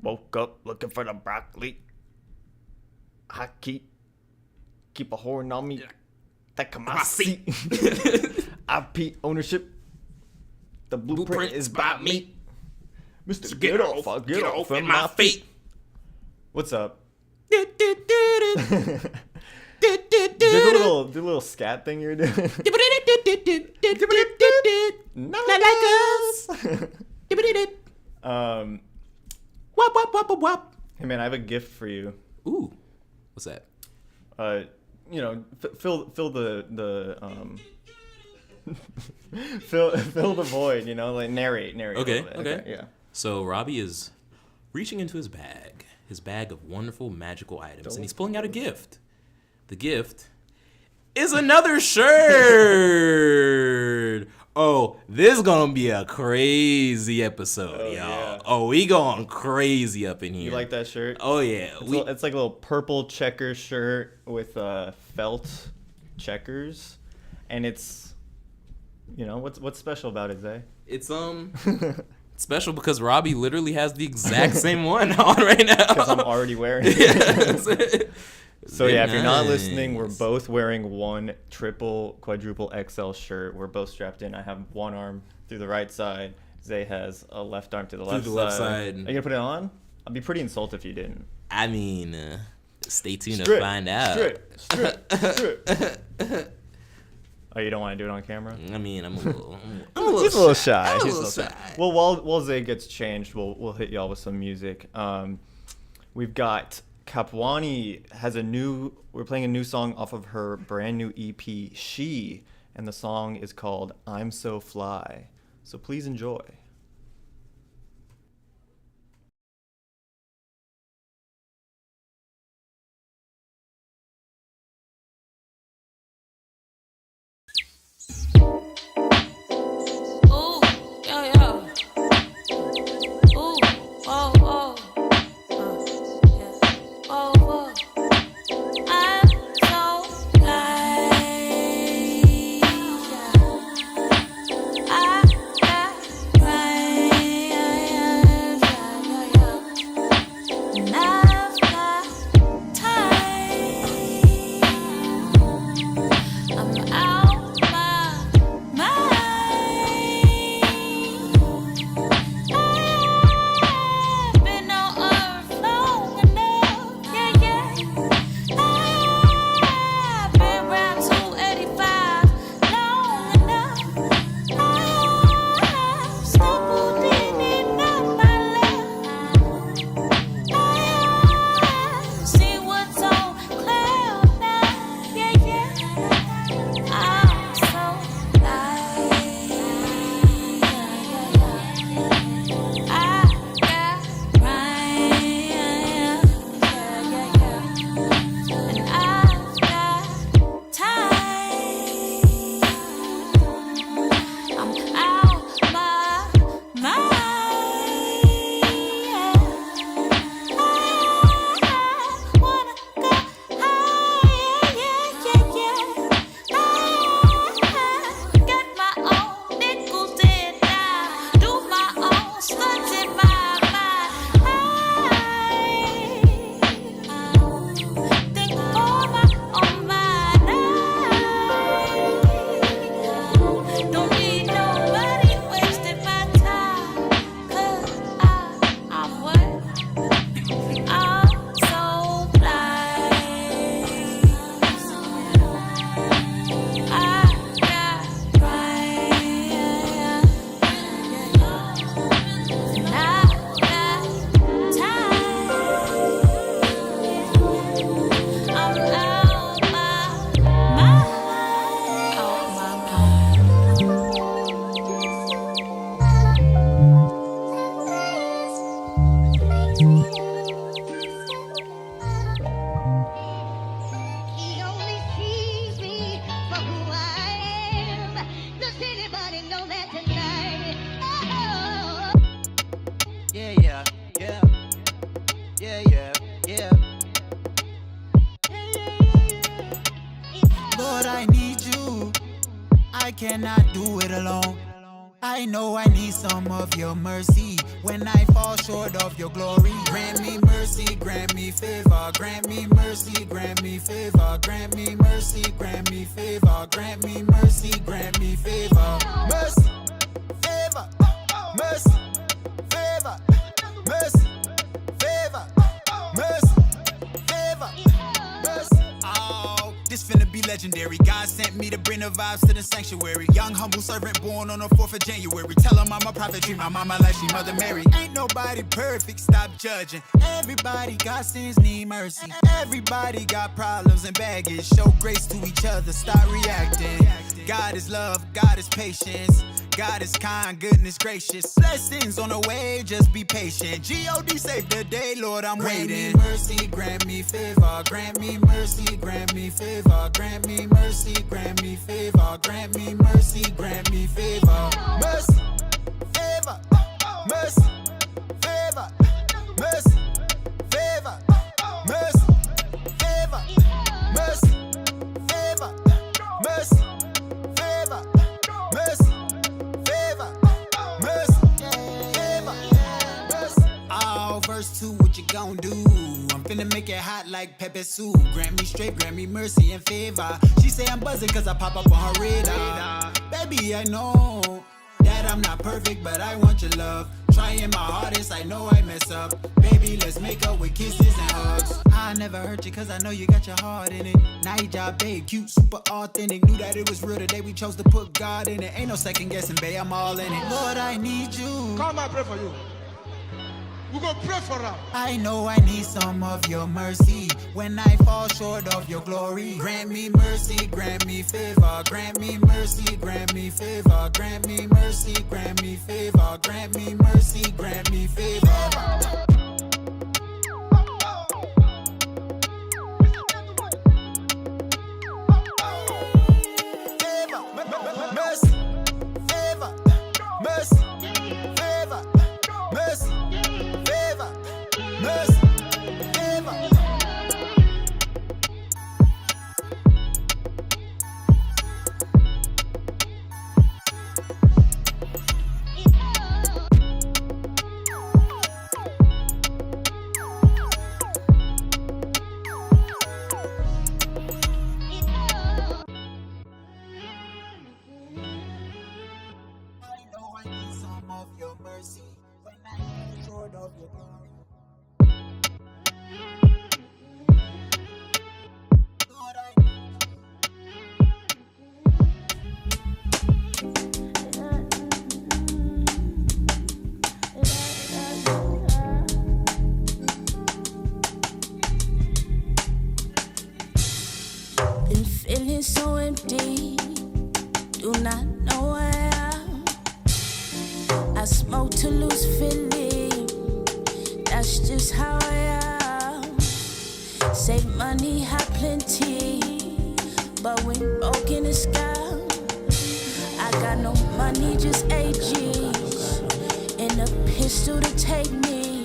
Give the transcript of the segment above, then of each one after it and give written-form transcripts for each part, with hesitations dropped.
Woke up looking for the broccoli. I keep a horn on me. That come my seat. IP ownership. The blueprint is by me. Mr. Get off of my feet. What's up? Do the little scat thing you're doing. Not like us. Hey man, I have a gift for you. Ooh, what's that? Fill the fill the void. Like narrate. Okay. Yeah. So Robby is reaching into his bag of wonderful magical items, and he's pulling out a gift. The gift is another shirt. Oh, this is gonna be a crazy episode, y'all. Yeah. Oh, we going crazy up in here. You like that shirt? Oh yeah. It's like a little purple checker shirt with felt checkers, and it's, what's special about it, Zay? It's special because Robby literally has the exact same one on right now. Because I'm already wearing it. So yeah, if you're not listening, we're both wearing one triple, quadruple XL shirt. We're both strapped in. I have one arm through the right side. Zay has a left arm to the left side. Are you gonna put it on? I'd be pretty insulted if you didn't. I mean, stay tuned to find out. Strip. Oh, you don't want to do it on camera? I mean, I'm a little shy. He's a little shy. Well, while Zay gets changed, we'll hit y'all with some music. We've got Kapwani we're playing a new song off of her brand new EP, She, and the song is called I'm So Fly. So please enjoy. cannot do it alone. I I know I need some of your mercy when I fall short of your glory. Grant me mercy, grant me favor, grant me mercy, grant me favor, grant me mercy, grant me favor, grant me mercy, grant me favor. Mercy, favor, mercy, favor, mercy, favor, mercy, favor, mercy. Oh, this finna be legendary. God sent me to bring the vibes to the sanctuary. Young, humble servant born on the 4th of January. Tell him I'm a prophet, treat my mama like she Mother Mary. Ain't nobody perfect, stop judging. Everybody got sins, need mercy. Everybody got problems and baggage. Show grace to each other, stop reacting. God is love, God is patience. God is kind, goodness gracious. Blessings on the way, just be patient. G.O.D. save the day, Lord, I'm waiting. Grant me mercy, grant me favor. Grant me mercy, grant me favor. Grant me mercy, grant me favor. Grant me mercy, grant me favor. Mercy, favor, mercy, favor, mercy, favor, mercy, favor, mercy, favor, mercy, favor, mercy. Verse 2, what you gon' do? I'm finna make it hot like pepper soup. Grant me straight, grant me mercy and favor. She say I'm buzzing cause I pop up on her radar. Baby, I know that I'm not perfect, but I want your love. Trying my hardest, I know I mess up. Baby, let's make up with kisses and hugs. I never hurt you cause I know you got your heart in it. Night job, babe, cute, super authentic. Knew that it was real today, we chose to put God in it. Ain't no second guessing, babe, I'm all in it. Lord, I need you. Come, I pray for you. We go pray for her. I know I need some of your mercy when I fall short of your glory. Grant me mercy, grant me favor. Grant me mercy, grant me favor. Grant me mercy, grant me favor. Grant me mercy, grant me favor. So empty, do not know where I am. I smoke to lose feeling, that's just how I am. Save money, have plenty, but when broken is gone, I got no money, just AGs, and a pistol to take me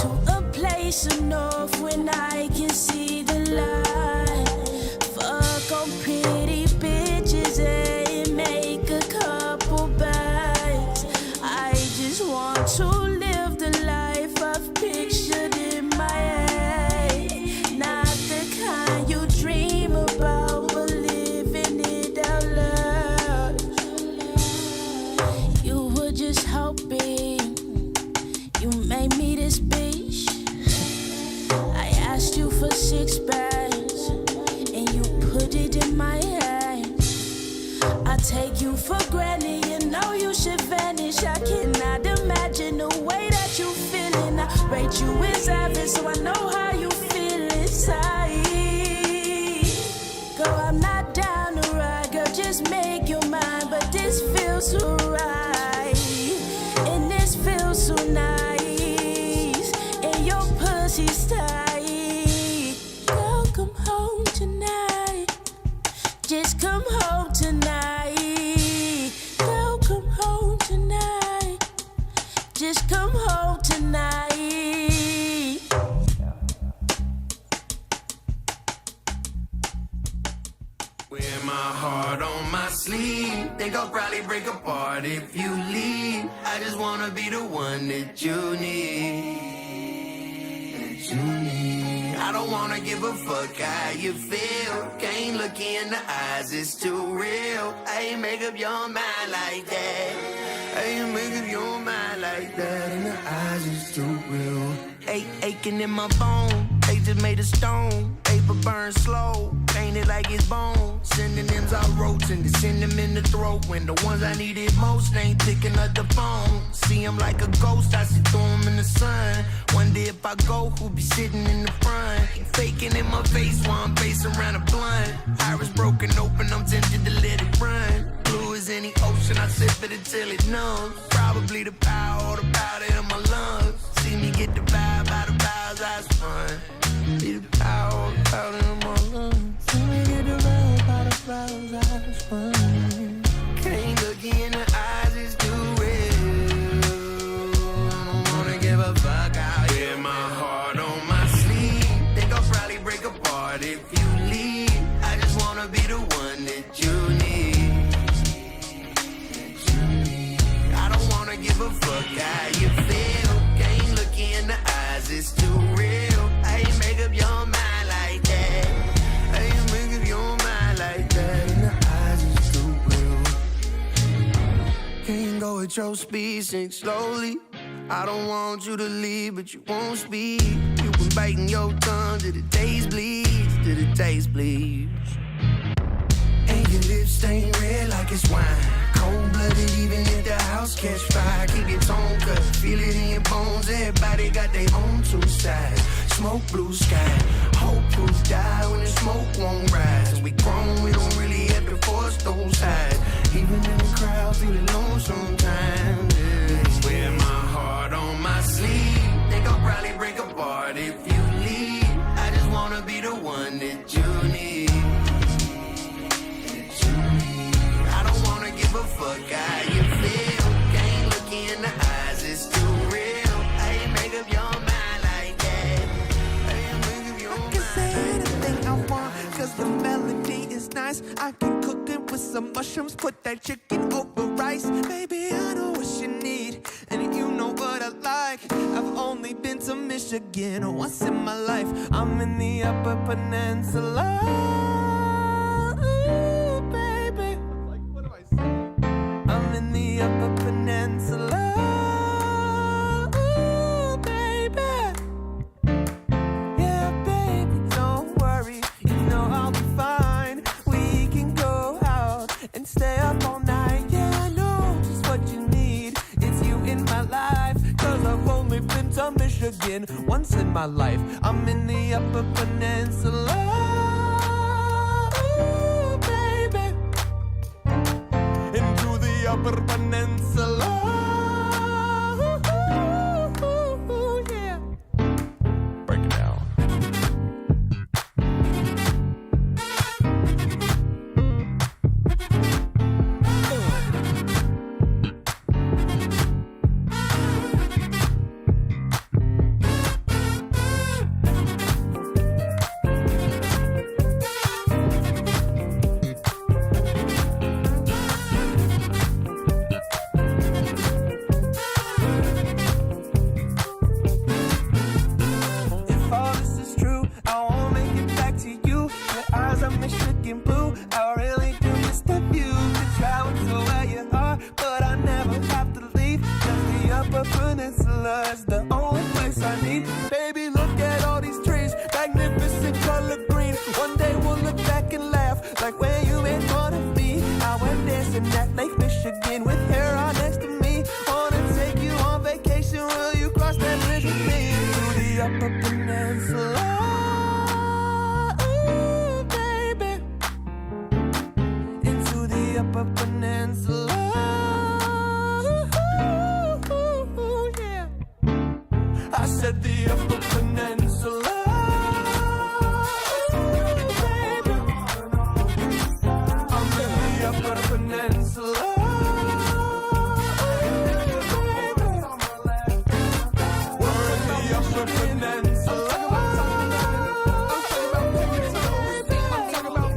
to a place of north when I can see the light. On pretty bitches and make a couple bucks. I just want to live the life I've pictured in my head. Not the kind you dream about, but living it out loud. You were just hoping, you made me this bitch. I asked you for 6 bags, and you put it in my hands. I take you for granted, you know you should vanish. I cannot imagine the way that you feeling. I rate you as average, so I know how you feel inside. Girl, I'm not down to ride, girl, just make your mind. But this feels so right, and this feels so nice, and your pussy's tight. Girl, come home tonight. Just come home tonight. Girl, come home tonight. Just come home tonight. Wear my heart on my sleeve. Think I'll probably break a apart if you leave. I just wanna be the one that you need. I don't wanna give a fuck how you feel. Can't look in the eyes, it's too real. Hey, make up your mind like that. Hey, make up your mind like that. In the eyes, it's too real. Aching in my bone. They just made a stone. Paper burn slow. Painted like it's bone. Synonyms I wrote and send them in the throat. When the ones I needed most ain't picking up the phone. See them like a ghost, I see through them in the sun. Wonder if I go, who be sitting in the front? Faking in my face while I'm facing around a blunt. Iris broken open, I'm tempted to let it run. Blue as any ocean, I sip it until it numbs. Probably the power or the powder in my lungs. See me get the vibe out of vibes, I spun. Be the power or the powder in my lungs. See me get the vibe out of vibes, I spun. Can't look you in the eyes, it's too real. I don't wanna give a fuck out here. My heart on my sleeve. Think I'll probably break apart if you leave. I just wanna be the one that you need. I don't wanna give a fuck how you feel. Can't look you in the eyes, it's too real. Hey, make up your mind like that. Hey, make up your mind like that. In the eyes, it's too real. Can't go at your speed, sink slowly. I don't want you to leave, but you won't speak. You been biting your tongue till the taste bleeds, till the taste bleeds. And your lips stain red like it's wine. Cold-blooded even if the house catch fire. Keep your tone cut, feel it in your bones. Everybody got their own two sides. Smoke blue sky, hope proof die when the smoke won't rise. We grown, we don't really have to force those highs. Even in the crowd, feel alone sometimes. Yeah. Wear my heart on my sleeve. Think I'll probably break apart if you leave. I just wanna be the one that you need. Give a fuck how you feel. Can't look in the eyes, it's too real. Hey, make up your mind like that. Hey, make up your mind. I can say anything I want, cause the melody is nice. I can cook it with some mushrooms, put that chicken over rice. Baby, I know what you need, and you know what I like. I've only been to Michigan once in my life. I'm in the Upper Peninsula. I'm in the Upper Peninsula, ooh, baby. Yeah, baby, don't worry, you know I'll be fine. We can go out and stay up all night. Yeah, I know just what you need, it's you in my life. Cause I've only been to Michigan once in my life. I'm in the Upper Peninsula. Upper Peninsula, yeah. Break it down. Peninsula's the only place I need. Baby, look at all these trees, magnificent color green. One day we'll look back and laugh, like when you made fun of me. I went dancing at Lake Michigan with her right next to me. Wanna take you on vacation, will you cross that bridge with me? To the Upper Peninsula, ooh, baby. Into the Upper Peninsula. I said the Upper Peninsula, baby. I'm in the Upper Peninsula, baby. We're in the Upper Peninsula. I'm talking about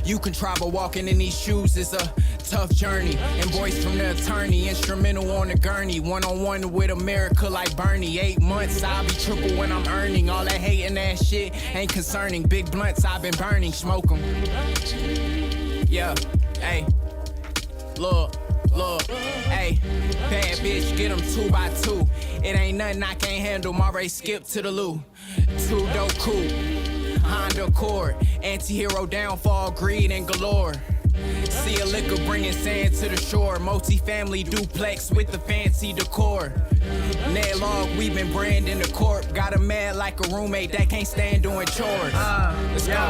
You can travel walking in these shoes is a tough journey. And voice from the attorney, instrumental on the gurney. One-on-one with America like Bernie. 8 months, I'll be triple when I'm earning. All that hating ass shit ain't concerning. Big blunts I've been burning, smoke 'em. Yeah, hey, look, hey, bad bitch, get 'em 2 by 2. It ain't nothing I can't handle, my race skip to the loo. 2-door coupe, Honda Accord, anti-hero downfall, greed and galore. See a liquor bringing sand to the shore, multi-family duplex with the fancy decor. Ned log, we been branding the corp, got a mad like a roommate that can't stand doing chores. Let's go.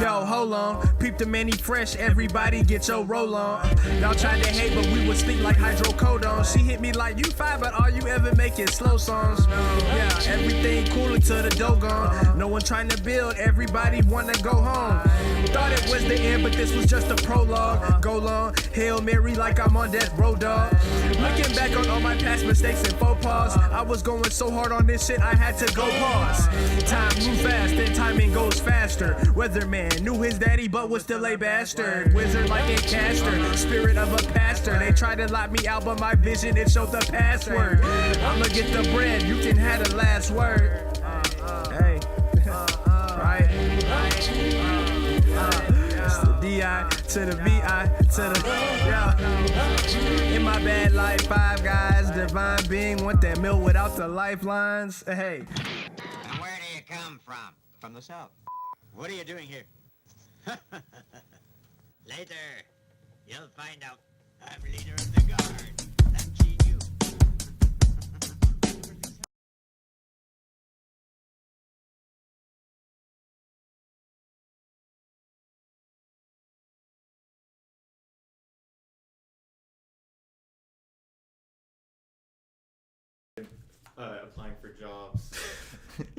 Yo, hold on, peep the many fresh, everybody get your roll on. Y'all tried to hate, but we would sleep like hydrocodone. She hit me like, you fine, but all you ever make is slow songs. Yeah, everything cool until the dough gone. No one trying to build, everybody wanna go home. Thought it was the end, but this was just a prologue. Go long, Hail Mary like I'm on death row, dog. Looking back on all my past mistakes and faux pas, I was going so hard on this shit, I had to go pause. Time moves fast, then timing goes faster. Weatherman knew his daddy, but was still a bastard. Wizard like a caster, spirit of a pastor. They tried to lock me out, but my vision, it showed the password. I'ma get the bread, you can have the last word. Hey, right? It's the D.I. to the V.I. to the, yeah. In my bad life, 5 guys, divine being, want that meal without the lifelines. Hey. And where do you come from? From the south. What are you doing here? Later, you'll find out. I'm leader of the guard. I'm cheating you. Applying for jobs.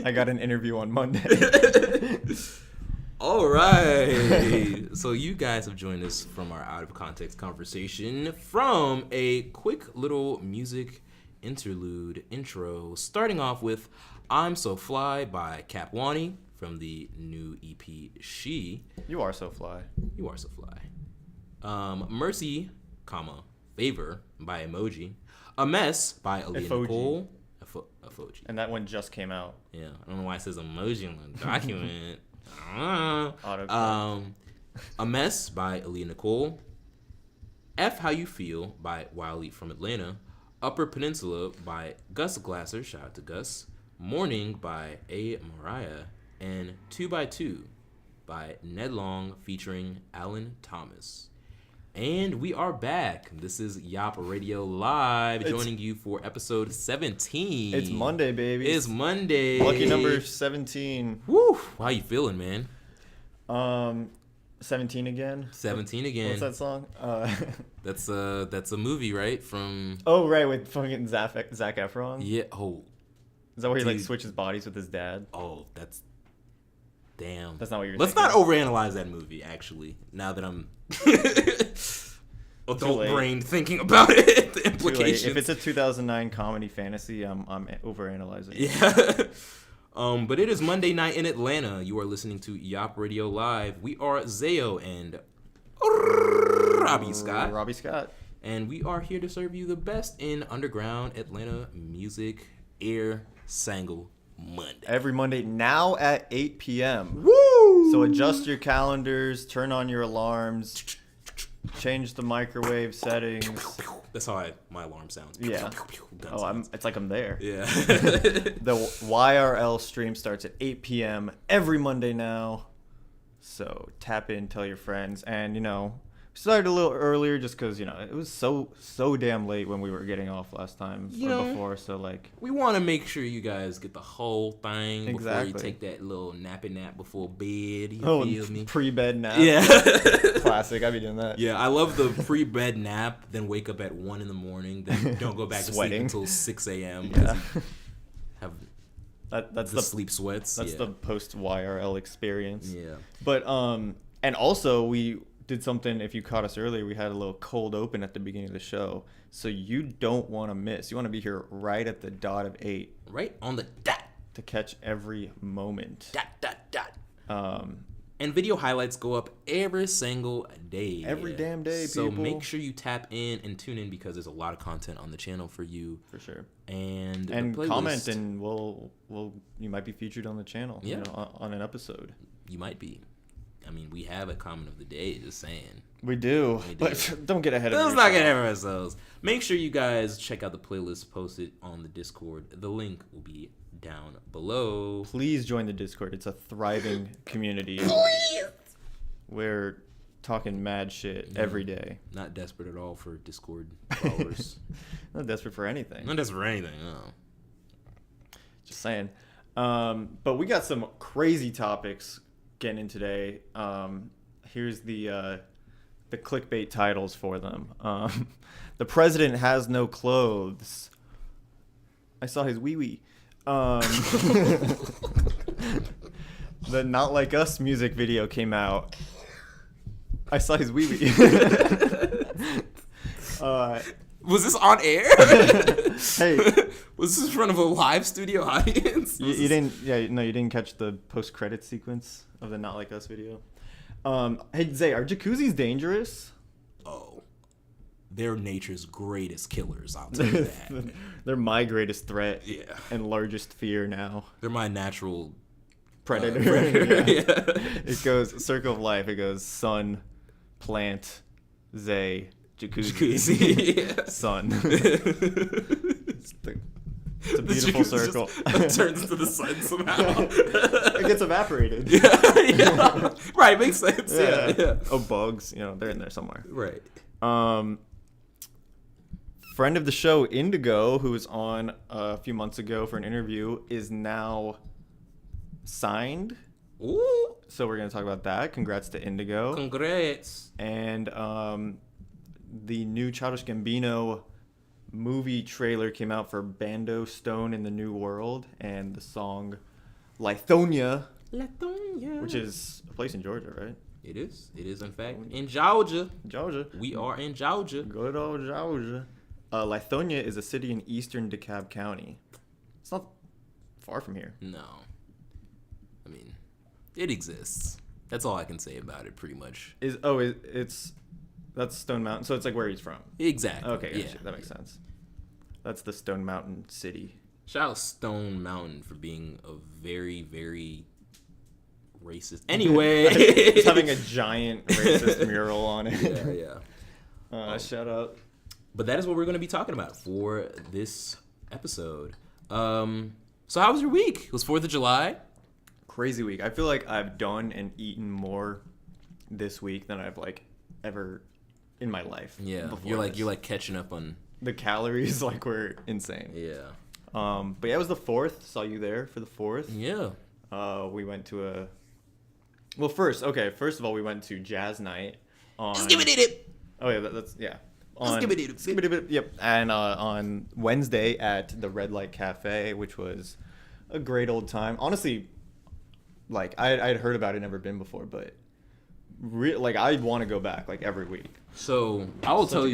I got an interview on Monday. All right. So you guys have joined us from our out of context conversation from a quick little music interlude intro, starting off with I'm So Fly by Capwani from the new EP She. You Are So Fly. You Are So Fly. Mercy, Favor by Emoji. A Mess by Aaliyah Efoji. Nicole. Efoji. And that one just came out. Yeah, I don't know why it says emoji on the document. A Mess by Aaliyah Nicole. F How You Feel by Wiley from Atlanta. Upper Peninsula by Gus Glasser, shout out to Gus. Morning by A. Mariah. And 2x2 by Ned Long featuring Alan Thomas. And we are back. This is YAWP Radio Live, joining you for episode 17. It's Monday, baby. It's Monday. Lucky number 17. Woo! How you feeling, man? 17 again. 17 again. What's that song? That's a movie, right? From Oh, right, with fucking Zac Efron. yeah. Oh, Is that where he like Dude. switches bodies with his dad? oh, that's damn. That's not what you're Let's thinking. not overanalyze that movie. Actually, now that I'm adult late. brain thinking about it, the Too late. implications. If it's a 2009 comedy fantasy, I'm overanalyzing. Yeah. But it is Monday night in Atlanta. You are listening to YAWP Radio Live. We are ZayOH and Robby Scott. Robby Scott. And we are here to serve you the best in underground Atlanta music air single Monday. Every Monday now at 8 p.m. Woo! So adjust your calendars, turn on your alarms, change the microwave settings. That's how my alarm sounds. Yeah. Gun Oh, sounds. it's like I'm there. Yeah. The YRL stream starts at 8 p.m. every Monday now. So tap in, tell your friends, and we started a little earlier just because it was so damn late when we were getting off last time before. So like We want to make sure you guys get the whole thing before you Exactly. take that little nappy nap before bed. You feel me? pre-bed nap. Yeah. Classic. I'd be doing that. Yeah, I love the pre-bed nap, then wake up at 1 a.m, then don't go back to sleep Sweating. until 6 a.m. Yeah. Have That's the the sleep sweats. That's yeah. the post YRL experience. Yeah. But and also we did something. If you caught us earlier, we had a little cold open at the beginning of the show, so you don't want to miss. You want to be here right at the dot of 8 Right on the dot. to catch every moment. Dot. And video highlights go up every single day. Every damn day, so people. make sure you tap in and tune in because there's a lot of content on the channel for you. For sure. And the comment, playlist, and you might be featured on the channel. Yeah. You know, on an episode. You might be. I mean, we have a comment of the day, just saying. We do. But don't get ahead of yourself. Let's not get ahead of ourselves. Make sure you guys check out the playlist posted on the Discord. The link will be down below. Please join the Discord. It's a thriving community. Please. We're talking mad shit every day. Not desperate at all for Discord followers. Not desperate for anything. Not desperate for anything, no. Just saying. But we got some crazy topics getting in today. Here's the clickbait titles for them. The president has no clothes. I saw his wee-wee. The Not Like Us music video came out. I saw his wee-wee. Was this on air? Hey, was this in front of a live studio audience? you didn't? Yeah, no, you didn't catch the post-credit sequence of the Not Like Us video. Hey Zay, are jacuzzis dangerous? Oh, they're nature's greatest killers. I'll tell you that. They're my greatest threat. Yeah. And largest fear now. They're my natural Predator. Yeah. It goes circle of life. It goes sun, plant, Zay, jacuzzi, Yeah. sun. It's a beautiful circle. Turns to the sun somehow. It gets evaporated. Yeah. Right, makes sense. Yeah. Oh, bugs. You know, they're in there somewhere. Right. Friend of the show, Indigo, who was on a few months ago for an interview, is now signed. Ooh. So we're going to talk about that. Congrats to Indigo. Congrats. And the new Childish Gambino movie trailer came out for Bando Stone in the New World, and the song Lithonia, which is a place in Georgia, right? It is. It is, in fact, in Georgia. Georgia. We are in Georgia. Good old Georgia. Lithonia is a city in eastern DeKalb County. It's not far from here. No. I mean, it exists. That's all I can say about it, pretty much. That's Stone Mountain. So it's like where he's from. Exactly. Okay, yeah. That makes sense. That's the Stone Mountain city. Shout out Stone Mountain for being a very, very racist. Anyway. It's having a giant racist mural on it. Yeah. Shout out. But that is what we're going to be talking about for this episode. So how was your week? It was 4th of July. Crazy week. I feel like I've done and eaten more this week than I've like ever in my life. Yeah. You're You're like catching up on the calories. Like were insane. Yeah. But yeah, it was the 4th. Saw you there for the 4th. Yeah. We went to first of all, we went to jazz night on. Oh yeah, that's yeah. Yep. And on Wednesday at the Red Light Cafe, which was a great old time. Honestly, like I'd heard about it, never been before, but I want to go back like every week. So I will tell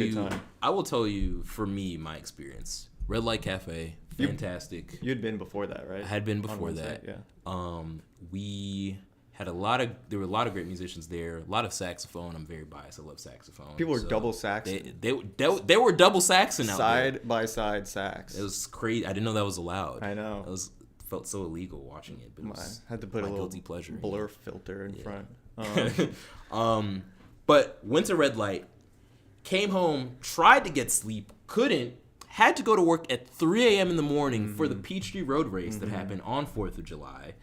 you for me, my experience. Red Light Cafe, fantastic. You'd been before that, right? I had been before that. Yeah. We had there were a lot of great musicians there, a lot of saxophone. I'm very biased. I love saxophone. People were double saxing. They were double saxing out there. Side by side sax. It was crazy. I didn't know that was allowed. I know. Felt so illegal watching it, but it was had to put a little guilty pleasure blur filter in front. But went to Red Light, came home, tried to get sleep, couldn't, had to go to work at 3 a.m. in the morning for the Peachtree Road Race that happened on 4th of July.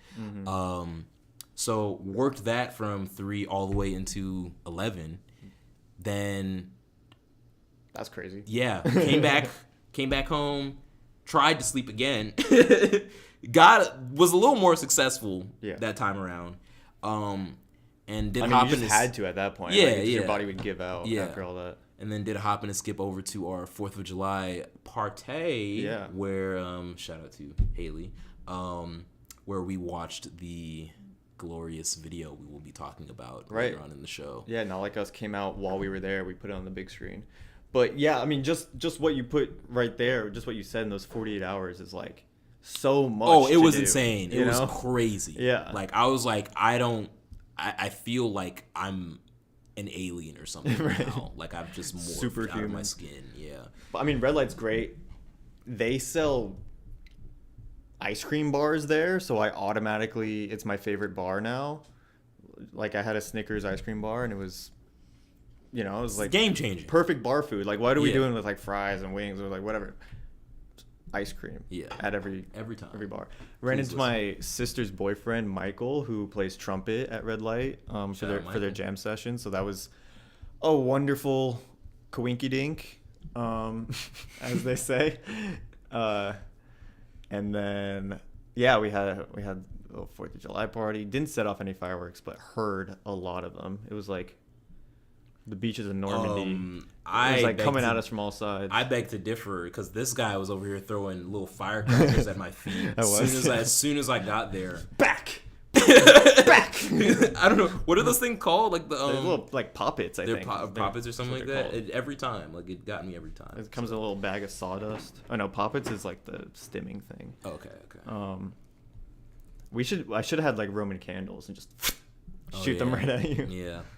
So worked that from 3 all the way into 11. Then that's crazy. Yeah, came back home, tried to sleep again. Was a little more successful that time around. And did hop you just had to at that point. Yeah, right? Your body would give out after all that. And then did a hop and a skip over to our 4th of July party, where shout out to Haley, where we watched the glorious video we will be talking about later on in the show. Yeah, Not Like Us came out while we were there. We put it on the big screen. But yeah, I mean, just what you put right there, just what you said in those 48 hours is like so much. Oh, it was insane. It was crazy. Yeah. Like I was like, I don't I feel like I'm an alien or something now. Like I've just morphed out of my skin. Yeah. But, I mean, Red Light's great. They sell ice cream bars there, so I automatically, it's my favorite bar now. Like I had a Snickers ice cream bar, and it was, you know, it was like game changing. Perfect bar food. Like, what are we doing with like fries and wings or like whatever? Ice cream. Yeah. At every time. Every bar. Ran into my sister's boyfriend Michael, who plays trumpet at Red Light for their jam session. So that was a wonderful coinky dink, as they say. And then we had a little 4th of July party. Didn't set off any fireworks, but heard a lot of them. It was like the beaches of Normandy. It was like coming at us from all sides. I beg to differ because this guy was over here throwing little firecrackers at my feet. As soon as I got there. Back. I don't know. What are those things called? Like the little like poppets. I think poppets or something like that. Every time, like it got me every time. It comes in a little bag of sawdust. Oh no, poppets is like the stimming thing. Okay. I should have had like Roman candles and just shoot them right at you.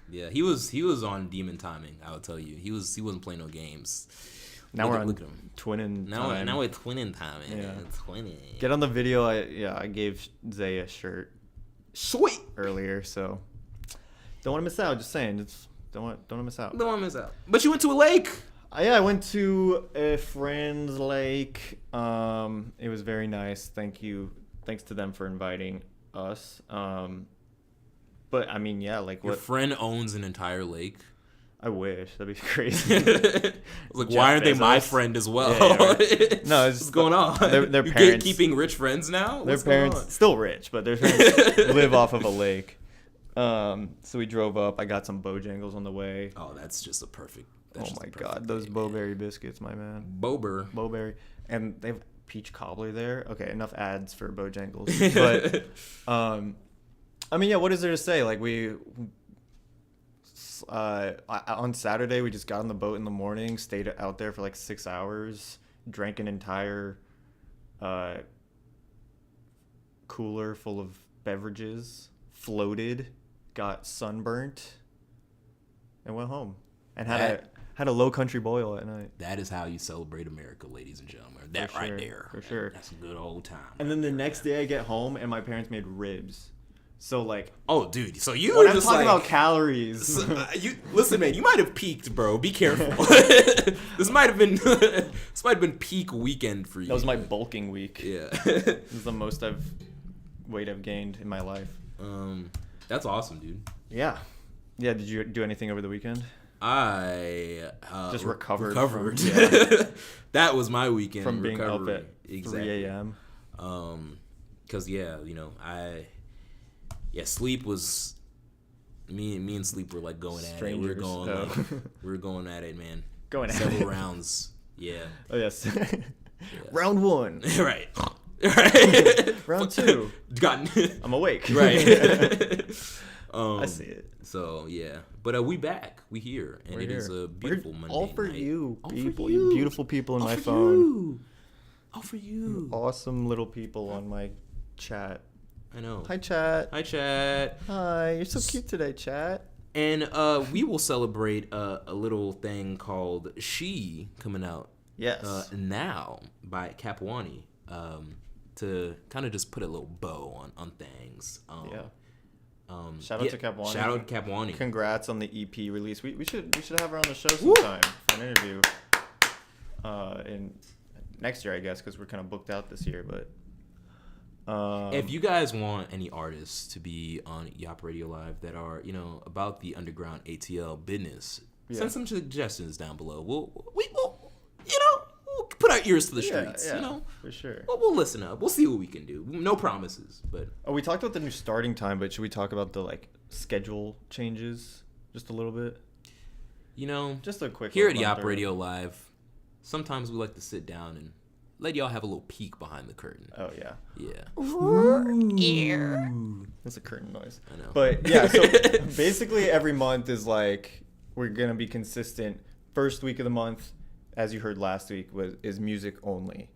Yeah. He was on demon timing. I will tell you. He wasn't playing no games. Now we're on twinning. Now we're twinning timing. Yeah. Twinning. Get on the video. I gave Zay a shirt. Sweet. Earlier, so don't want to miss out. Just saying, don't want to miss out. Don't want to miss out. But you went to a lake. I went to a friend's lake. It was very nice. Thanks to them for inviting us. But I mean, like your friend owns an entire lake. I wish. That'd be crazy. Like, why aren't they my friend as well? Right. No, it's what's going on? Their parents keeping rich friends now. Their parents still rich, but their parents live off of a lake. So we drove up. I got some Bojangles on the way. Oh, that's just a perfect. Oh my god, those Bowberry biscuits, my man. Bowberry, and they have peach cobbler there. Okay, enough ads for Bojangles. But I mean, what is there to say? Like on Saturday, we just got on the boat in the morning, stayed out there for like 6 hours, drank an entire cooler full of beverages, floated, got sunburnt, and went home. And had a low country boil at night. That is how you celebrate America, ladies and gentlemen. That right there. For sure. That's a good old time. And then the next day I get home and my parents made ribs. So like, oh dude, so you when were I'm just talking like, about calories. So, listen, man, you might have peaked, bro. Be careful. This might have been peak weekend for you. That was my bulking week. Yeah, this is the most weight I've gained in my life. That's awesome, dude. Yeah. Did you do anything over the weekend? I just recovered. That was my weekend from being recovery. up at 3 a.m. Because sleep was me and sleep were like going at it. We were going at it, man. Going at several rounds. Yeah. Oh yes. Round 1. Right. Round 2. I'm awake. Right. I see it. So yeah, but we back. We here, and it is a beautiful Monday all for night. You, all people. For you. You beautiful people in all my for phone. You. All for you. Awesome little people on my chat. I know. Hi, chat. Hi, chat. Hi. You're so cute today, chat. And we will celebrate a little thing called She coming out. Yes. Now by Kapwani. To kind of just put a little bow on things. Yeah. Shout out to Kapwani. Shout out to Kapwani. Congrats on the EP release. We should have her on the show sometime for an interview. In next year, I guess, because we're kind of booked out this year. But if you guys want any artists to be on YAWP Radio Live that are about the underground ATL business, send some suggestions down below. We'll put our ears to the streets. For sure. We'll listen up. We'll see what we can do. No promises, but we talked about the new starting time, but should we talk about the schedule changes just a little bit? Just a quick. Here at YAWP Radio Live, sometimes we like to sit down and let y'all have a little peek behind the curtain. Oh yeah. Yeah. That's a curtain noise. I know. But yeah, so basically every month is we're gonna be consistent. First week of the month, as you heard last week, is music only.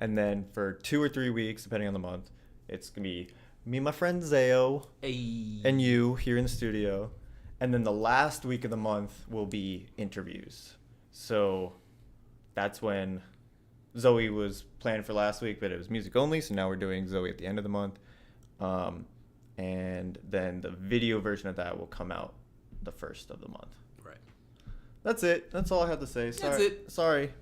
And then for 2 or 3 weeks, depending on the month, it's going to be me and my friend ZayOH, Hey. and you here in the studio. And then the last week of the month will be interviews. So that's when Zoe was planned for last week, but it was music only. So now we're doing Zoe at the end of the month. And then the video version of that will come out the first of the month. Right. That's it. That's all I have to say. Sorry. That's it. Sorry.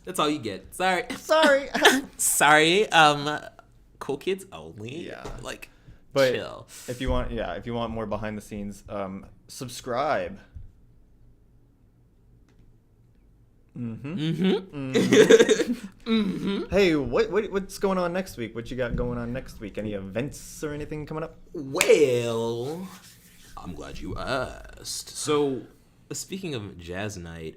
That's all you get. Sorry. Sorry. Sorry. Cool kids only. Yeah. Like, But chill. if you want more behind the scenes, subscribe. Hey, what's going on next week? What you got going on next week? Any events or anything coming up? Well, I'm glad you asked. So, speaking of jazz night,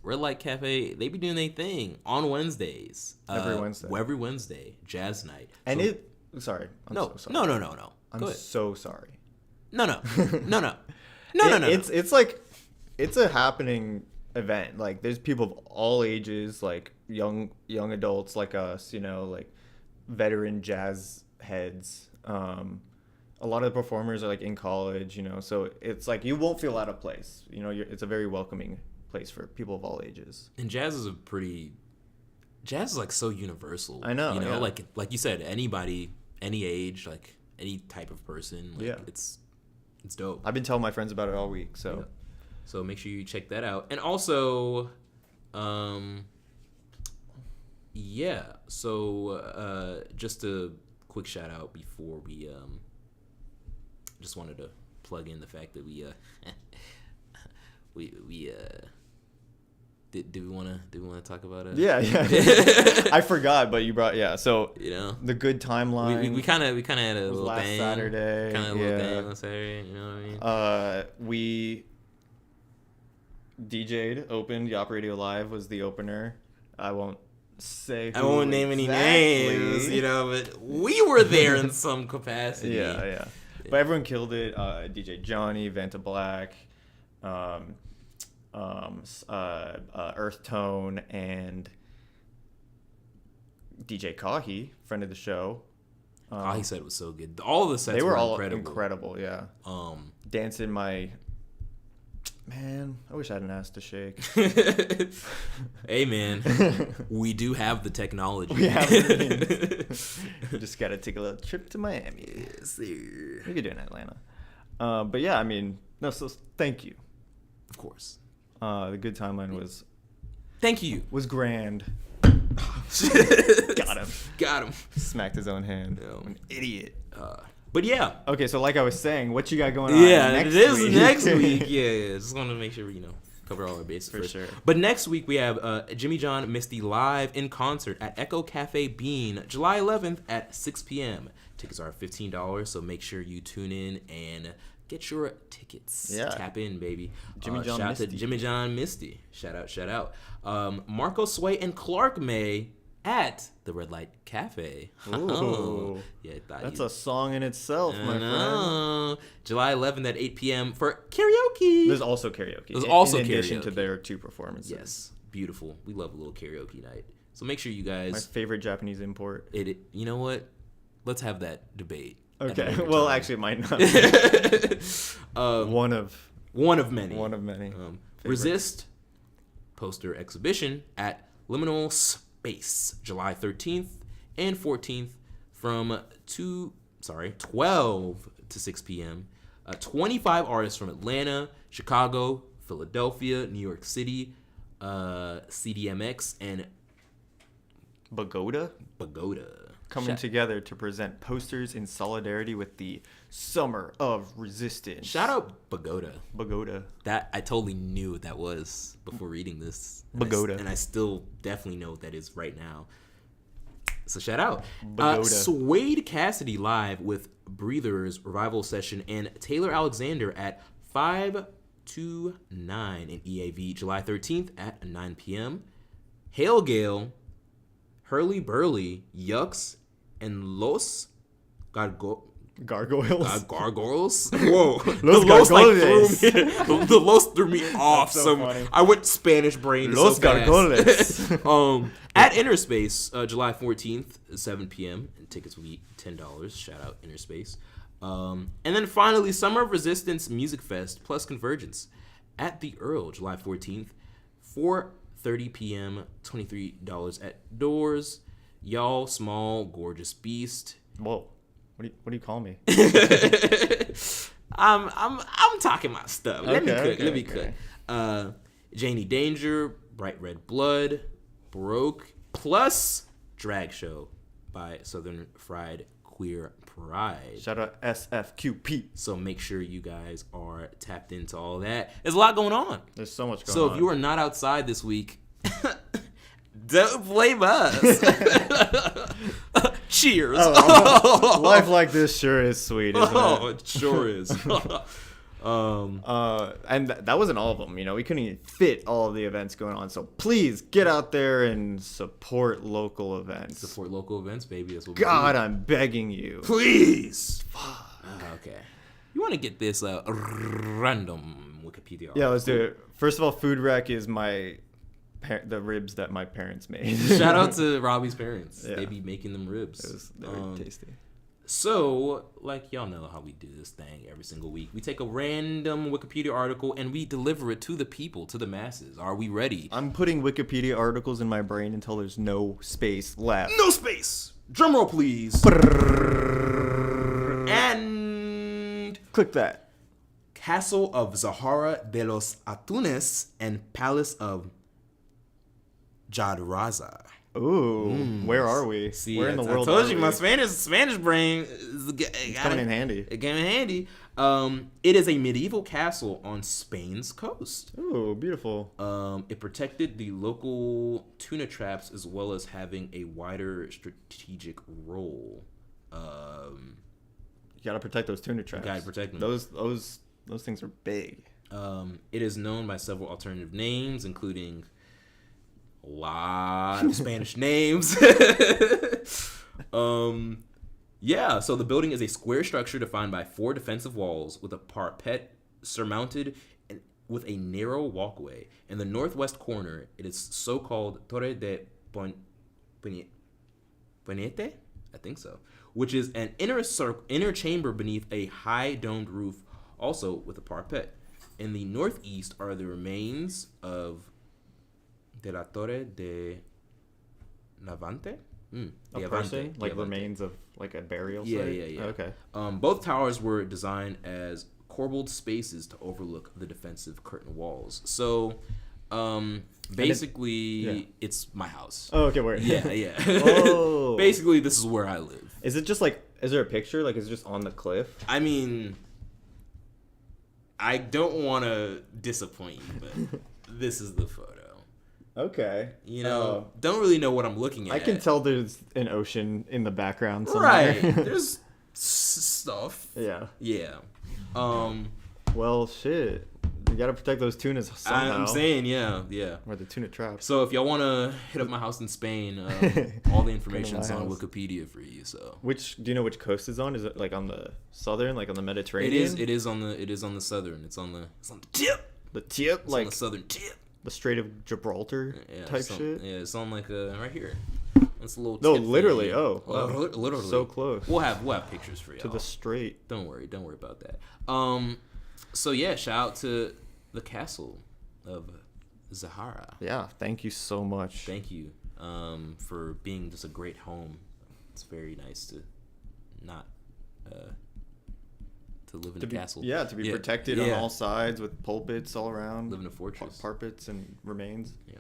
Red Light Cafe, they be doing their thing on Wednesdays. Every Wednesday. Every Wednesday, jazz night. And So- sorry. I'm No. so sorry. No. I'm Go ahead. so sorry. No. It's a happening event. Like, there's people of all ages, like young adults like us, like veteran jazz heads. A lot of the performers are like in college, so it's like you won't feel out of place. It's a very welcoming place for people of all ages. And jazz is like so universal. I know, yeah. like you said, anybody, any age, like any type of person. Like, Yeah. it's dope. I've been telling my friends about it all week, so. Yeah. So make sure you check that out. And also, so just a quick shout out before we just wanted to plug in the fact that we did we want to talk about it? Yeah. I forgot, but you brought, so the good timeline. We kind of had a little last thing Saturday. Kind of a little thing on Saturday, you know what I mean? We DJ'd, opened YAWP Radio Live was the opener. I won't say who I won't name any exactly. names, but we were there in some capacity. Yeah. But everyone killed it. DJ Johnny, Vanta Black, Earth Tone, and DJ Kahi, friend of the show. He said it was so good. All the sets They were all incredible. yeah. Dancing my... Man, I wish I hadn't asked to shake. Hey, man. We do have the technology. We have it. Just got to take a little trip to Miami. Yes, sir. We could do it in Atlanta. But yeah, so thank you. Of course. The good timeline was grand. Got him. Smacked his own hand. Yeah. An idiot. But yeah. Okay, so like I was saying, what you got going on next week? Next week. Yeah. Just want to make sure we, cover all our bases For first. sure. But next week we have Jimmy John Misty live in concert at Echo Cafe Bean, July 11th at 6 p.m. Tickets are $15, so make sure you tune in and get your tickets. Yeah. Tap in, baby. Jimmy John shout Misty. out to Jimmy John Misty. Shout out. Marco Sway and Clark May at the Red Light Cafe. Ooh. Yeah, That's a song in itself, my friend. July 11th at 8 p.m. for karaoke. There's also karaoke. in addition to karaoke. their two performances. Yes, beautiful. We love a little karaoke night. So make sure you guys. My favorite Japanese import. You know what? Let's have that debate. Okay. Well, actually, it might not be. One of many. Resist poster exhibition at Liminal Space, July 13th and 14th from 12 to 6 p.m. 25 artists from Atlanta, Chicago, Philadelphia, New York City, CDMX, and Bogota coming together to present posters in solidarity with the Summer of Resistance. Shout out Bogota. That I totally knew what that was before reading this. Bogota. And I still definitely know what that is right now. So shout out. Bogota. Suede Cassidy live with Breathers Revival Session and Taylor Alexander at 529 in EAV, July 13th at 9 p.m. Hail Gale, Hurly Burly, Yucks, and Los Gargoyles. Gargoyles. Whoa, Los gargoyles. The Los threw me off. so funny. I went Spanish brain. Los so fast. gargoyles. At Interspace, July 14th, 7 p.m. And tickets will be $10. Shout out Interspace. And then finally, Summer of Resistance Music Fest plus Convergence at the Earl, July 14th, 4:30 p.m. $23 at doors. Y'all, small, gorgeous beast. Whoa. What do you call me? I'm talking my stuff. Let me cook. Janie Danger, Bright Red Blood, Baroque, plus Drag Show by Southern Fried Queer Pride. Shout out SFQP. So make sure you guys are tapped into all that. There's a lot going on. There's so much going on. So if you are not outside this week, don't blame us. Cheers. Life like this sure is sweet, isn't it? It sure is. And that wasn't all of them. We couldn't even fit all of the events going on. So please get out there and support local events. Support local events, baby. That's what God, I'm begging you. Please. Okay. You want to get this random Wikipedia article? Yeah, let's do it. First of all, Food Wreck is the ribs that my parents made. Shout out to Robbie's parents. Yeah. They be making them ribs. It was very tasty. So, like, y'all know how we do this thing every single week. We take a random Wikipedia article and we deliver it to the people, to the masses. Are we ready? I'm putting Wikipedia articles in my brain until there's no space left. No space! Drum roll, please. And click that. Castle of Zahara de los Atunes and Palace of Jadraza. Ooh, where are we? See, where in the world? I told you we? my Spanish brain is coming in handy. It came in handy. It is a medieval castle on Spain's coast. Ooh, beautiful. It protected the local tuna traps as well as having a wider strategic role. You gotta protect those tuna traps. You gotta protect them. Those things are big. It is known by several alternative names, including a lot of Spanish names. Yeah, so the building is a square structure defined by 4 defensive walls with a parapet surmounted with a narrow walkway. In the northwest corner, it is so-called Torre de Ponete, I think so, which is an inner chamber beneath a high domed roof, also with a parapet. In the northeast are the remains of De la Torre de Navante? A person? Like remains of like a burial site? Yeah. Okay. Both towers were designed as corbelled spaces to overlook the defensive curtain walls. So, basically, it's my house. Oh, okay, where? Yeah. Oh. Basically, this is where I live. Is it just like, is there a picture? Like, is it just on the cliff? I mean, I don't want to disappoint you, but this is the photo. Okay. Don't really know what I'm looking at. I can tell there's an ocean in the background somewhere. Right. There's stuff. Yeah. Yeah. Well, shit. You gotta protect those tunas somehow. I'm saying, yeah. Or the tuna traps. So if y'all want to hit up my house in Spain, all the information is on Wikipedia for you. So do you know which coast it's on? Is it like on the southern, like on the Mediterranean? It is on the southern. It's on the tip. The tip, it's like on the southern tip. The Strait of Gibraltar type shit. Yeah, it's on like right here. It's a little. No, literally. Oh, wow. Literally. So close. We'll have pictures for y'all. To the strait. Don't worry about that. So yeah, shout out to the castle of Zahara. Yeah, thank you so much. Thank you for being just a great home. It's very nice to not to live in a castle. Yeah, to be protected on all sides with pulpits all around. Live in a fortress. Parapets and remains. Yeah.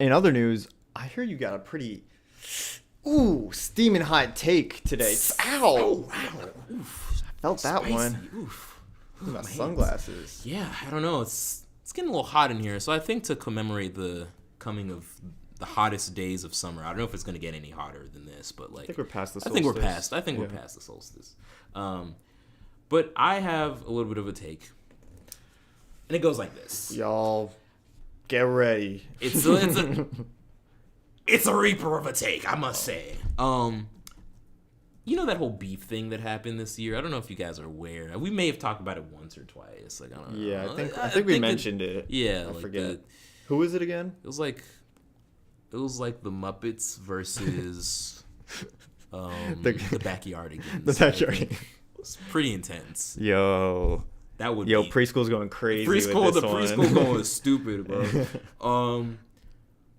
In other news, I hear you got a pretty steaming hot take today. Ow! Oh, wow. Oof. I felt that Spicy. one. Oof. My sunglasses. Yeah, I don't know. It's getting a little hot in here, so I think to commemorate the coming of the hottest days of summer. I don't know if it's going to get any hotter than this, but like I think we're past the solstice. I think we're past the solstice. But I have a little bit of a take, and it goes like this. Y'all, get ready. It's a reaper of a take, I must say. you know that whole beef thing that happened this year? I don't know if you guys are aware. We may have talked about it once or twice. Like, I don't know. Yeah, I think we mentioned it. Yeah, I like forget. Who was it again? It was like the Muppets versus the Backyardigans. The Backyardigans. It's pretty intense. Yo, preschool's going crazy. The preschool going stupid, bro.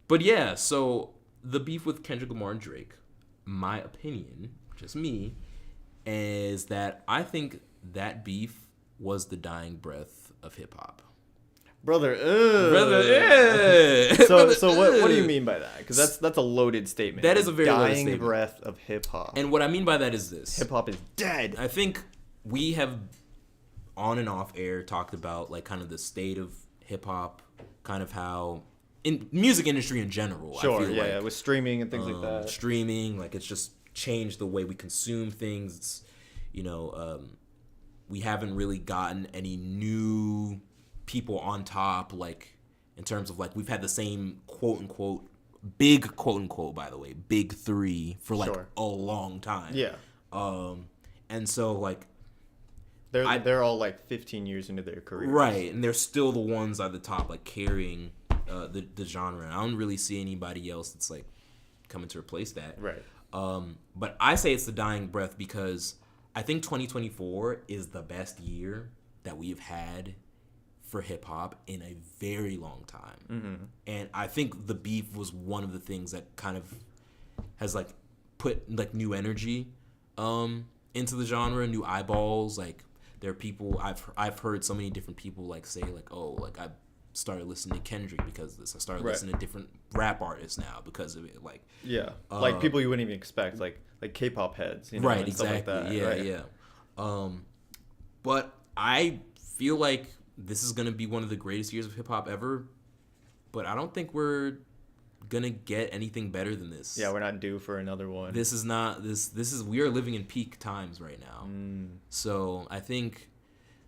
But yeah, so the beef with Kendrick Lamar and Drake, my opinion, just me, is that I think that beef was the dying breath of hip hop. Brother, yeah. So what do you mean by that? Because that's a loaded statement. That is a very loaded dying statement. breath of hip hop. And what I mean by that is this: hip hop is dead. I think we have on and off air talked about like kind of the state of hip hop, kind of how in music industry in general. Sure, I feel yeah, with streaming and things like that. Streaming, like it's just changed the way we consume things. It's, we haven't really gotten any new people on top, like in terms of like we've had the same quote unquote by the way big three for like a long time. Yeah. And so like they're all like 15 years into their career, right? And they're still the ones at the top, like carrying the genre. And I don't really see anybody else that's like coming to replace that, right? But I say it's the dying breath because I think 2024 is the best year that we've had for hip hop in a very long time. Mm-hmm. And I think the beef was one of the things that kind of has like put like new energy into the genre, new eyeballs. Like there are people I've heard so many different people like say like, oh, like I started listening to Kendrick because of this. I started listening to different rap artists now because of it. Like like people you wouldn't even expect, like K-pop heads, you know, right? and Exactly. Stuff like that. Yeah, right. yeah. But I feel like this is gonna be one of the greatest years of hip hop ever. But I don't think we're gonna get anything better than this. Yeah, we're not due for another one. This is not we are living in peak times right now. So I think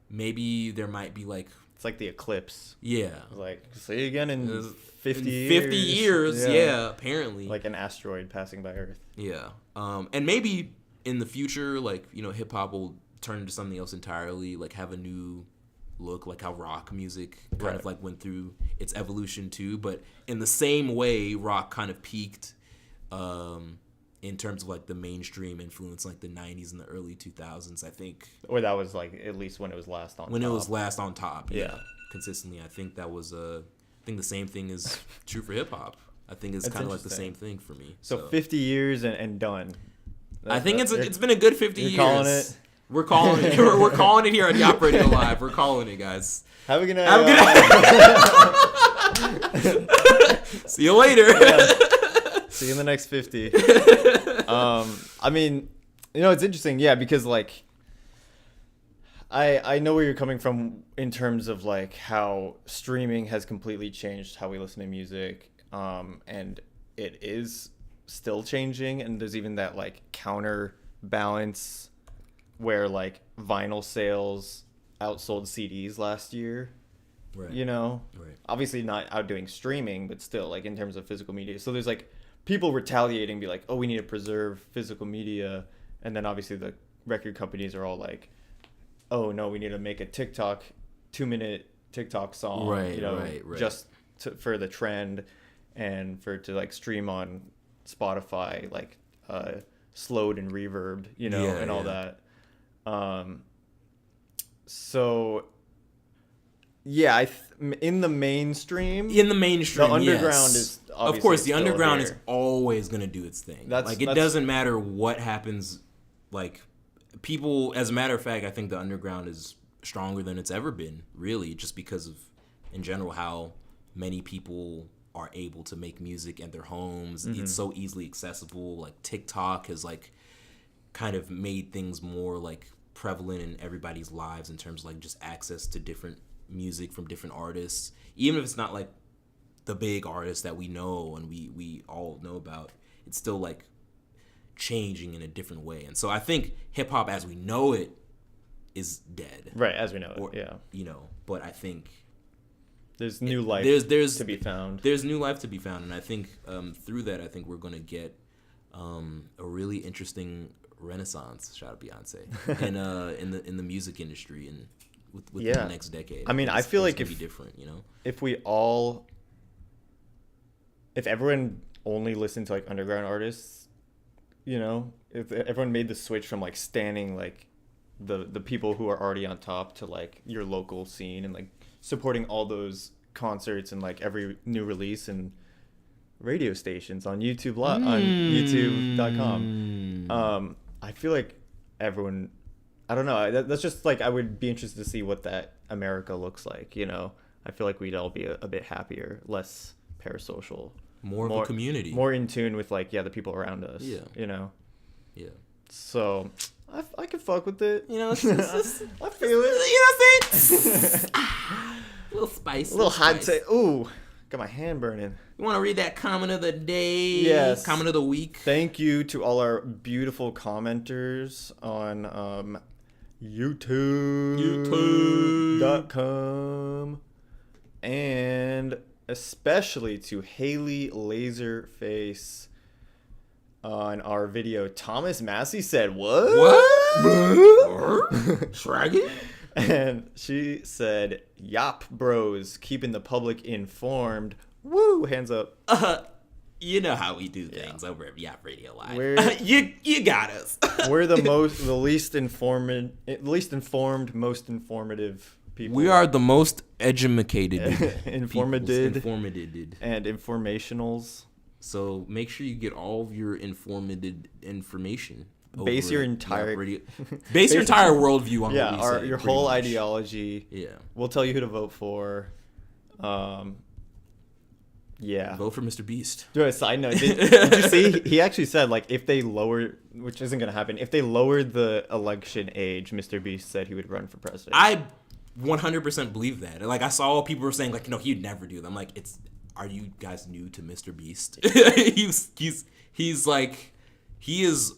maybe there might be like it's like the eclipse. Yeah. Like see you again in 50 years. 50 years, yeah, apparently. Like an asteroid passing by Earth. Yeah. And maybe in the future, like, hip hop will turn into something else entirely, like have a new look, like how rock music kind of like went through its evolution too. But in the same way, rock kind of peaked in terms of like the mainstream influence, like the 90s and the early 2000s, I think. Or that was like at least when it was last on top. When it was last on top, yeah. Consistently. I think that was I think the same thing is true for hip hop. I think it's kind of like the same thing for me. So 50 years and done. I think it's been a good 50 years. You're calling it? We're calling it. We're calling it here on YAWP Radio Live. We're calling it, guys. Have a good night. Have a good night. See you later. Yeah. See you in the next 50. I mean, it's interesting, yeah, because like I know where you're coming from in terms of like how streaming has completely changed how we listen to music, and it is still changing, and there's even that like counterbalance where like vinyl sales outsold CDs last year. Right. Right. Obviously not outdoing streaming, but still like in terms of physical media. So there's like people retaliating, be like, oh, we need to preserve physical media. And then obviously the record companies are all like, oh no, we need to make a 2-minute TikTok song, right. just for the trend and for it to like stream on Spotify, like slowed and reverbed, and all that. So yeah, in the mainstream, the underground is obviously of course the still underground there. is always going to do its thing. It doesn't matter what happens. Like people, as a matter of fact, I think the underground is stronger than it's ever been, really, just because of in general how many people are able to make music in their homes. Mm-hmm. It's so easily accessible. Like TikTok has like kind of made things more like prevalent in everybody's lives in terms of like just access to different music from different artists, even if it's not like the big artists that we know and we all know about. It's still like changing in a different way. And so I think hip hop as we know it is dead, right? As we know it, yeah. But I think there's new life there's to be found. There's new life to be found, and I think through that, I think we're going to get a really interesting renaissance. Shout out Beyonce. And in the music industry and with the next decade. I mean, I feel like it's gonna be different, you know. If everyone only listened to like underground artists, you know, if everyone made the switch from like standing like the people who are already on top to like your local scene and like supporting all those concerts and like every new release and radio stations on YouTube on YouTube.com. I feel like everyone, I don't know. That's just like, I would be interested to see what that America looks like. You know, I feel like we'd all be a bit happier, less parasocial, more of a community, more in tune with like the people around us. Yeah, you know. Yeah. So I can fuck with it. You know, it's I feel it. You know what I'm saying? A little spice. A little hot take. Ooh, got my hand burning. You want to read that comment of the day? Yes. Comment of the week. Thank you to all our beautiful commenters on YouTube.com. And especially to Haley Laserface on our video. Thomas Massey said, what? Shraggy? And she said, YAWP bros, keeping the public informed. Woo, hands up. You know how we do things over at YAWP Radio Live. You got us. We're the least informed, most informative people. We are the most educated, informated, and informationals. So make sure you get all of your information. Base your entire worldview on what we say, your whole ideology. Yeah, we'll tell you who to vote for. Yeah. Vote for Mr. Beast. Do a side note. Did you see? He actually said, like, if they lower, which isn't going to happen, if they lowered the election age, Mr. Beast said he would run for president. I 100% believe that. Like, I saw people were saying, like, no, he'd never do that. I'm like, are you guys new to Mr. Beast? he's like, he is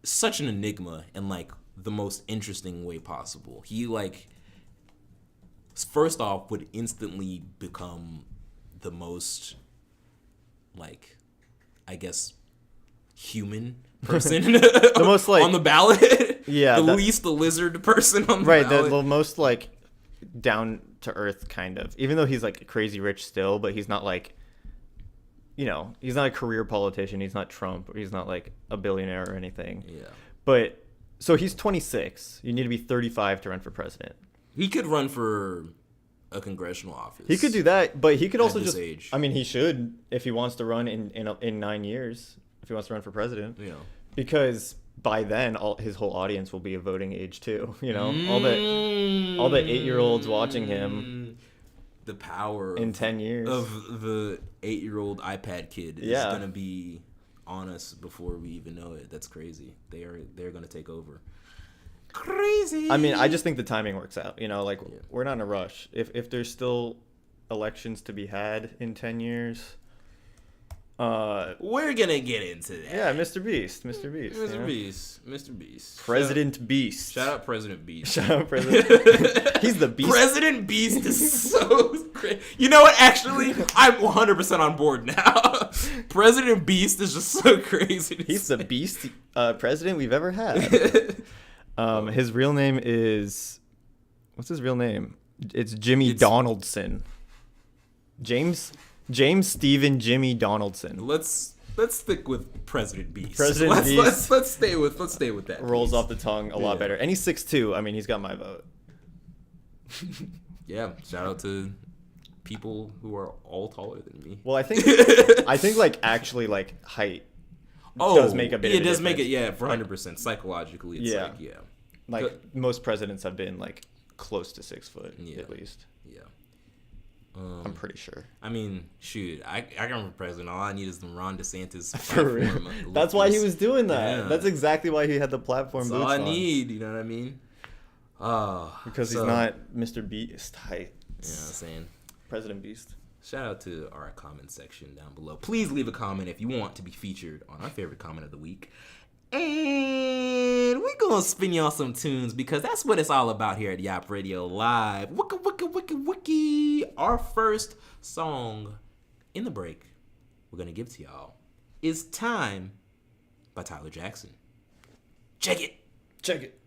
such an enigma in, like, the most interesting way possible. He, like, first off, would instantly become the most, like, I guess, human person the most, like, on the ballot. Yeah. Least the lizard person on the ballot. Right, the most, like, down to earth kind of. Even though he's, like, crazy rich still, but he's not, like, you know, he's not a career politician. He's not Trump, or he's not, like, a billionaire or anything. Yeah. But, so he's 26. You need to be 35 to run for president. He could run for a congressional office. He could do that, but he could also just age. I mean, he should, if he wants to run in 9 years, if he wants to run for president. Yeah. Because by then his whole audience will be of voting age too, you know? All the 8-year-olds watching him. The power in 10 years of the 8-year-old iPad kid is going to be on us before we even know it. That's crazy. They're going to take over. Crazy. I mean, I just think the timing works out. You know, like, we're not in a rush. If there's still elections to be had in 10 years, we're gonna get into that. Yeah, Mr. Beast. Mr. Beast. President Beast. Shout out President Beast. Shout out President. He's the Beast. President Beast is so great. You know what? Actually, I'm 100% on board now. President Beast is just so crazy. He's the Beast president we've ever had. His real name is, what's his real name? It's Jimmy Donaldson. James Stephen Jimmy Donaldson. Let's stick with President Beast. Beast. Let's stay with that. Rolls off the tongue a lot better. And he's 6'2". I mean, he's got my vote. Yeah, shout out to people who are all taller than me. Well, I think like actually like height does make a bit of a difference. Make it, yeah, for 100%. Psychologically, it's like most presidents have been like close to 6 foot at least. Yeah. I'm pretty sure. I mean, shoot, I can run for president. All I need is the Ron DeSantis platform. That's why he was doing that. Yeah. That's exactly why he had the platform. That's all I need. You know what I mean? Because he's not Mr. Beast height. Yeah, I'm saying President Beast. Shout out to our comment section down below. Please leave a comment if you want to be featured on our favorite comment of the week. And we're gonna spin y'all some tunes because that's what it's all about here at YAWP Radio Live. Wicka, wicka, wicka, wiki. Our first song in the break we're gonna give to y'all is Time by Tyler Jackson. Check it. Check it.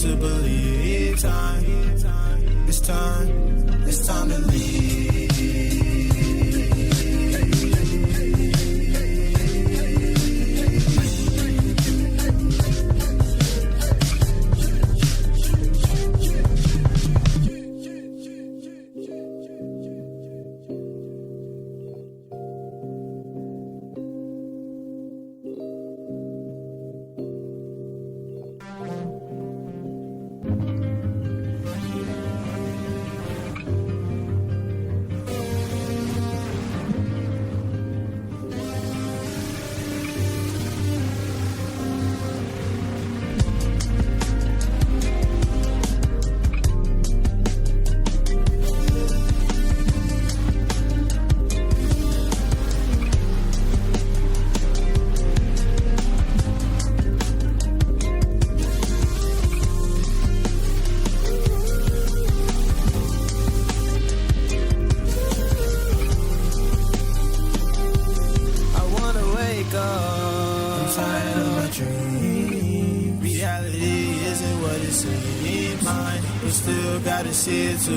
To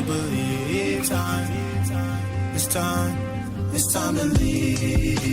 believe time, it's time to leave.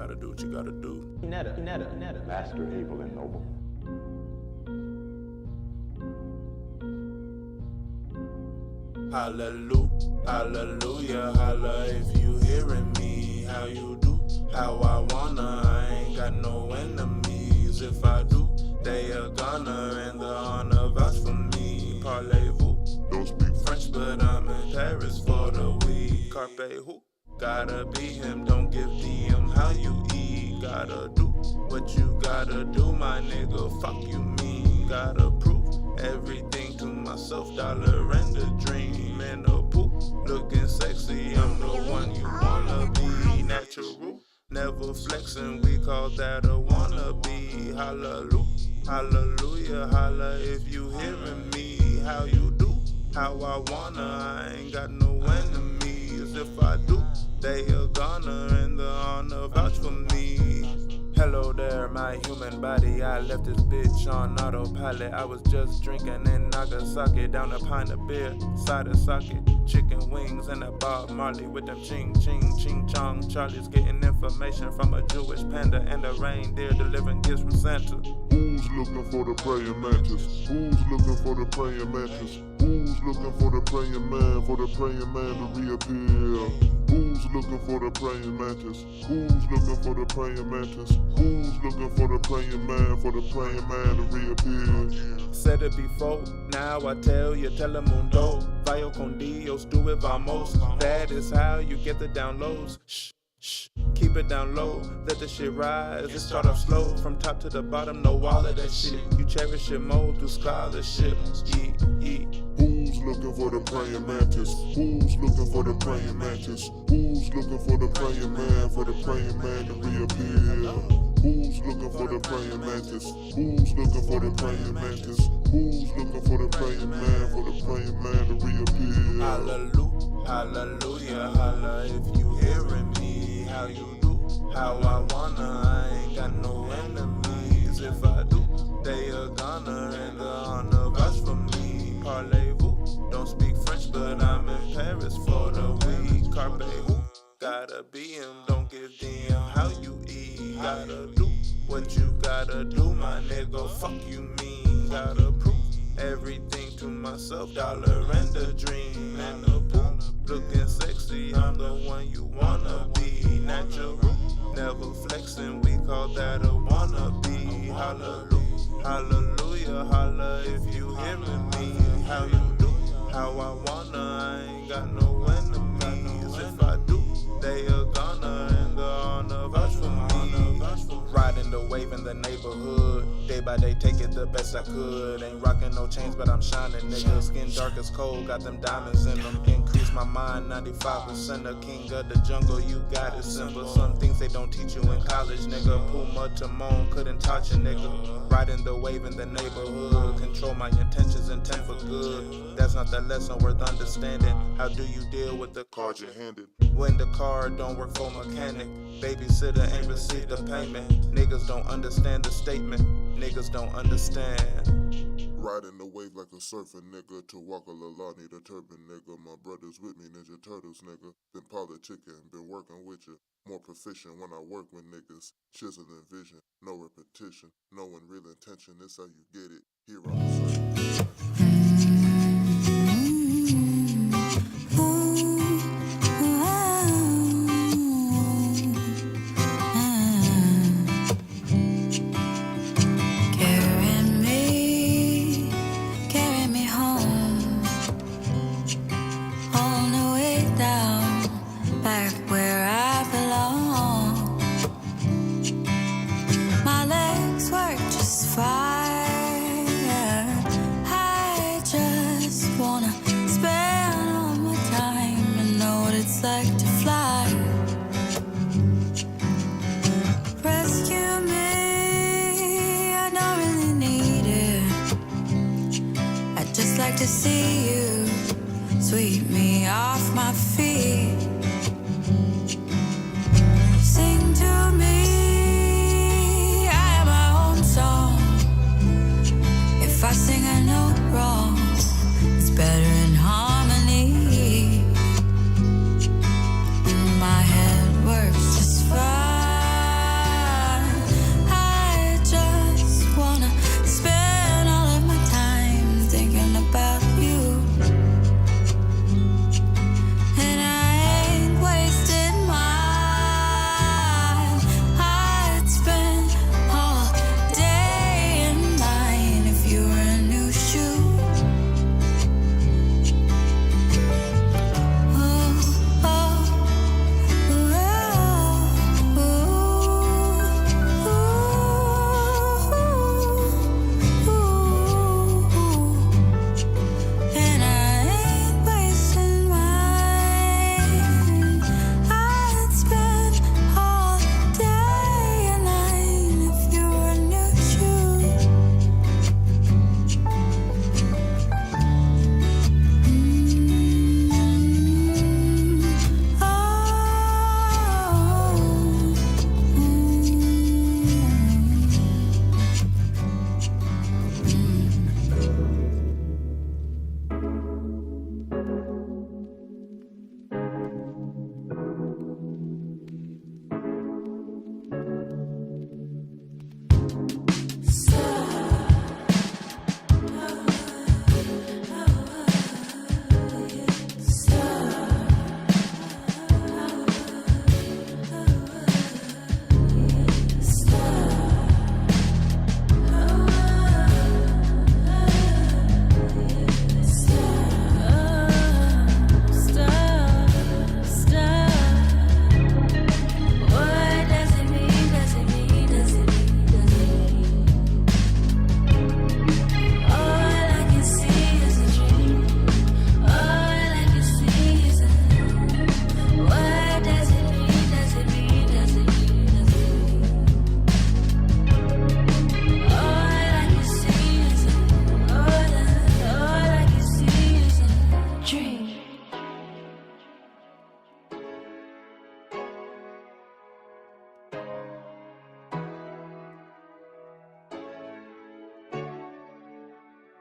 gotta do what you gotta do. Master, able, and noble. Hallelujah, hallelujah, holla if you hearing me. How you do, how I wanna. I ain't got no enemies. If I do, they are gonna, and the honor vouch for me. Parlez-vous, don't speak French, but I'm in Paris for the week. Carpe who? Gotta be him, don't give DM how you eat. Gotta do what you gotta do, my nigga. Fuck you mean, gotta prove everything to myself, dollar and a dream and a poop. Looking sexy, I'm the one you wanna be. Natural, never flexing, we call that a wannabe. Hallelujah, hallelujah, holla if you hearing me. How you do, how I wanna, I ain't got no enemies. If I do, they are gonna, and the honor vouch for me. Hello there, my human body. I left this bitch on autopilot. I was just drinking in Nagasaki, down a pint of beer, cider socket, chicken wings, and a Bob Marley with them ching ching ching chong. Charlie's getting information from a Jewish panda and a reindeer delivering gifts from Santa. Who's looking for the praying mantis? Who's looking for the praying mantis? Who's looking for the praying man? For the praying man to reappear? Who's looking for the praying mantis? Who's looking for the praying mantis? Who's looking for the praying man? For the praying man to reappear? Said it before, now I tell you, telemundo. Vaya con Dios, do it vamos. That is how you get the downloads. Shh, shh, keep it down low, let the shit rise. It start off slow, from top to the bottom, know all of that shit. You cherish it more through scholarship. Who's looking for the praying mantis? Who's looking for the praying mantis? Who's looking for the praying man? For the praying man to reappear? Who's looking for the praying mantis? Who's looking for the praying mantis? Who's looking for the praying man? For the praying man to reappear? Hallelujah, hallelujah, holla if you hearing me. How you do, how I wanna, I ain't got no enemies. If I do, they are gonna, and the honor vouch for me. Parlez-vous, don't speak French, but I'm in Paris for the week. Carpe who? Gotta be him, don't give DM how you eat. Gotta do what you gotta do, my nigga. Fuck you mean, gotta prove everything to myself, dollar and a dream and a poop. Looking sexy, I'm the one you wanna be. Natural, never flexing, we call that a wannabe. Hallelujah, hallelujah, holla if you hearing me. How you do, how I wanna, I ain't got no enemies. If I do, they are gonna, and the honor vouch for me. Riding the wave in the neighborhood, day by day take it the best I could. Ain't rocking no chains, but I'm shining, nigga. Skin dark as coal, got them diamonds in them. Increase my mind, 95% a king of the jungle. You got it simple. Some things they don't teach you in college, nigga. Puma Timon couldn't touch a nigga. Riding the wave in the neighborhood, control my intentions, intent for good. That's not the lesson worth understanding. How do you deal with the card you're handed when the car don't work for mechanic? Babysitter ain't received the payment. Niggas don't understand the statement. Niggas don't understand. Riding the wave like a surfer, nigga. To walk a Lalani, the turban, nigga. My brothers with me, Ninja Turtles, nigga. Been politicking, been working with you. More proficient when I work with niggas. Chiseling vision, no repetition. Knowing real intention, this how you get it. Here on the surface. To see you sweep me off my feet. Sing to me, I am my own song. If I sing a note wrong, it's better in harmony. My head works just fine.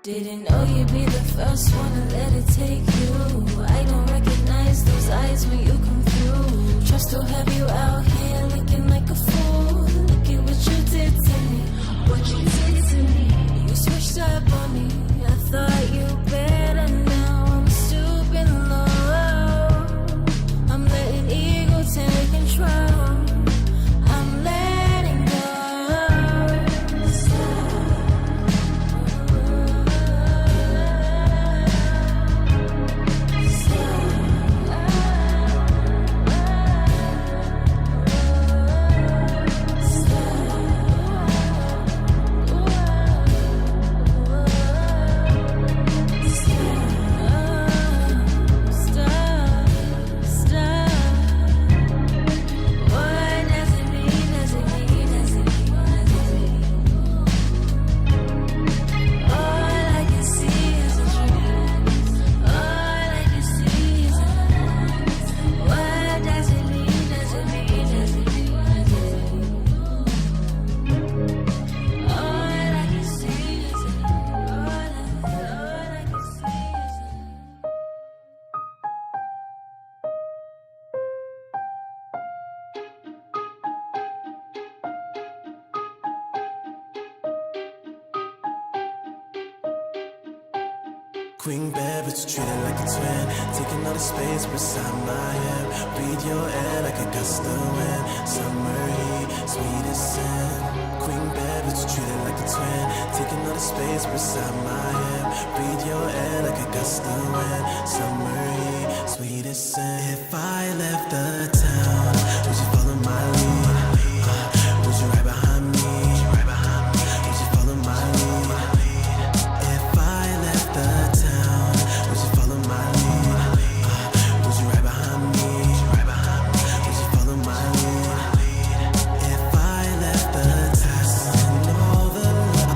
Didn't know you'd be the first one to let it take you. I don't recognize those eyes when you come through. Trust to have you out here looking like a fool. Look at what you did to me. What you did to me. You switched up on me. I thought you better now. I'm stooping low. I'm letting ego take control. I'm letting go. Queen bed, but you treat it like a twin. Taking all the space beside my hip. Breathe your air like a gust of wind. Summer heat, sweet as sin. Queen bed, but you treat it like a twin. Taking all the space beside my hip. Breathe your air like a gust of wind. Summer heat, sweet as sin. If I left the town, would you follow my lead? Would you ride behind me? Would you follow my lead? If I left the town, would you follow my lead? Would you ride behind me? Would you follow my lead? If I left the town, and all the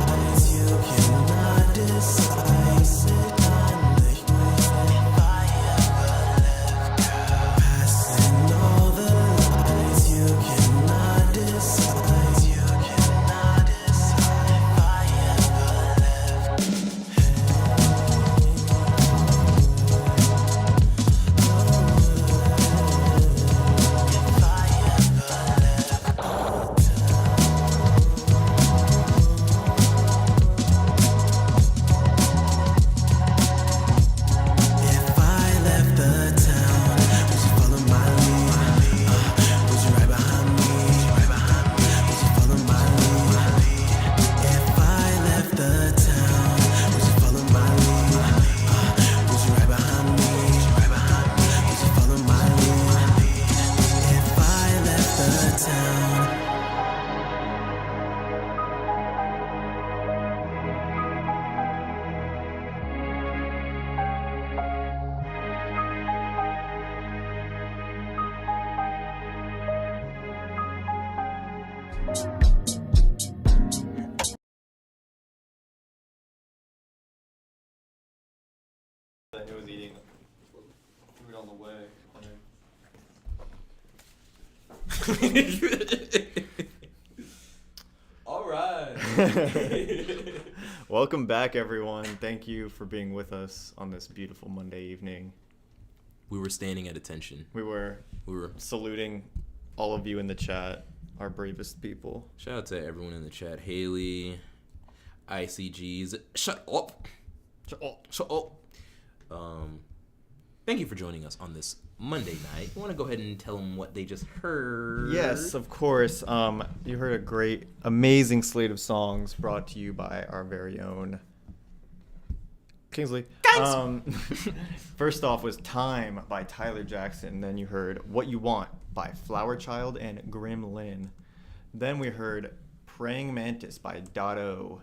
lies you cannot decide, sit down, nicht mehr. If I ever left, girl, passing all the lies you cannot decide, you cannot decide. If I ever left. If I left the town, would you follow my lead? Would you ride behind me? Would you follow my lead? If I left the town, would you follow my lead? Would you ride behind me? Would you follow my lead? If I left the town. He was eating food on the way. All right. Welcome back, everyone. Thank you for being with us on this beautiful Monday evening. We were standing at attention. We were saluting all of you in the chat, our bravest people. Shout out to everyone in the chat. Haley, ICGs. Shut up. Shut up. Thank you for joining us on this Monday night. I want to go ahead and tell them what they just heard. Yes, of course. You heard a great, amazing slate of songs brought to you by our very own Kingsley. First off was Time by Tyler Jackson. Then you heard What You Want by Flower Child and Grim Lynn. Then we heard Praying Mantis by Dotto.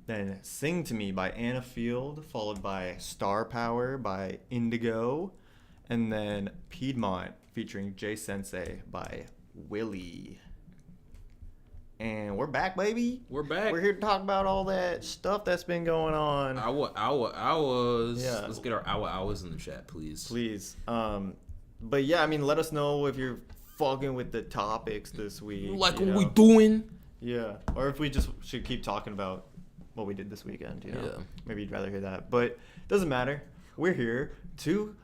Then Sing to Me by Anna Field, followed by Star Power by Indigo. And then Piedmont featuring Jay Sensei by Willie. And we're back, baby. We're back. We're here to talk about all that stuff that's been going on. Hours. Yeah. Let's get our hours in the chat, please. Please. But yeah, I mean, let us know if you're fucking with the topics this week. Like what we doing? Yeah. Or if we just should keep talking about what we did this weekend. Yeah. Maybe you'd rather hear that, but doesn't matter. We're here to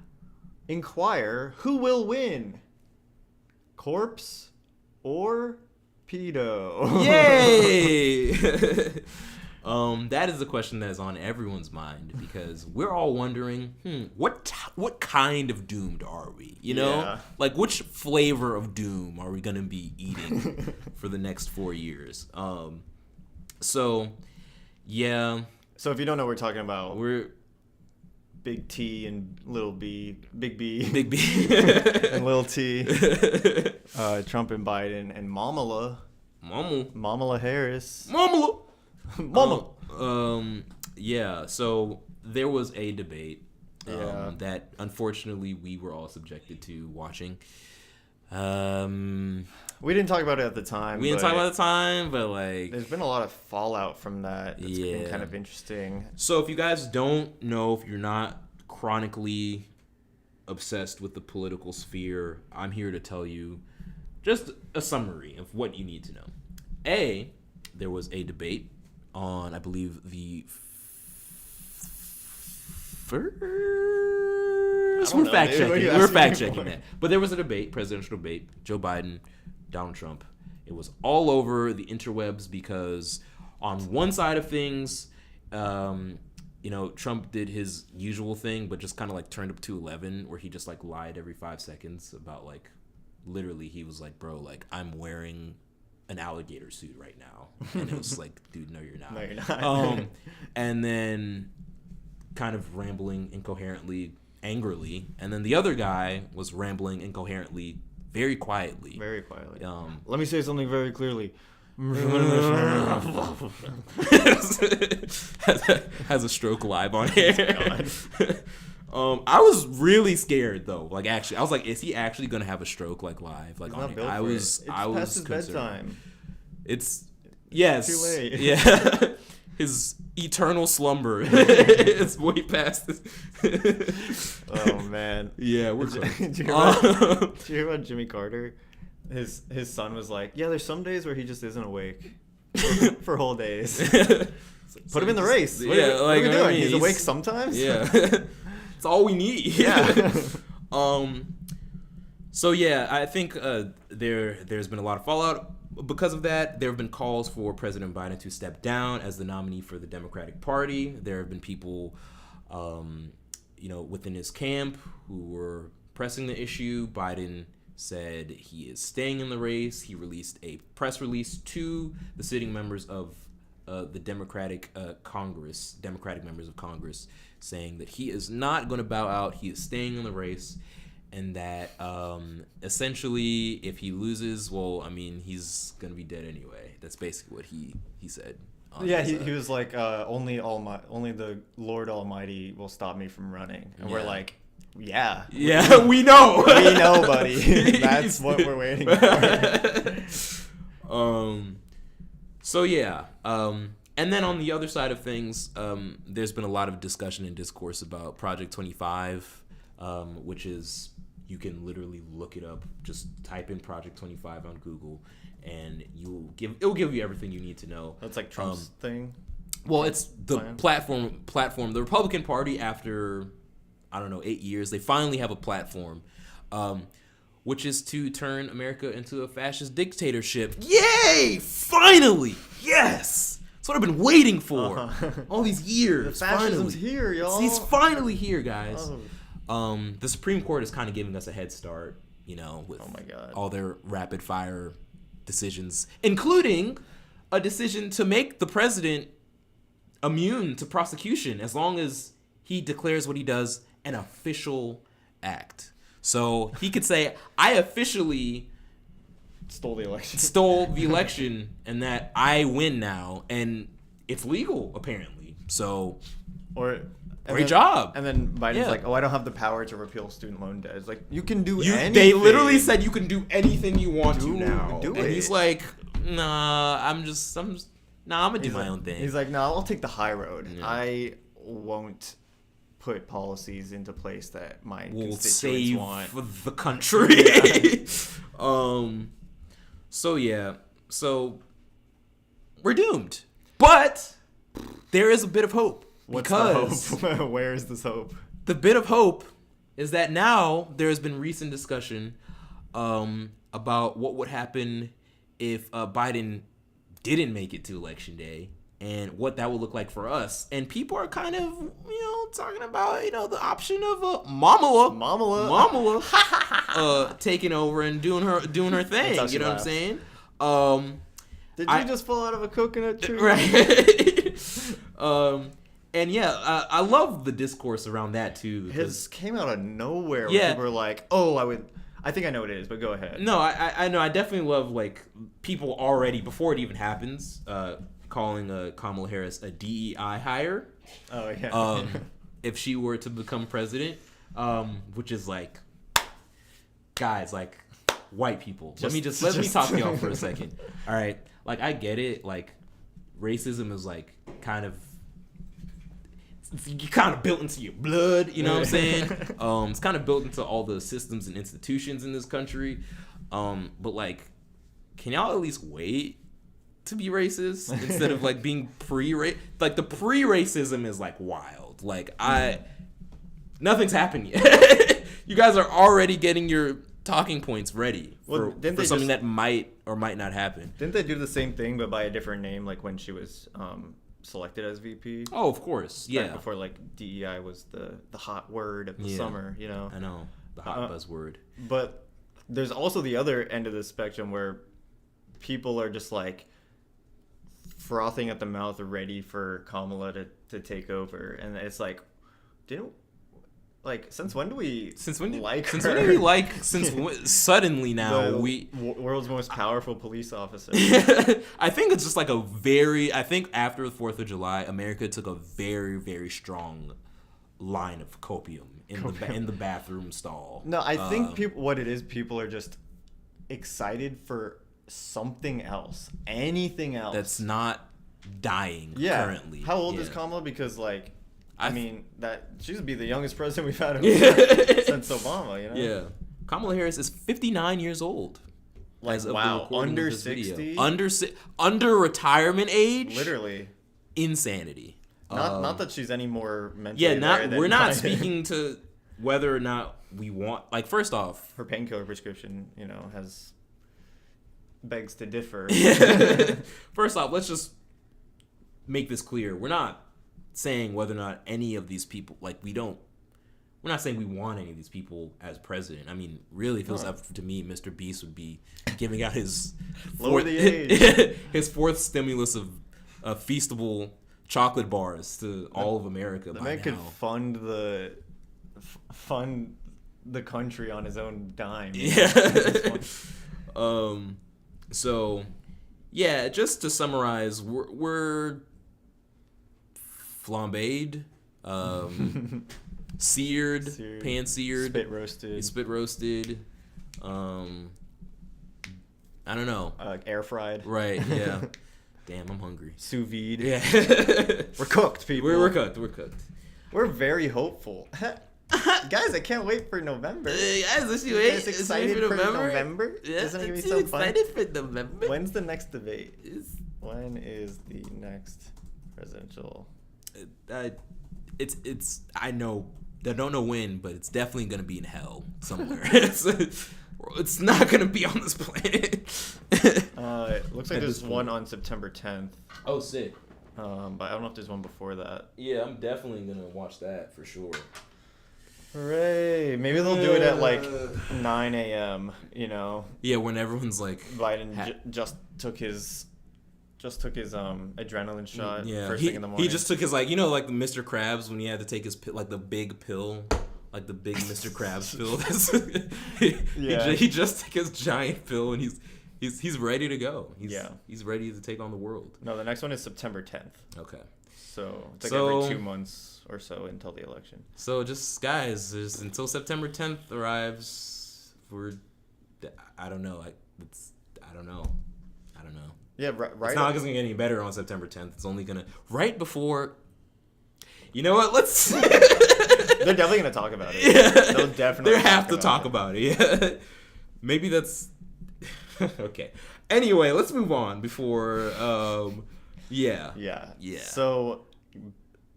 inquire who will win, corpse or pedo. Yay! That is a question that is on everyone's mind because we're all wondering, what kind of doomed are we? You know, Yeah. like which flavor of doom are we gonna be eating for the next 4 years? So So if you don't know what we're talking about, we're Big T and Little B, Big B, and Little T, Trump and Biden, and Mamala Harris. Mama. Yeah, so there was a debate that unfortunately we were all subjected to watching. We didn't talk about it at the time. But like there's been a lot of fallout from that. That's been kind of interesting. So if you guys don't know, if you're not chronically obsessed with the political sphere, I'm here to tell you just a summary of what you need to know. There was a debate on, I believe, the first... We're fact checking that. But there was a debate, presidential debate, Joe Biden, Donald Trump. It was all over the interwebs because on one side of things, Trump did his usual thing, but just kind of like turned up to 11, where he just like lied every 5 seconds about like, literally he was like, bro, like I'm wearing an alligator suit right now. And it was like, dude, no, you're not. No, you're not. And then kind of rambling incoherently, angrily. And then the other guy was rambling incoherently, very quietly. Very quietly. Let me say something very clearly. has a stroke live on air. I was really scared though. Like actually, I was like, is he actually gonna have a stroke like live? Like on air? I was past his concerned. bedtime. It's too late. Yeah. His eternal slumber. It's way past this. Oh man. Yeah, we're Did you hear about Jimmy Carter? His son was like, yeah, there's some days where he just isn't awake for whole days. Put him in the race. What are we doing? He's awake sometimes. Yeah, it's all we need. Yeah. So yeah, I think there's been a lot of fallout because of that. There have been calls for President Biden to step down as the nominee for the Democratic Party. There have been people, within his camp who were pressing the issue. Biden said he is staying in the race. He released a press release to the sitting members of the Democratic members of Congress, saying that he is not going to bow out. He is staying in the race, and that essentially, if he loses, well, I mean, he's going to be dead anyway. That's basically what he said. Yeah, he was like, only the Lord Almighty will stop me from running, and we're like, yeah, we know. We know, buddy. That's what we're waiting for. So yeah. And then on the other side of things, there's been a lot of discussion and discourse about Project 25, which is, you can literally look it up. Just type in Project 25 on Google, and it'll give you everything you need to know. That's like Trump's thing. Well, it's the platform. The Republican Party, after 8 years, they finally have a platform, which is to turn America into a fascist dictatorship. Yay! Finally! Yes! That's what I've been waiting for all these years. The fascism's here, y'all. He's finally here, guys. The Supreme Court is kind of giving us a head start, with all their rapid fire decisions, including a decision to make the president immune to prosecution as long as he declares what he does an official act. So he could say, I officially stole the election and that I win now, and it's legal apparently. So great job. And then Biden's like, I don't have the power to repeal student loan debt. It's like, you can do anything. They literally said you can do anything you want to now. Do and it. he's like, nah, I'm gonna do my own thing. He's like, no, I'll take the high road. Yeah. I won't put policies into place that my constituents want. The country. So we're doomed. But there is a bit of hope. What's because the hope? Where is this hope? The bit of hope is that now there has been recent discussion about what would happen if Biden didn't make it to Election Day and what that would look like for us. And people are kind of, talking about, the option of Mamala taking over and doing her thing. You know what I'm saying? Did you just fall out of a coconut tree? Right. And yeah, I love the discourse around that too. His came out of nowhere. Yeah. People were like, "Oh, I think I know what it is," but go ahead. No, I know. I definitely love like people already before it even happens, calling Kamala Harris a DEI hire. Oh yeah. If she were to become president, which is like, guys, like white people. Let me talk to y'all for a second. All right, like I get it. Like racism is like kind of built into your blood, you know what I'm saying? It's kind of built into all the systems and institutions in this country. But like, can y'all at least wait to be racist instead of like being pre-race? Like the pre-racism is like wild. Like nothing's happened yet. You guys are already getting your talking points ready for something that might or might not happen. Didn't they do the same thing but by a different name, like when she was selected as VP? Oh, of course, yeah. Back before like DEI was the hot word of the summer, I know, the hot buzzword. But there's also the other end of the spectrum where people are just like frothing at the mouth, ready for Kamala to take over, and it's like, since when do we like her? Since when do we like? Suddenly now the world's most powerful police officer. I think it's just like I think after the 4th of July, America took a very, very strong line of copium in the bathroom stall. No, I think people are just excited for something else, anything else that's not dying currently. How old is Kamala? Because like, I mean, that she should be the youngest president we've had since Obama, Yeah. Kamala Harris is 59 years old. Like, wow, under 60? Under retirement age? Literally. Insanity. Not that she's any more mentally we're not speaking to whether or not we want, like, first off, her painkiller prescription, begs to differ. First off, let's just make this clear. We're not saying whether or not any of these people, like, we're not saying we want any of these people as president. I mean, really, if it was up to me, Mr. Beast would be giving out his his fourth stimulus of feastable chocolate bars to all of America. The man could fund the country on his own dime. Yeah. So, yeah, just to summarize, we're flambéed, seared, pan-seared, spit roasted. I don't know. Air fried. Right. Yeah. Damn, I'm hungry. Sous vide. Yeah. We're cooked, people. We're cooked. We're very hopeful. Guys, I can't wait for November. Guys, you guys excited for November? Yeah, isn't it gonna be so fun? Excited for November. When's the next debate? When is the next presidential? It's I know I don't know when, but it's definitely gonna be in hell somewhere. It's not gonna be on this planet. It looks like there's one on September 10th. Oh, sick. But I don't know if there's one before that. Yeah, I'm definitely gonna watch that for sure. Hooray! Maybe they'll do it at like 9 a.m. Yeah, when everyone's like Biden just took his adrenaline shot. Yeah, first thing in the morning. He just took his like the Mr. Krabs when he had to take his like the big pill, like the big Mr. Krabs pill. He just took his giant pill and he's ready to go. He's ready to take on the world. No, the next one is September 10th. Okay. So it's like every 2 months or so until the election. So just guys, until September 10th arrives, I don't know. I don't know. Yeah, right. It's not gonna get any better on September 10th. It's only gonna right before. You know what? Let's. They're definitely gonna talk about it. Yeah. They'll definitely. They have to talk about it. Yeah. Maybe that's. Okay. Anyway, let's move on before Yeah. Yeah. Yeah. So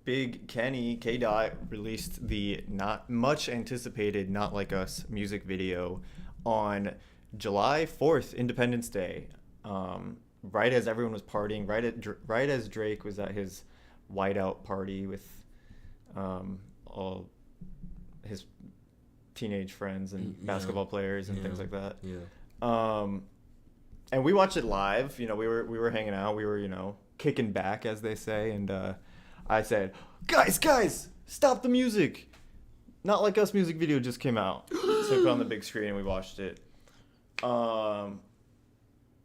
Big Kenny, K-Dot, released the not much anticipated Not Like Us music video on July 4th, Independence Day. Right as everyone was partying, right as Drake was at his whiteout party with all his teenage friends and basketball players and things like that. Yeah. And we watched it live. You know, we were hanging out. We were, you know, kicking back, as they say. And I said, guys, stop the music. Not Like Us music video just came out. So we put on the big screen and we watched it. And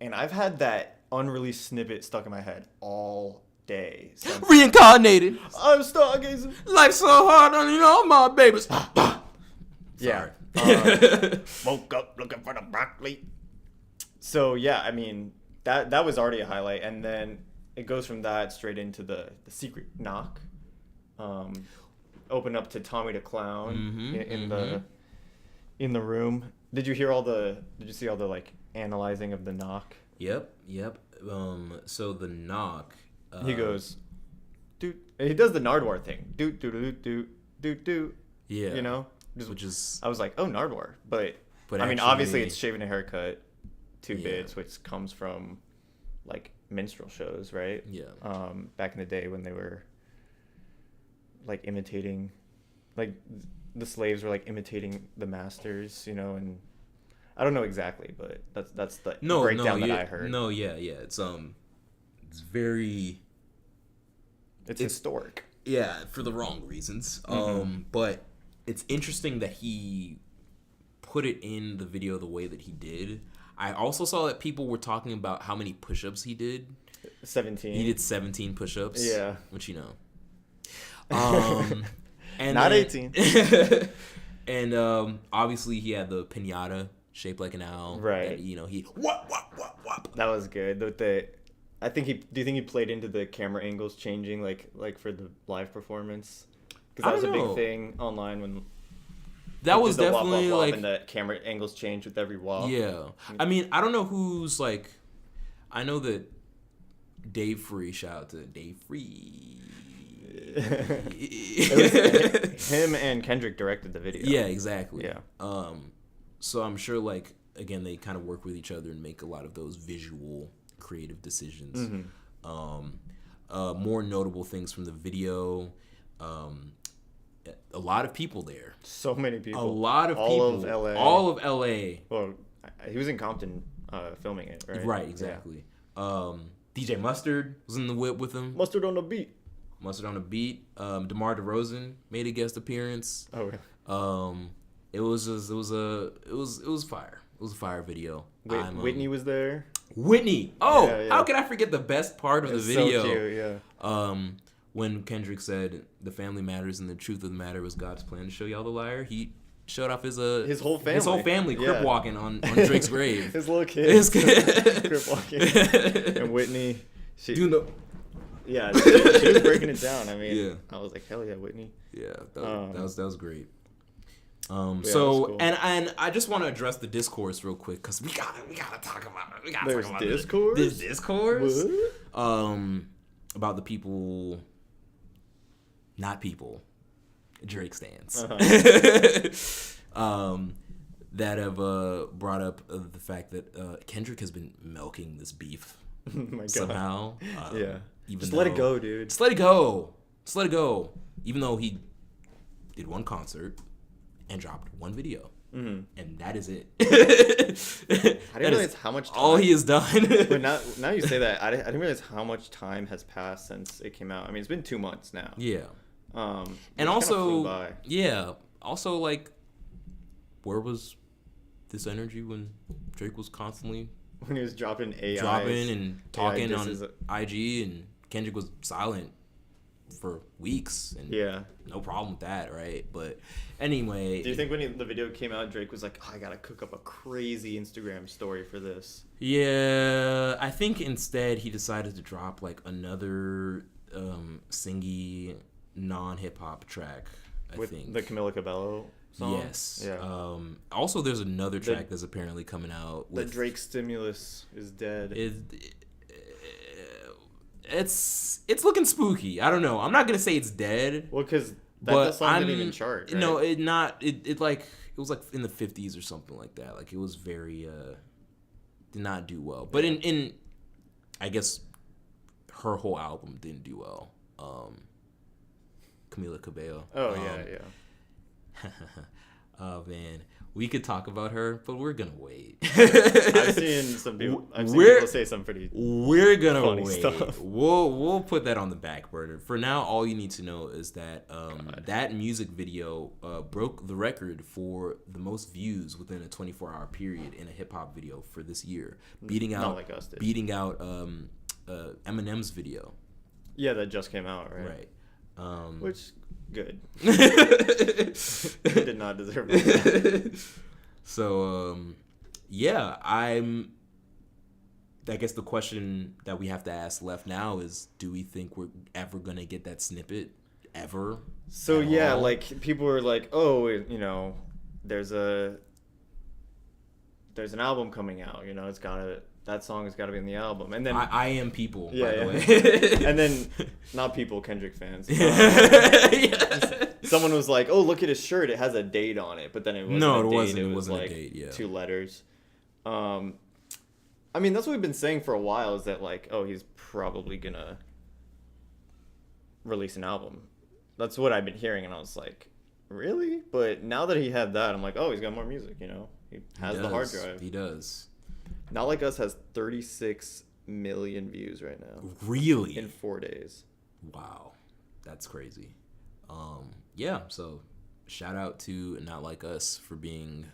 I've had that unreleased snippet stuck in my head all day. Reincarnated. I'm stargazing. Life's so hard on all my babies. Yeah. Woke up looking for the broccoli. So yeah, I mean that was already a highlight, and then it goes from that straight into the secret knock. Open up to Tommy the Clown in the room. Did you see all the like analyzing of the knock? Yep. So the knock. He goes, dude. He does the Nardwar thing. Do. Yeah. You know, which is. I was like, oh, Nardwar, but I mean, obviously it's shaving a haircut, 2 bits, which comes from like minstrel shows, right? Yeah. Back in the day when they were like imitating, like the slaves were like imitating the masters, you know, and I don't know exactly, but that's the breakdown that I heard. No, yeah. It's very. It's historic. Yeah, for the wrong reasons. But it's interesting that he put it in the video the way that he did. I also saw that people were talking about how many push-ups he did. 17. He did 17 push-ups. Yeah. Which you know. And not then, 18. And obviously he had the piñata shaped like an owl. Right. And, you know, he whop. That was good. Do you think he played into the camera angles changing like for the live performance? Because that was a big thing online when that was definitely wop, like, and the camera angles changed with every wop. Yeah, I mean, I don't know who's like. I know that Dave Free. Shout out to Dave Free. It was him and Kendrick directed the video. Yeah, exactly. Yeah. So I'm sure, like, again, they kind of work with each other and make a lot of those visual, creative decisions. More notable things from the video. A lot of people there. So many people. A lot of people. All of LA. Well, he was in Compton filming it, right? Right, exactly. Yeah. DJ Mustard was in the whip with him. Mustard on the beat. DeMar DeRozan made a guest appearance. Oh, really? It was fire. It was a fire video. Whitney was there. Whitney. Oh, yeah. How can I forget the best part of the video? So cute, yeah. When Kendrick said the family matters and the truth of the matter was God's plan to show y'all the liar, he showed off his whole family crip walking on Drake's grave. His little kid. Crip walking. And Whitney, yeah, she was breaking it down. I mean, I was like, hell yeah, Whitney. Yeah, that was great. Yeah, so cool. and I just want to address the discourse real quick because we gotta talk about it. There's discourse. This discourse. What? About the people, not people, Drake stans. That have brought up the fact that Kendrick has been milking this beef somehow. Yeah. Just let it go, dude. Just let it go. Even though he did one concert and dropped one video. And that is it. I didn't realize how much time. All he has done. But now you say that, I didn't realize how much time has passed since it came out. I mean, it's been 2 months now. Yeah. And also, like, where was this energy when Drake was constantly when he was dropping and talking on IG, and Kendrick was silent for weeks, and no problem with that, right? But anyway, do you think when the video came out, Drake was like, I gotta cook up a crazy Instagram story for this? Yeah, I think instead he decided to drop like another singy non-hip-hop track, I think the Camila Cabello song. Yes. Yeah. Also, there's another track that's apparently coming out. The Drake Stimulus is dead. it's looking spooky. I don't know. I'm not gonna say it's dead. Well, because that song didn't even chart. Right? No, it was like in the 50s or something like that. Like it was very did not do well. But in I guess her whole album didn't do well. Camila Cabello. Oh yeah. Oh man, we could talk about her, but we're gonna wait. I've seen people say some pretty. We're gonna funny wait. Stuff. We'll put that on the back burner. For now, all you need to know is that that music video broke the record for the most views within a 24-hour period in a hip hop video for this year, beating out Eminem's video. Yeah, that just came out, right? Right. Which good. He did not deserve it. So yeah, I guess the question that we have to ask left now is, do we think we're ever gonna get that snippet ever? So yeah, like people were like, oh, you know, there's an album coming out, you know, that song has got to be in the album. And then I Am People, yeah, by the way. And then not people, Kendrick fans. Yeah. Someone was like, "Oh, look at his shirt; it has a date on it." But then it wasn't. It wasn't like a date. Yeah. 2 letters. I mean, that's what we've been saying for a while. Is that like, oh, he's probably gonna release an album. That's what I've been hearing, and I was like, really? But now that he had that, I'm like, oh, he's got more music. You know, he has the hard drive. He does. Not Like Us has 36 million views right now. Really? In 4 days. Wow, that's crazy. Yeah, so shout out to Not Like Us for being,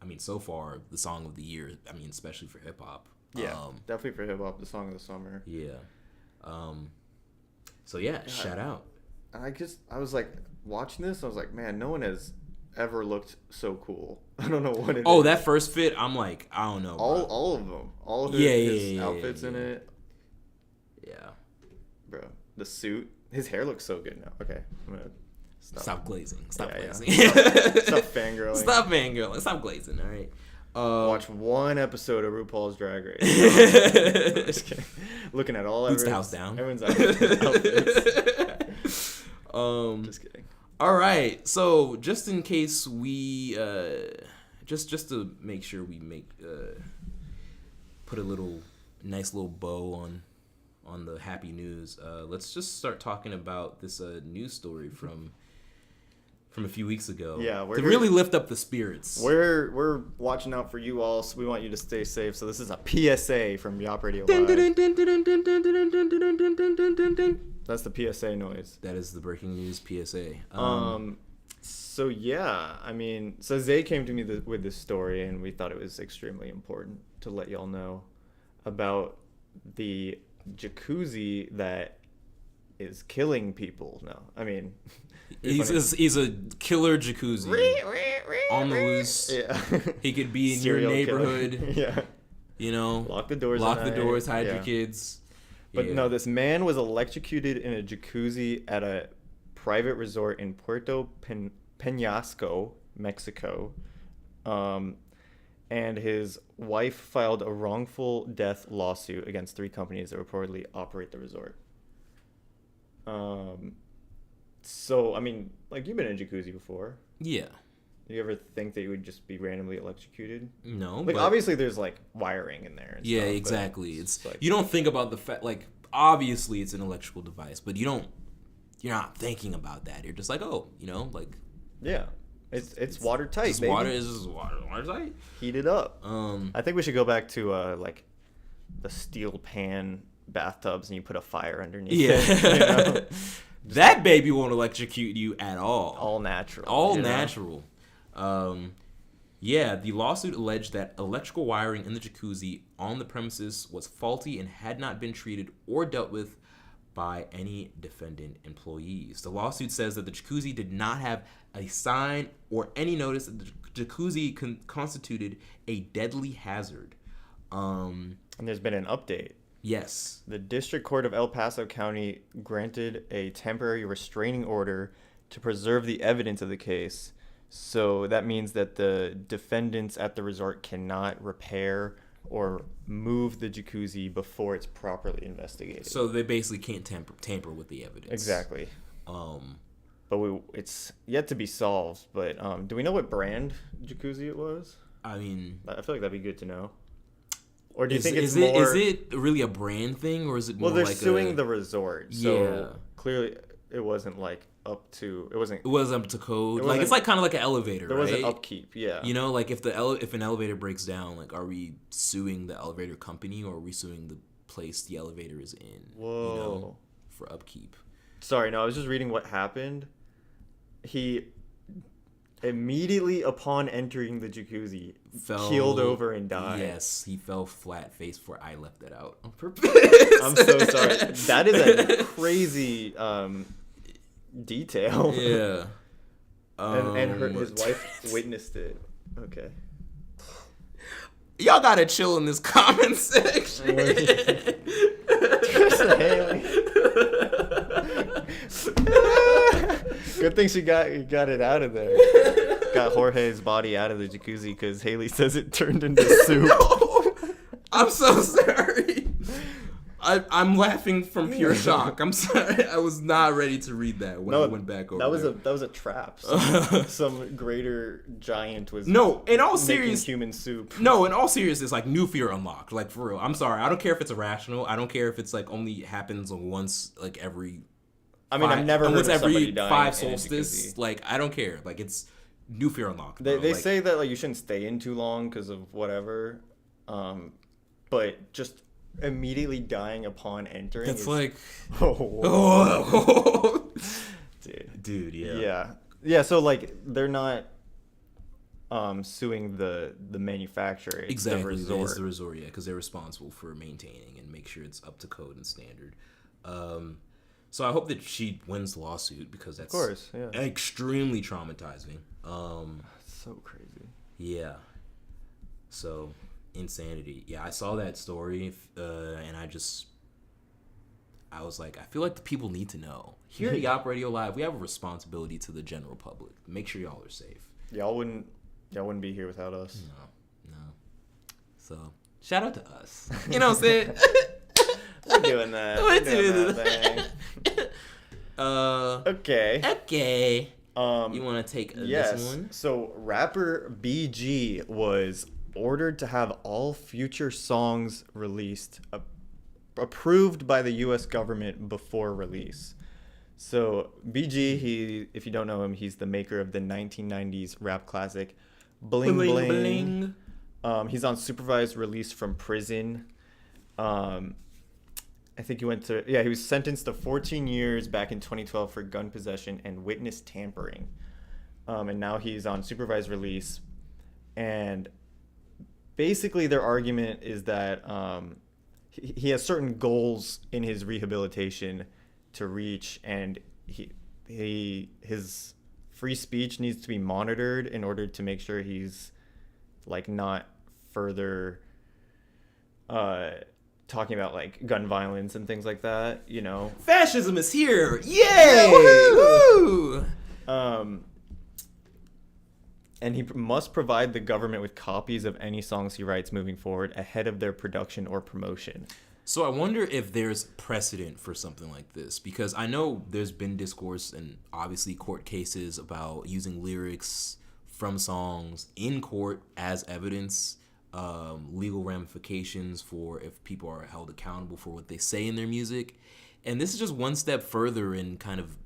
I mean, so far the song of the year. I mean, especially for hip hop. Yeah, definitely for hip hop, the song of the summer. Yeah. So yeah, shout out. I was like watching this. I was like, man, no one has ever looked so cool. I don't know what it is. Oh, that first fit, I'm like, I don't know. All of them. All of his outfits in it. Yeah. Bro, the suit. His hair looks so good now. Okay, I'm gonna stop glazing. Stop glazing. Yeah. Stop fangirling. Stop fangirling. Stop glazing. All right. Watch one episode of RuPaul's Drag Race. No, just kidding. Looking at all Boots the house down. Everyone's outfits. Just kidding. All right. So just in case we just to make sure we put a nice little bow on the happy news, let's just start talking about this news story from a few weeks ago. Yeah, to really lift up the spirits. We're watching out for you all, so we want you to stay safe. So this is a PSA from YAWP Radio. That's the PSA noise. That is the breaking news PSA. So yeah, I mean, so Zay came to me with this story, and we thought it was extremely important to let y'all know about the jacuzzi that is killing people. No, I mean, he's a killer jacuzzi on the loose. Yeah, he could be in Serial your neighborhood. Killer. Yeah, you know, lock the doors. Hide your kids. But no, this man was electrocuted in a jacuzzi at a private resort in Puerto Peñasco, Mexico. And his wife filed a wrongful death lawsuit against 3 companies that reportedly operate the resort. So, I mean, like, you've been in a jacuzzi before. Yeah. Do you ever think that you would just be randomly electrocuted? No. Like, obviously there's, like, wiring in there. And yeah, stuff, exactly. It's like, you don't think about the fact, like, obviously it's an electrical device, but you're not thinking about that. You're just like, oh, you know, like. Yeah. It's watertight, baby. Watertight. Heat it up. I think we should go back to like the steel pan bathtubs, and you put a fire underneath. Yeah. It, you know? That baby won't electrocute you at all. All natural. All natural. Yeah, the lawsuit alleged that electrical wiring in the jacuzzi on the premises was faulty and had not been treated or dealt with by any defendant employees. The lawsuit says that the jacuzzi did not have a sign or any notice that the jacuzzi constituted a deadly hazard. And there's been an update. Yes. The District Court of El Paso County granted a temporary restraining order to preserve the evidence of the case. So that means that the defendants at the resort cannot repair or move the jacuzzi before it's properly investigated. So they basically can't tamper with the evidence. Exactly. But it's yet to be solved. But do we know what brand jacuzzi it was? I mean, I feel like that'd be good to know. Or do you think is it really a brand thing, or is it more they're like suing the resort? So yeah. Clearly, it wasn't like up to. It wasn't up to code. Like it's like kind of like an elevator. There wasn't upkeep. Yeah. You know, like if an elevator breaks down, like are we suing the elevator company or are we suing the place the elevator is in? Whoa. You know, for upkeep. Sorry, no, I was just reading what happened. He immediately upon entering the jacuzzi keeled over and died. Yes, he fell flat face for I left that out on purpose. I'm so sorry. That is a crazy detail. Yeah. And his wife witnessed it. Okay. Y'all gotta chill in this comment section. Good thing she got it out of there. Got Jorge's body out of the jacuzzi because Haley says it turned into soup. No, I'm so sorry. I'm laughing from pure shock. I'm sorry. I was not ready to read that when I went back over. That was a trap. Some greater giant was in all serious human soup. No, in all seriousness, like new fear unlocked. Like for real. I'm sorry. I don't care if it's irrational. I don't care if it's like only happens once like every. I've never heard of somebody dying 5 solstice. Like I don't care. Like it's new fear unlocked. They say that like you shouldn't stay in too long because of whatever, but just immediately dying upon entering. It's like, dude, yeah. So like they're not suing the manufacturer. It's exactly, the resort. It's the resort, yeah, because they're responsible for maintaining and make sure it's up to code and standard. So I hope that she wins the lawsuit because that's, of course, extremely traumatizing. So crazy. Yeah. So insanity. Yeah, I saw that story and I was like, I feel like the people need to know. Here at YAWP Radio Live, we have a responsibility to the general public. Make sure y'all are safe. Y'all wouldn't be here without us. No. So shout out to us. You know what I'm saying? We're doing that. We're doing that thing. Okay. You want to take this one? So rapper BG was ordered to have all future songs released approved by the U.S. government before release. So BG, if you don't know him, he's the maker of the 1990s rap classic Bling Bling. Bling. He's on supervised release from prison. I think he was sentenced to 14 years back in 2012 for gun possession and witness tampering. And now he's on supervised release. And basically their argument is that he has certain goals in his rehabilitation to reach, and his free speech needs to be monitored in order to make sure he's like not further talking about like gun violence and things like that, you know. Fascism is here. Yay! Woo! And he must provide the government with copies of any songs he writes moving forward ahead of their production or promotion. So I wonder if there's precedent for something like this, because I know there's been discourse and obviously court cases about using lyrics from songs in court as evidence, legal ramifications for if people are held accountable for what they say in their music. And this is just one step further in kind of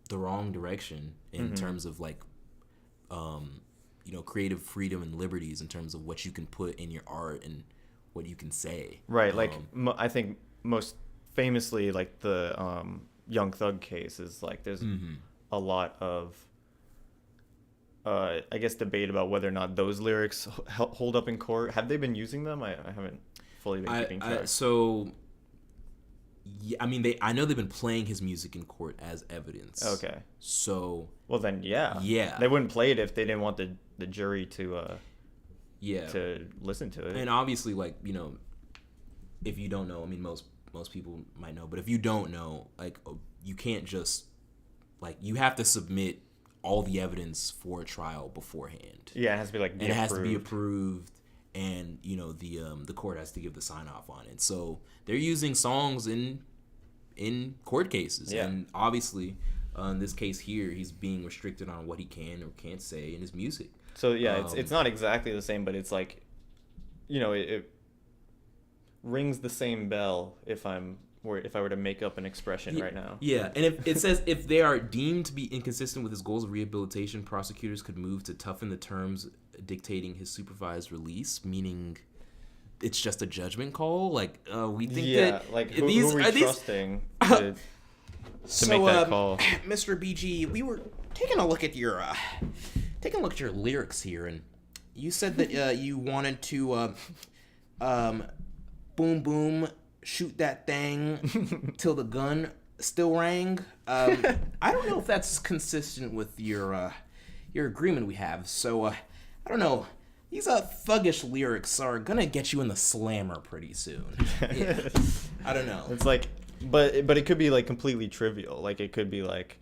the wrong direction in terms of like, creative freedom and liberties in terms of what you can put in your art and what you can say. Right. Like I think most famously, like the Young Thug case is like there's a lot of I guess debate about whether or not those lyrics hold up in court. Have they been using them? I haven't fully been keeping track. I know they've been playing his music in court as evidence. Okay. So. Well then, yeah. Yeah. They wouldn't play it if they didn't want the jury to listen to it. And obviously, like, you know, if you don't know, I mean, most people might know, but if you don't know, like, you can't just, like, you have to submit all the evidence for a trial beforehand. Yeah, it has to be like and it has to be approved. and the court has to give the sign off on it. So they're using songs in court cases, and obviously in this case here, he's being restricted on what he can or can't say in his music. So it's not exactly the same, but it's like, it rings the same bell if I were to make up an expression right now. Yeah, and if it says if they are deemed to be inconsistent with his goals of rehabilitation, prosecutors could move to toughen the terms dictating his supervised release, meaning it's just a judgment call. Like we think that like who are we trusting to make that call? Mr. BG, we were taking a look at your lyrics here, and you said that you wanted to boom boom shoot that thing till the gun still rang. I don't know if that's consistent with your agreement we have. So I don't know. These thuggish lyrics are gonna get you in the slammer pretty soon. Yeah. I don't know. It's like, but it could be like completely trivial. Like it could be like,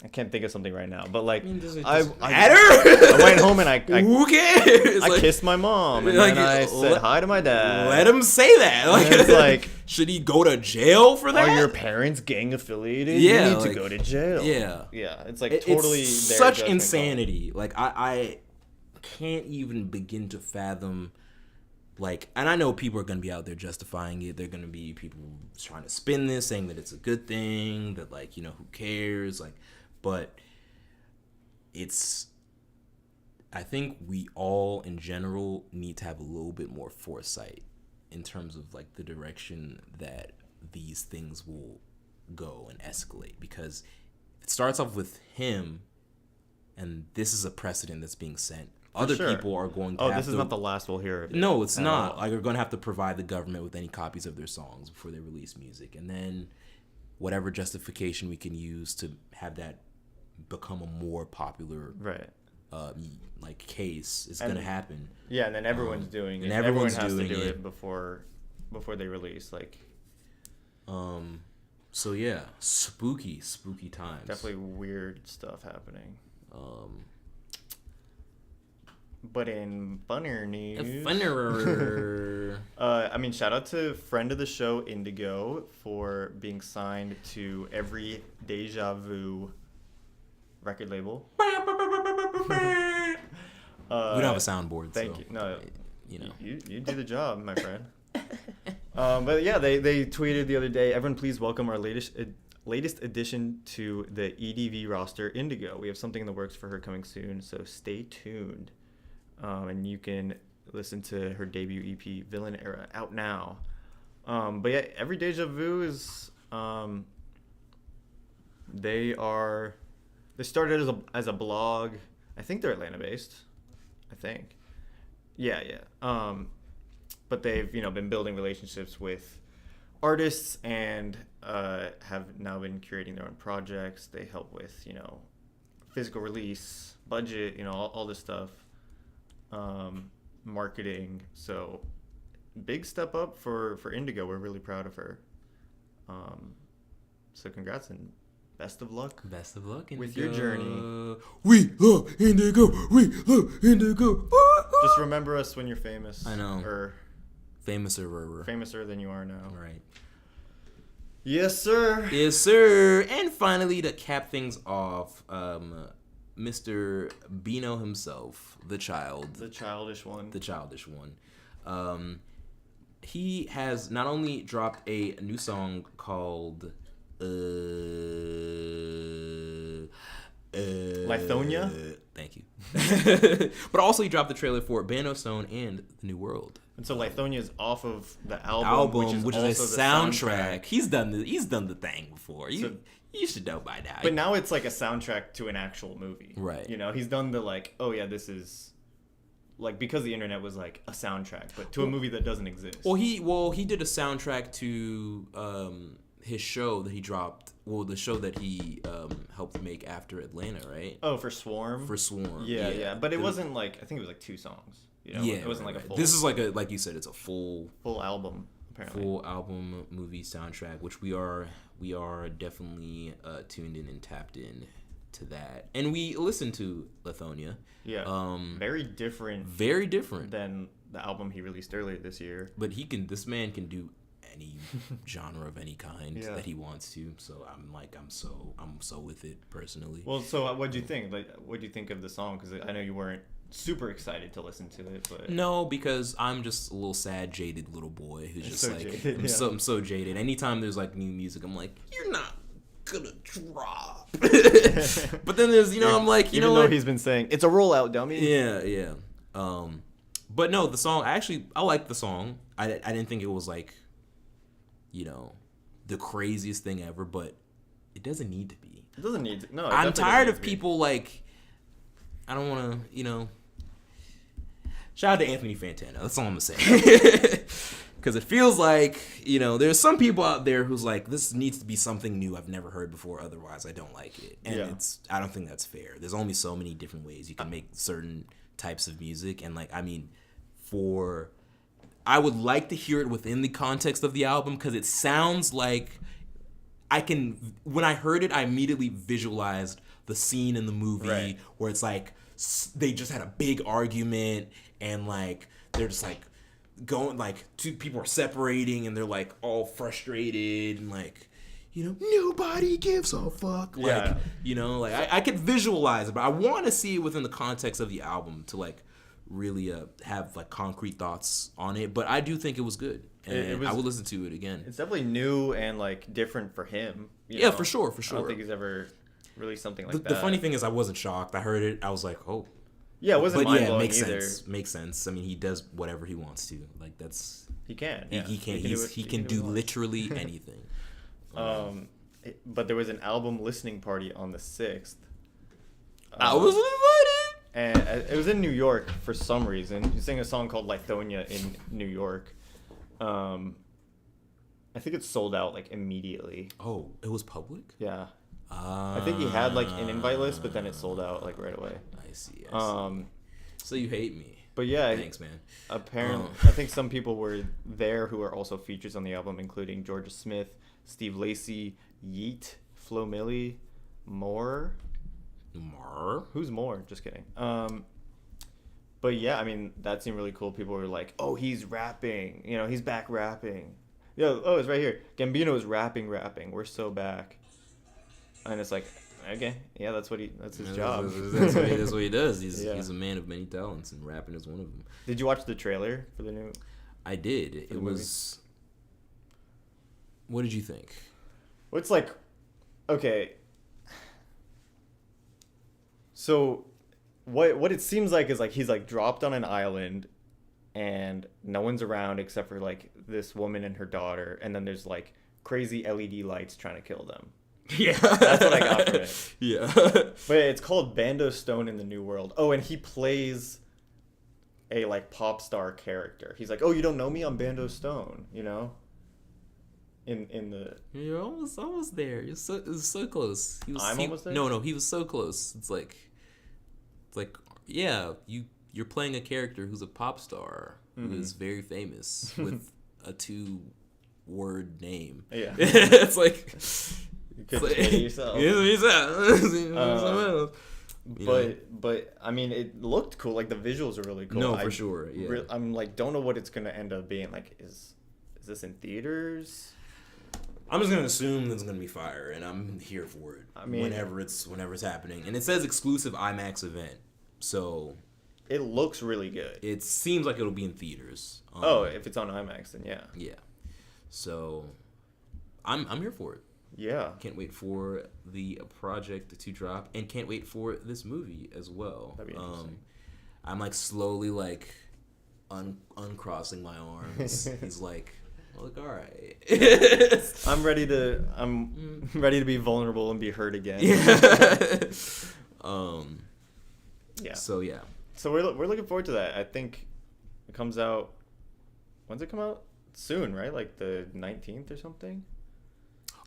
I can't think of something right now, but like, I went home and I who cares? I kissed my mom and then I said hi to my dad. Let him say that. Like, it's like, should he go to jail for that? Are your parents gang affiliated? Yeah, you need to go to jail. Yeah. It's like totally it's such insanity. Like I can't even begin to fathom. Like, and I know people are going to be out there justifying it. They're going to be people trying to spin this, saying that it's a good thing, that like, who cares? Like, but I think we all in general need to have a little bit more foresight in terms of like the direction that these things will go and escalate, because it starts off with him and this is a precedent that's being set. Other people are going to this is not the last we'll hear of it. No, it's not. Like, they're going to have to provide the government with any copies of their songs before they release music. And then whatever justification we can use to have that become a more popular like case is going to happen. Yeah, and then everyone's doing it. And everyone has to do it before they release. Like, so yeah, spooky times. Definitely weird stuff happening. But in funner news, shout out to friend of the show Indigo for being signed to every Deja Vu record label. We don't have a soundboard. Thank you. No, you do the job, my friend. But yeah, they tweeted the other day, everyone please welcome our latest addition to the EDV roster, Indigo. We have something in the works for her coming soon, so stay tuned. And you can listen to her debut EP, Villain Era, out now. But yeah, every Deja Vu is they started as a blog. I think they're Atlanta based. I think. Yeah. But they've been building relationships with artists and have now been curating their own projects. They help with physical release, budget, all this stuff. Marketing. So big step up for Indigo. We're really proud of her. So congrats and best of luck. Best of luck with your journey. We love Indigo. We love Indigo. Just remember us when you're famous. I know. Or famouser than you are now. Right. Yes, sir. Yes, sir. And finally, to cap things off, Mr. Bino himself, the childish one. He has not only dropped a new song called Lithonia. Thank you. But also he dropped the trailer for Bando Stone and The New World. And so Lithonia is off of the album which is a soundtrack. He's done the thing before. You should know by now. But now it's like a soundtrack to an actual movie. Right. He's done the like, oh yeah, this is like, because the internet was like a soundtrack, but to a movie that doesn't exist. Well, he did a soundtrack to his show that he dropped. Well, the show that he helped make after Atlanta, right? Oh, for Swarm. Yeah. But it wasn't like, I think it was like 2 songs. It wasn't like a full. This is like you said, it's a full album. Apparently. Full album movie soundtrack, which we are definitely tuned in and tapped in to that. And we listened to Lithonia. Yeah. Very different than the album he released earlier this year. But this man can do any genre of any kind that he wants to. So I'm so with it personally. Well, so what'd you think? Like, what'd you think of the song? Because I know you weren't super excited to listen to it, but no, because I'm just a little sad, jaded little boy who's just so like jaded, I'm so jaded. Anytime there's like new music, I'm like, you're not gonna drop. But then there's I'm like, even though he's been saying it's a rollout, dummy. Yeah. But no, the song I like the song. I didn't think it was like the craziest thing ever, but it doesn't need to be. It doesn't need to. No, I'm tired of people like. I don't want to, Shout out to Anthony Fantano. That's all I'm gonna say. Because it feels like there's some people out there who's like, this needs to be something new I've never heard before. Otherwise, I don't like it, and I don't think that's fair. There's only so many different ways you can make certain types of music, and I would like to hear it within the context of the album because it sounds like when I heard it, I immediately visualized the scene in the movie where it's like they just had a big argument and like they're just like going like two people are separating and they're like all frustrated and like nobody gives a fuck. Like I could visualize it, but I want to see it within the context of the album to like really have like concrete thoughts on it. But I do think it was good, and I would listen to it again. It's definitely new and like different for him. Yeah, for sure. I don't think he's ever released something like that. The funny thing is, I wasn't shocked. I heard it. I was like, oh. Yeah, it wasn't mind-blowing either. Makes sense. I mean, he does whatever he wants to. Like that's. He can. Yeah. He can do literally anything. But there was an album listening party on the 6th. I was invited. And it was in New York for some reason. He sang a song called Lithonia in New York. I think it sold out like immediately. Oh, it was public? Yeah. I think he had like an invite list, but then it sold out like right away. I see. So you hate me. But yeah. Thanks, man. Apparently, I think some people were there who are also features on the album, including Georgia Smith, Steve Lacy, Yeet, Flo Milli, Moore. Who's Moore? Just kidding. But yeah, I mean, that seemed really cool. People were like, oh, he's rapping. He's back rapping. It's right here. Gambino is rapping. We're so back. And it's like, okay, yeah, that's his job. That's what he does. He's a man of many talents, and rapping is one of them. Did you watch the trailer for the new? I did. It was. What did you think? Well, it's like, okay. So, what it seems like is like he's like dropped on an island, and no one's around except for like this woman and her daughter, and then there's like crazy LED lights trying to kill them. Yeah, that's what I got from it. Yeah, but it's called Bando Stone in the New World. Oh, and he plays a like pop star character. He's like, oh, you don't know me? I'm Bando Stone. In the you're almost there. You're so close. Almost there. No, he was so close. It's like yeah, you're playing a character who's a pop star who is very famous with a 2-word name. Yeah, it's like. You could say yourself. But I mean, it looked cool. Like the visuals are really cool. No, for sure. Yeah. I'm like, don't know what it's gonna end up being. Like, is this in theaters? I'm just gonna assume it's gonna be fire, and I'm here for it. I mean, whenever it's happening, and it says exclusive IMAX event, so it looks really good. It seems like it'll be in theaters. If it's on IMAX, then yeah. Yeah. So, I'm here for it. Yeah. Can't wait for the project to drop, and can't wait for this movie as well. That'd be interesting. I'm like slowly like uncrossing my arms. He's like, all right. I'm ready to be vulnerable and be hurt again. Yeah. Yeah. So yeah. So we're looking forward to that. I think it comes out. When's it come out? Soon, right? Like the 19th or something.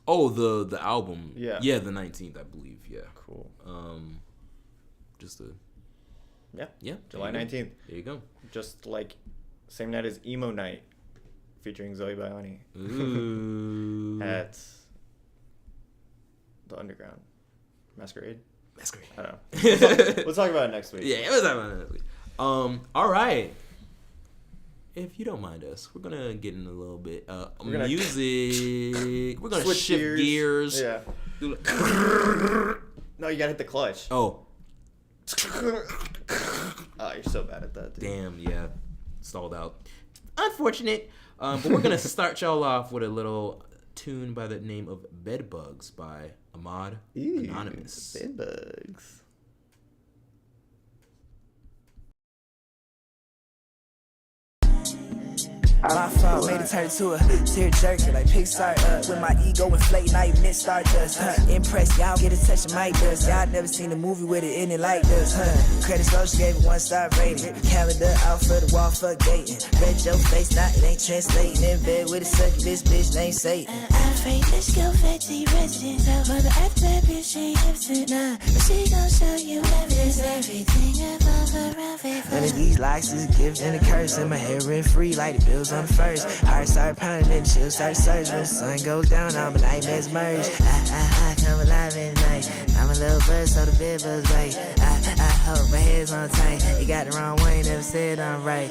Oh, the album. Yeah. Yeah, the 19th, I believe. Yeah. Cool. Yeah. July 19th. There you go. Just like same night as Emo Night, featuring Zoe Baiani. Ooh. At the Underground Masquerade. That's great. I know. We'll talk about it next week. Yeah, we'll talk about it next week. All right. If you don't mind us, we're gonna get in a little bit music. We're gonna switch shift gears. Yeah. No, you gotta hit the clutch. Oh. Oh, you're so bad at that, dude. Damn, yeah. Stalled out. Unfortunate. But we're gonna start y'all off with a little tune by the name of Bedbugs by Ahmad Anonymous. Bedbugs. My fault, made it turn to a tear jerker like Pixar. With my ego inflating, I even Stardust. Impressed, y'all get a touch of my dust. Y'all never seen a movie with it in it like this. Credit slow, she gave it 1-star rating. Calendar out for the wall, fuck dating. Read your face, now it ain't translating. In bed with a sucky bitch named Satan. I'm afraid this girl fancy residence. I wanna act that bitch, she absent now. But she gon' show you evidence. Everything above around favorite. None of these likes is a gift and a curse. And my hair rent free like the bills on the first. I start pounding and chill, start surge. When the sun goes down, I'm a nightmare's merge. I come alive at night. I'm a little buzz, so the bed buzz right. I hope my head's on tight. You got the wrong way, never said I'm right.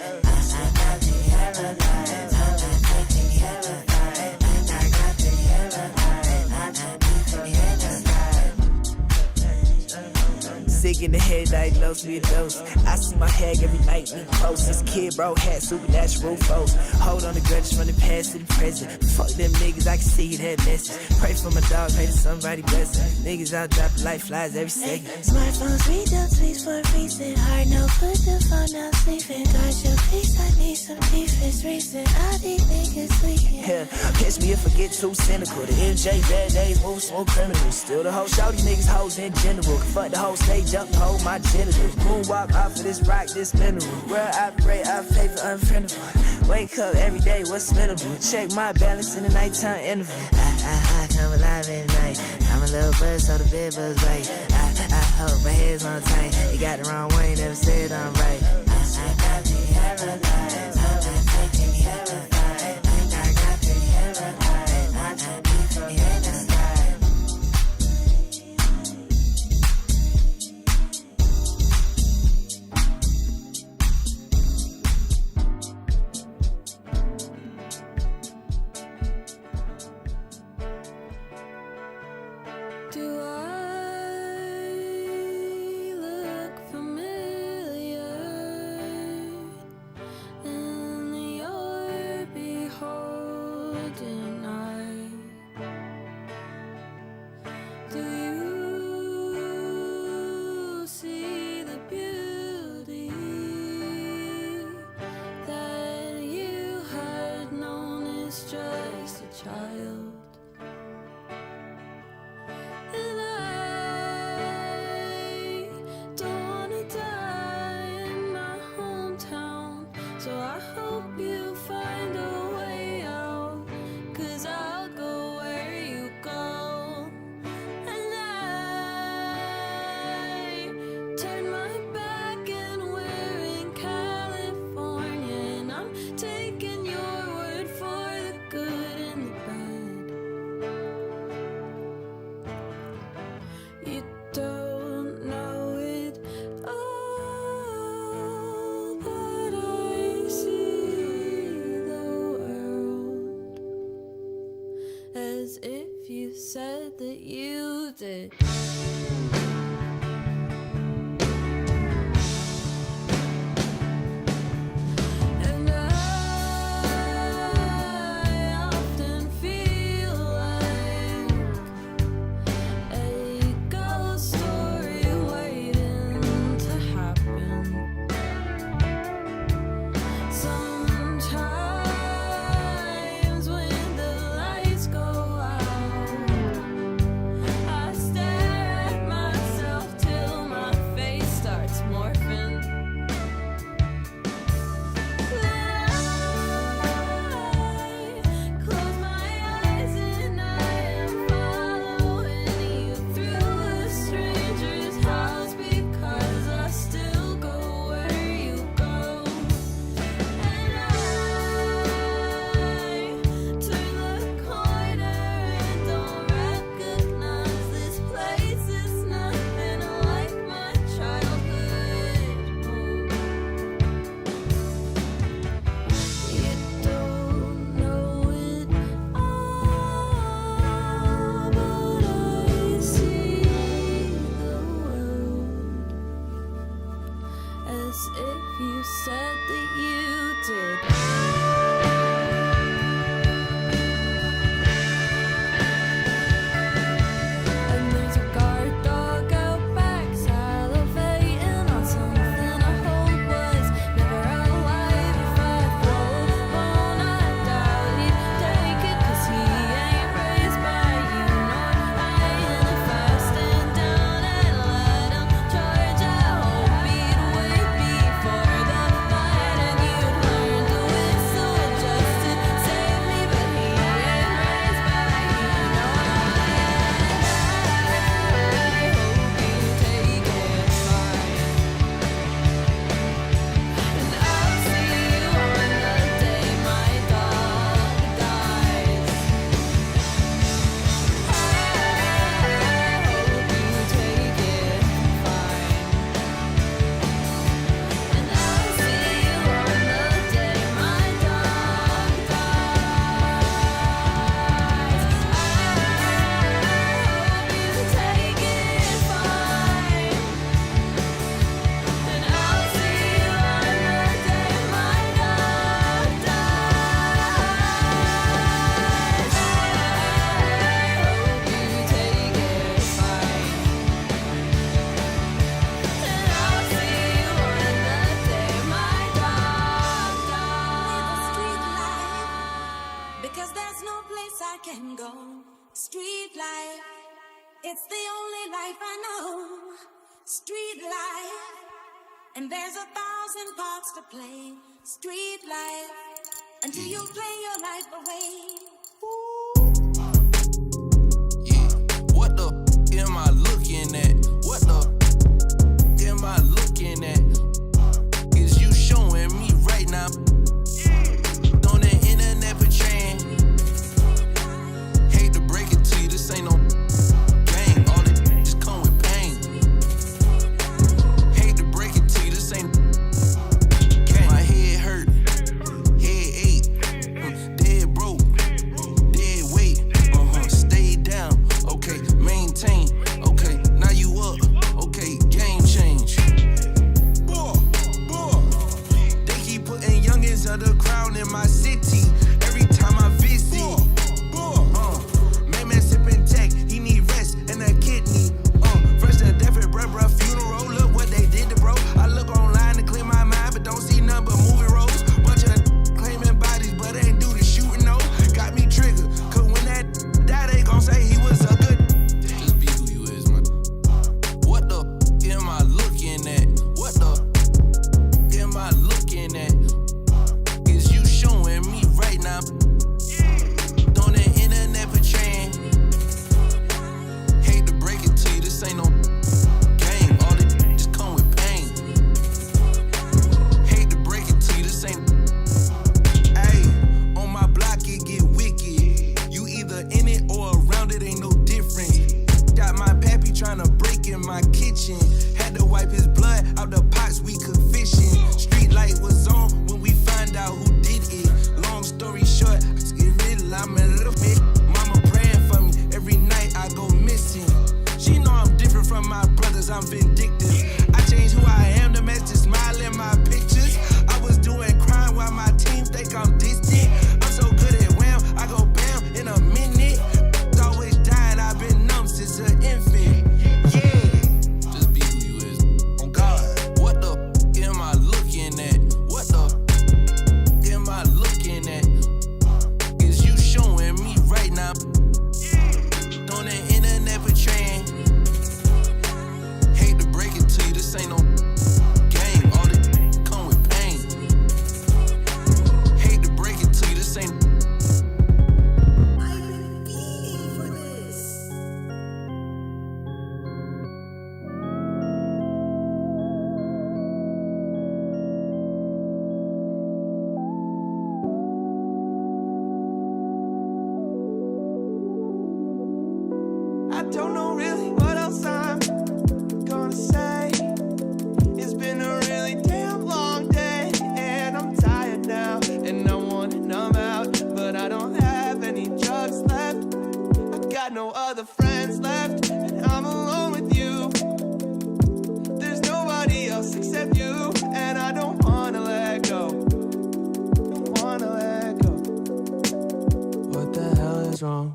Sick in the head, diagnosed me a dose. I see my hag every night, me close. This kid, bro, had supernatural foes. Hold on the grudges from the past to the present. Fuck them niggas, I can see that message. Pray for my dog, pray to somebody bless him. Niggas out dropping like flies every second. Smartphones read up tweets for a reason. Hard no, put the phone down, sleeping. Guard your peace, I need some defense reason. All these niggas tweaking. Yeah, catch me if I get too cynical. The MJ bad days move smooth criminals. Still the whole show, these niggas hoes in general. Fuck the whole stage up, hold my genitals. Moonwalk off of this rock, this mineral. Where I pray, I pay for unfriendable. Wake up every day, what's minimal? Check my balance in the nighttime interval. I come alive at night. I'm a little buzz, so the bed buzz right. I hope my head's on tight. You got the wrong way, never said I'm right. I got the heaven eyes, I've been taking heaven eyes. I got the heaven eyes, I can be from heaven side. Do I look familiar in your beholding eye? Do you see the beauty that you had known as just a child? And I said that you did. And there's a guard dog out back salivating on something I hope was never alive. If I throw a bone, I doubt he'd take it, 'cause he ain't raised by you nor I. And if I stand down and let him charge, I hope he'd wait before the fight, and you'd learn to whistle and just to save me. But he ain't raised by you nor I. I hope you take it fine, and I'll see you on the day my dog dies. I hope you take it fine, and I'll see you on the day my dog dies. I hope you take it fine, and I'll see you on the day my dog dies. I hope you take it fine, and I'll see you on the day my dog dies. Street life, because there's no place I can go. Street life, it's the only life I know. Street life, and there's 1,000 parts to play. Street life, until you play your life away. What the am I looking at? What the am I looking at? Is you showing me right now? On the internet portraying. Hate to break it to you, this ain't no game. All it just come with pain. Hate to break it to you, this ain't game. My head hurt, head ache, dead broke, dead weight. Stay down, okay, maintain, okay, now you up, okay, game change. They keep putting youngins of the crown in my city every time I visit. Man sipping tech, he need rest and a kidney. Fresh to death at bruh, funeral, look what they did to bro. I look online to clear my mind, but don't see none but movie roles. Bunch of claiming bodies, but ain't do the shooting, no. Got me triggered, 'cause when that died, they gon' say he was a good. Just be who you is, man. What the am I looking at? What the am I looking at? Is you showing me right now?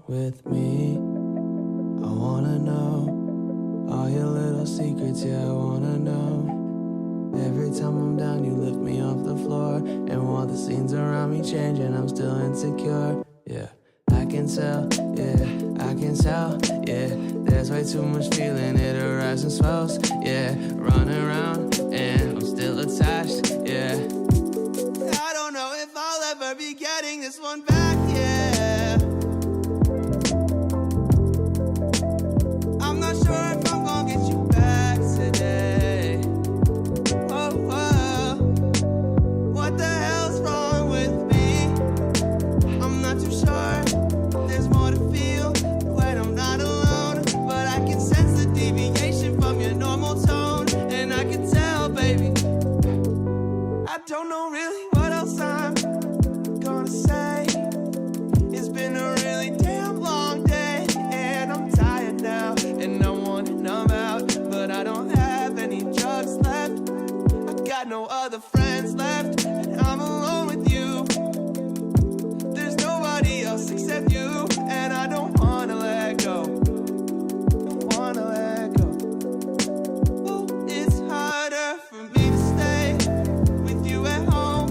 with me. I wanna know all your little secrets, yeah, I wanna know. Every time I'm down, you lift me off the floor. And while the scenes around me changing, I'm still insecure, yeah. I can tell, yeah, I can tell, yeah. There's way too much feeling, it arrives and swells, yeah. Running around, and I'm still attached, yeah. I don't know if I'll ever be getting this one back, yeah. I'm not sure if I'm gonna get you back today. Oh, oh. What the hell's wrong with me? I'm not too sure. There's more to feel when I'm not alone. But I can sense the deviation from your normal tone. And I can tell, baby, I don't know really what else I'm gonna say. It's been a really damn long day, and I'm tired now, and I wanna numb out, but I don't have any drugs left. I got no other friends left, and I'm alone with you. There's nobody else except you, and I don't wanna let go. Don't wanna let go. Oh, it's harder for me to stay with you at home.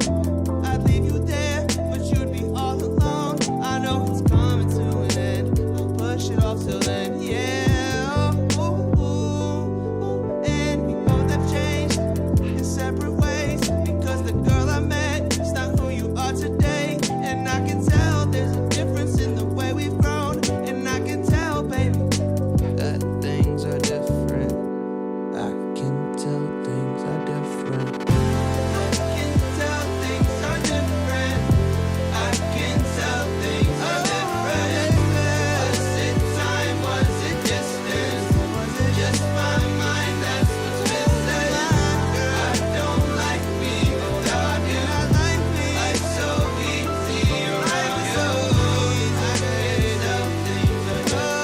I'd leave you there, but you'd be all alone. I know it's coming to an end. I'll push it off till then, yeah. Ooh, ooh, ooh. And we both have changed in separate ways, because the girl I met is not who you are today. And I can tell there's a difference in the way we've grown. And I can tell, baby, that things are different. I can tell things are different. I can tell things are different. I can tell things are different. Was it time? Was it distance? Was it just my mind that's what's missing? I don't like being without you. Life's so easy around you. I can tell things are different.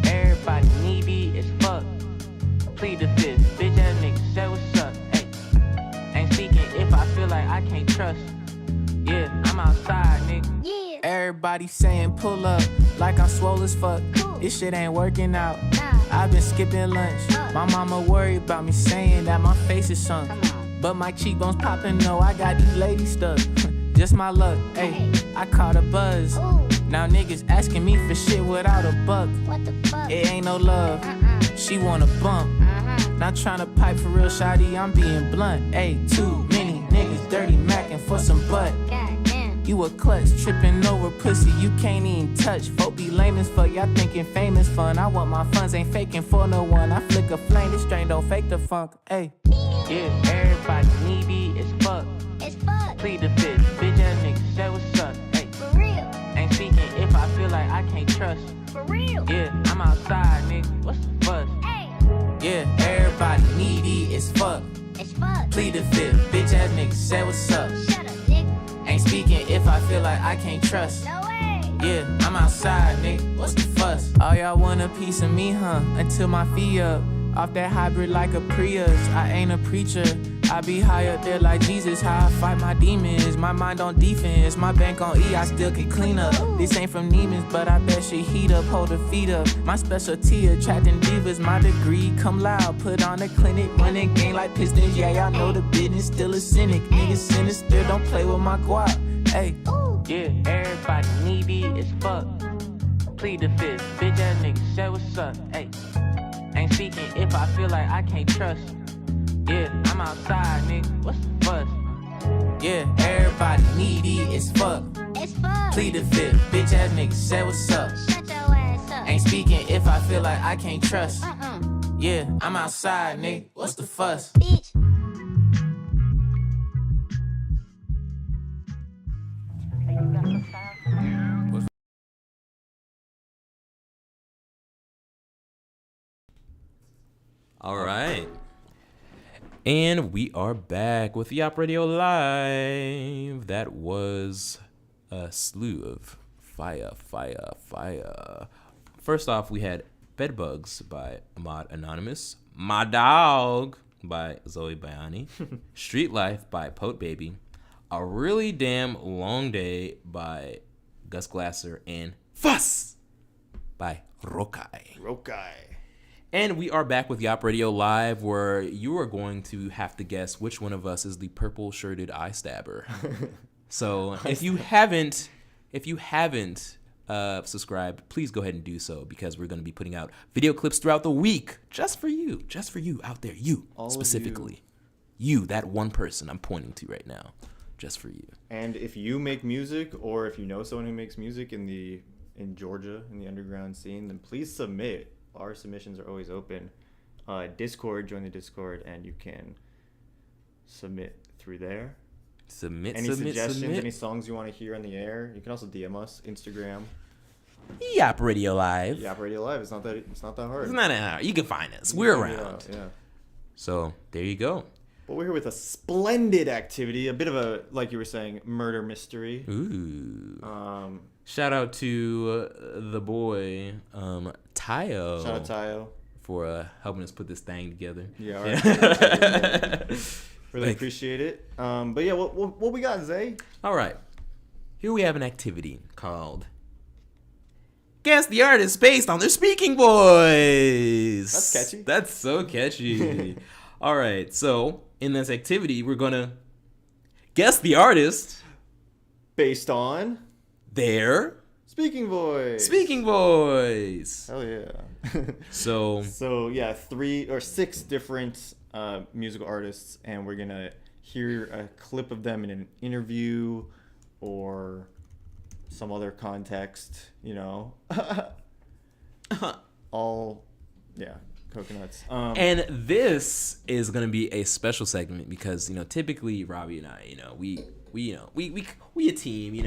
Everybody needy as fuck. Plead the fifth, bitch ass nigga, say what's up. Ay. Ain't speaking if I feel like I can't trust. Yeah, I'm outside, nigga. Yeah. Everybody saying pull up, like I'm swole as fuck. This shit ain't working out. I've been skipping lunch. My mama worried about me saying that my face is sunk. But my cheekbones popping, no, I got these ladies stuck. Just my luck, ayy. I caught a buzz. Now niggas asking me for shit without a buck. What the fuck? It ain't no love. She wanna bump. Not tryna pipe for real, shawty, I'm being blunt. Ayy, too many niggas dirty macking for some butt. You a klutz, tripping over pussy you can't even touch. Folk be lame as fuck, y'all thinking fame is fun. I want my funds, ain't faking for no one. I flick a flame, this strain don't fake the funk. Ayy. Yeah, everybody needy as fuck. It's fuck. Plead the fifth, bitch ass nigga, say what's up. Ay. For real. Ain't speaking if I feel like I can't trust. For real. Yeah, I'm outside, nigga. What's the fuss? Hey. Yeah, everybody needy as fuck. It's fuck. Plead the fifth, bitch ass nigga, say what's up. Shut up, nigga. Ain't speaking if I feel like I can't trust. No way. Yeah, I'm outside, nigga. What's the fuss? All y'all want a piece of me, huh? Until my feet up. Off that hybrid like a Prius. I ain't a preacher. I be high up there like Jesus. How I fight my demons. My mind on defense. My bank on E, I still can clean up. This ain't from Neiman's, but I bet she heat up. Hold her feet up. My specialty attracting divas. My degree come loud. Put on a clinic. Running game like Pistons. Yeah, y'all know the business. Still a cynic. Niggas sinister. Don't play with my guap. Hey. Yeah, everybody needy as fuck. Plead the fifth, bitch ass nigga, say what's up. Ay. Ain't speaking if I feel like I can't trust. Yeah, I'm outside, nigga. What's the fuss? Yeah, everybody needy as fuck. It's fuck. Plead the fifth, bitch ass nigga, say what's up. Shut your ass up. Ain't speaking if I feel like I can't trust. Yeah, I'm outside, nigga. What's the fuss? All right. And we are back with YAWP Radio Live. That was a slew of fire. First off, we had Bedbugs by Ahmad Anonymous, My Dog by Zoe Bayani, Street Life by Pote Baby, A Really Damn Long Day by Gus Glasser, and Fuss by Rokai. And we are back with YAWP Radio Live, where you are going to have to guess which one of us is the purple-shirted eye stabber. So if you haven't subscribed, please go ahead and do so, because we're going to be putting out video clips throughout the week just for you out there, you All specifically, you, that one person I'm pointing to right now, just for you. And if you make music, or if you know someone who makes music in Georgia in the underground scene, then please submit. Our submissions are always open. Discord, join the Discord, and you can submit through there. Any suggestions, any songs you want to hear on the air, you can also DM us, Instagram. YAWP Radio Live. YAWP Radio Live. It's not that hard. It's not that hard. You can find us. We're around. Yeah. So there you go. But we're here with a splendid activity, a bit of a, like you were saying, murder mystery. Ooh. Shout out to the boy, Tayo. Shout out Tayo for helping us put this thing together. Yeah, all right. Really appreciate it. But yeah, what we got, Zay? All right. Here we have an activity called Guess the Artist Based on Their Speaking Voice. That's catchy. That's so catchy. All right. So in this activity, we're going to guess the artist based on their speaking voice. Hell yeah. So yeah, 3 or 6 different musical artists, and we're gonna hear a clip of them in an interview or some other context, all coconuts. And this is gonna be a special segment because typically Robbie and I, we a team, we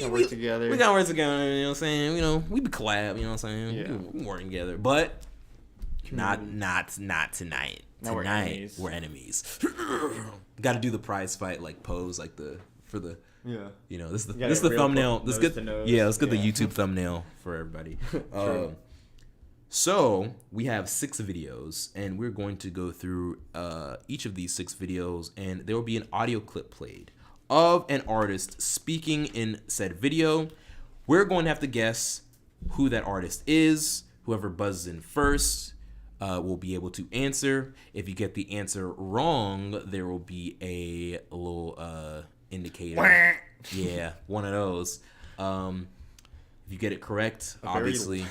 work together. We gotta work together, you know what I'm saying? We be collab, you know what I'm saying? Yeah. We work together. But not tonight. Tonight we're enemies. Gotta do the prize fight pose this is the thumbnail. Let's get the YouTube thumbnail for everybody. So we have 6 videos, and we're going to go through each of these 6 videos, and there will be an audio clip played of an artist speaking in said video. We're going to have to guess who that artist is. Whoever buzzes in first will be able to answer. If you get the answer wrong, there will be a little indicator. Yeah, one of those. If you get it correct, obviously.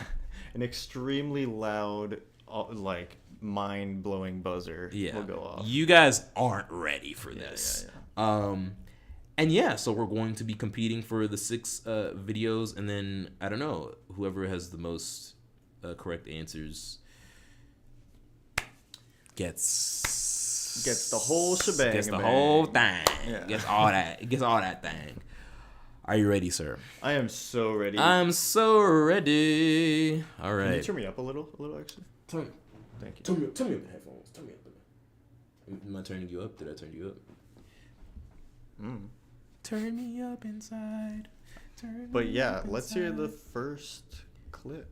An extremely loud, mind-blowing buzzer will go off. You guys aren't ready for this. So we're going to be competing for the 6 videos, and then I don't know, whoever has the most correct answers gets the whole shebang. Gets the whole thing. Yeah. Gets all that thing. Are you ready, sir? I am so ready. I'm so ready. All right. Can you turn me up a little actually? Thank you. Turn me up the headphones. Turn me up. Am I turning you up? Did I turn you up? Turn me up inside. But yeah, let's hear the first clip.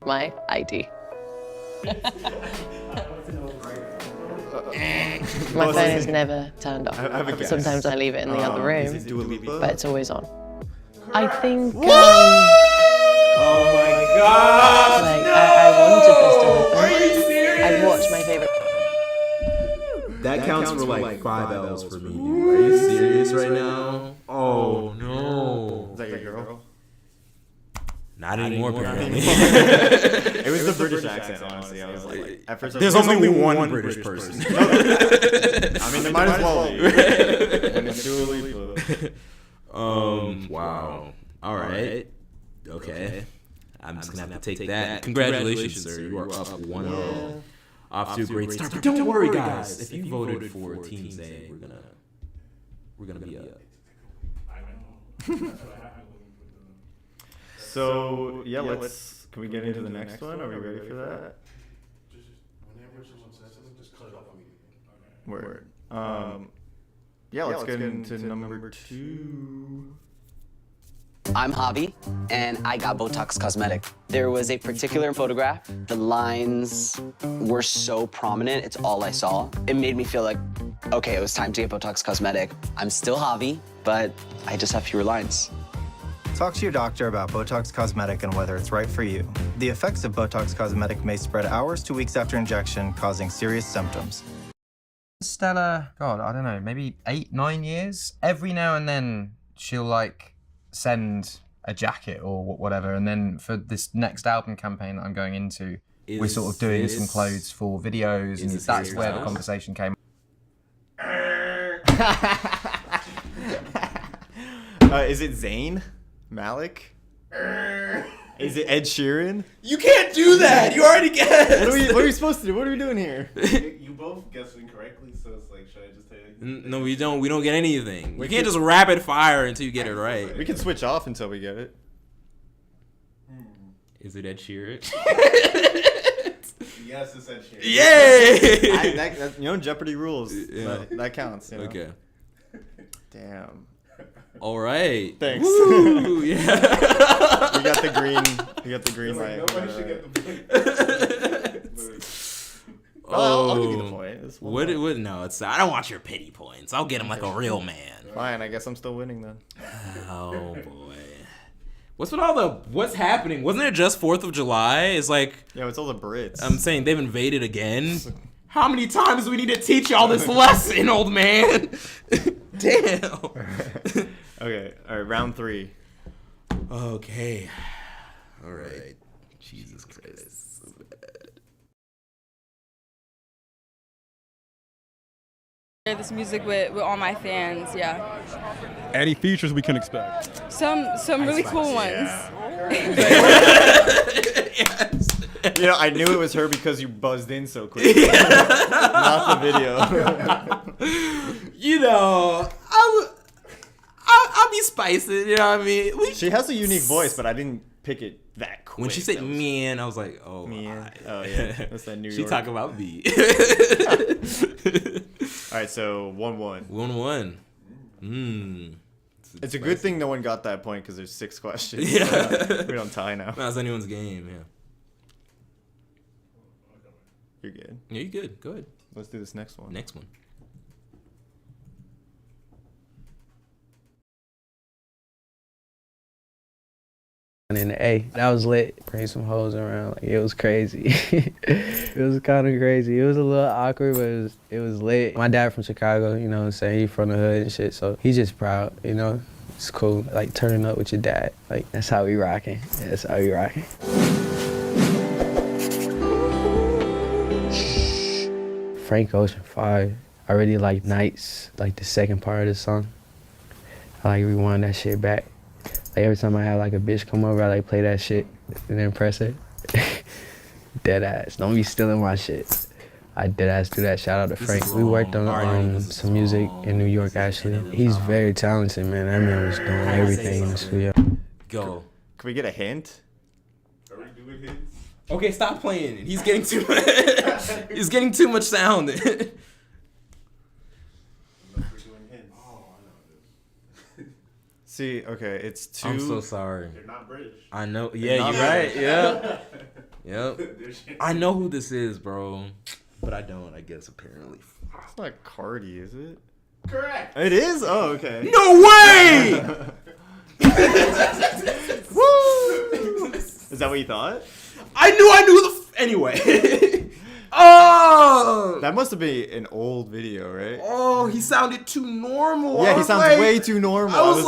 My ID. My phone is never turned off. I have a guess. Sometimes I leave it in the other room, Is it Dua Lipa? but it's always on. I think. Oh my God! I wanted this to happen. Are you serious? I've watched my favorite. That counts for 5 L's for me, dude. Are you serious right now? Oh no! Is that your girl? Not anymore, apparently. It was the British accent, honestly. I was like, at first, there's only one British person. I mean, there might as well be. And it's Dua Lipa. Wow. All right. Okay. I'm just gonna have to take that. Congratulations, sir. You are up 1-0. Off to a great start. But don't worry, guys. If you voted for Team Zay, we're gonna be up. So yeah, can we get into the next one? Are we ready for that? Word. Yeah, let's get into number 2. I'm Javi, and I got Botox Cosmetic. There was a particular photograph. The lines were so prominent, it's all I saw. It made me feel like, okay, it was time to get Botox Cosmetic. I'm still Javi, but I just have fewer lines. Talk to your doctor about Botox Cosmetic and whether it's right for you. The effects of Botox Cosmetic may spread hours to weeks after injection, causing serious symptoms. Stella, God, I don't know, maybe 8-9 years. Every now and then she'll like send a jacket or whatever, and then for this next album campaign that I'm going into, we're sort of doing some clothes for videos, and that's where the conversation came. Is it Zayn Malik? Is it Ed Sheeran? You can't do that. You already guessed. What are we supposed to do? What are we doing here? You both guessed incorrectly, so it's like, should I just tell you? No, we don't. We don't get anything. We can't just rapid fire until you get it right. We can switch off until we get it. Is it Ed Sheeran? Yes, it's Ed Sheeran. Yay! That, Jeopardy rules. Yeah. That counts. Okay. Damn. All right. Thanks. Woo, yeah. We got the green light. Nobody should get the point. I'll give you the point. What? No, I don't want your pity points. I'll get him like a real man. Fine, I guess I'm still winning then. Oh boy. What's happening? Wasn't it just 4th of July? It's like, yeah, it's all the Brits. I'm saying they've invaded again. How many times do we need to teach y'all this lesson, old man? Damn. Okay, all right, round 3. Okay. All right. Jesus Christ. So Share this music with all my fans, yeah. Any features we can expect? Some really cool ones. Yes. I knew it was her because you buzzed in so quick. Not the video. I'll be spicing, you know what I mean? She has a unique voice, but I didn't pick it that quick. When she said man, I was like, oh, man. Oh, yeah. That's that New York. She talking about me. All right, so 1-1. 1-1. It's a good thing no one got that point because there's 6 questions. Yeah. So we don't tie now. That's anyone's game, yeah. You're good. Yeah, you're good. Go ahead. Let's do this next one. Next one. And in the A, that was lit. Bring some hoes around, like, it was crazy. It was kind of crazy. It was a little awkward, but it was lit. My dad from Chicago, you know what I'm saying? He from the hood and shit, so he's just proud, you know? It's cool, like turning up with your dad. Like, that's how we rocking. Yeah, that's how we rocking. Frank Ocean 5. I really like Nights, like the second part of the song. I like rewind that shit back. Like every time I have like a bitch come over, I like play that shit and then press it. Dead ass. Don't be stealing my shit. I dead ass do that. Shout out to Frank. We worked on some music in New York actually. He's very talented, man. That man was doing everything in the studio. Go. Can we get a hint? Are we doing hints? Okay, stop playing it. He's getting too much. He's getting too much sound. See, okay, it's 2. I'm so sorry. They're not British. I know. Yeah, you're right. Yeah. Yep. I know who this is, bro. But I don't, I guess, apparently. It's not Cardi, is it? Correct. It is? Oh, okay. No way! Woo! Is that what you thought? I knew anyway. Oh! That must have been an old video, right? Oh, he sounded too normal. Yeah, he sounds way too normal. I was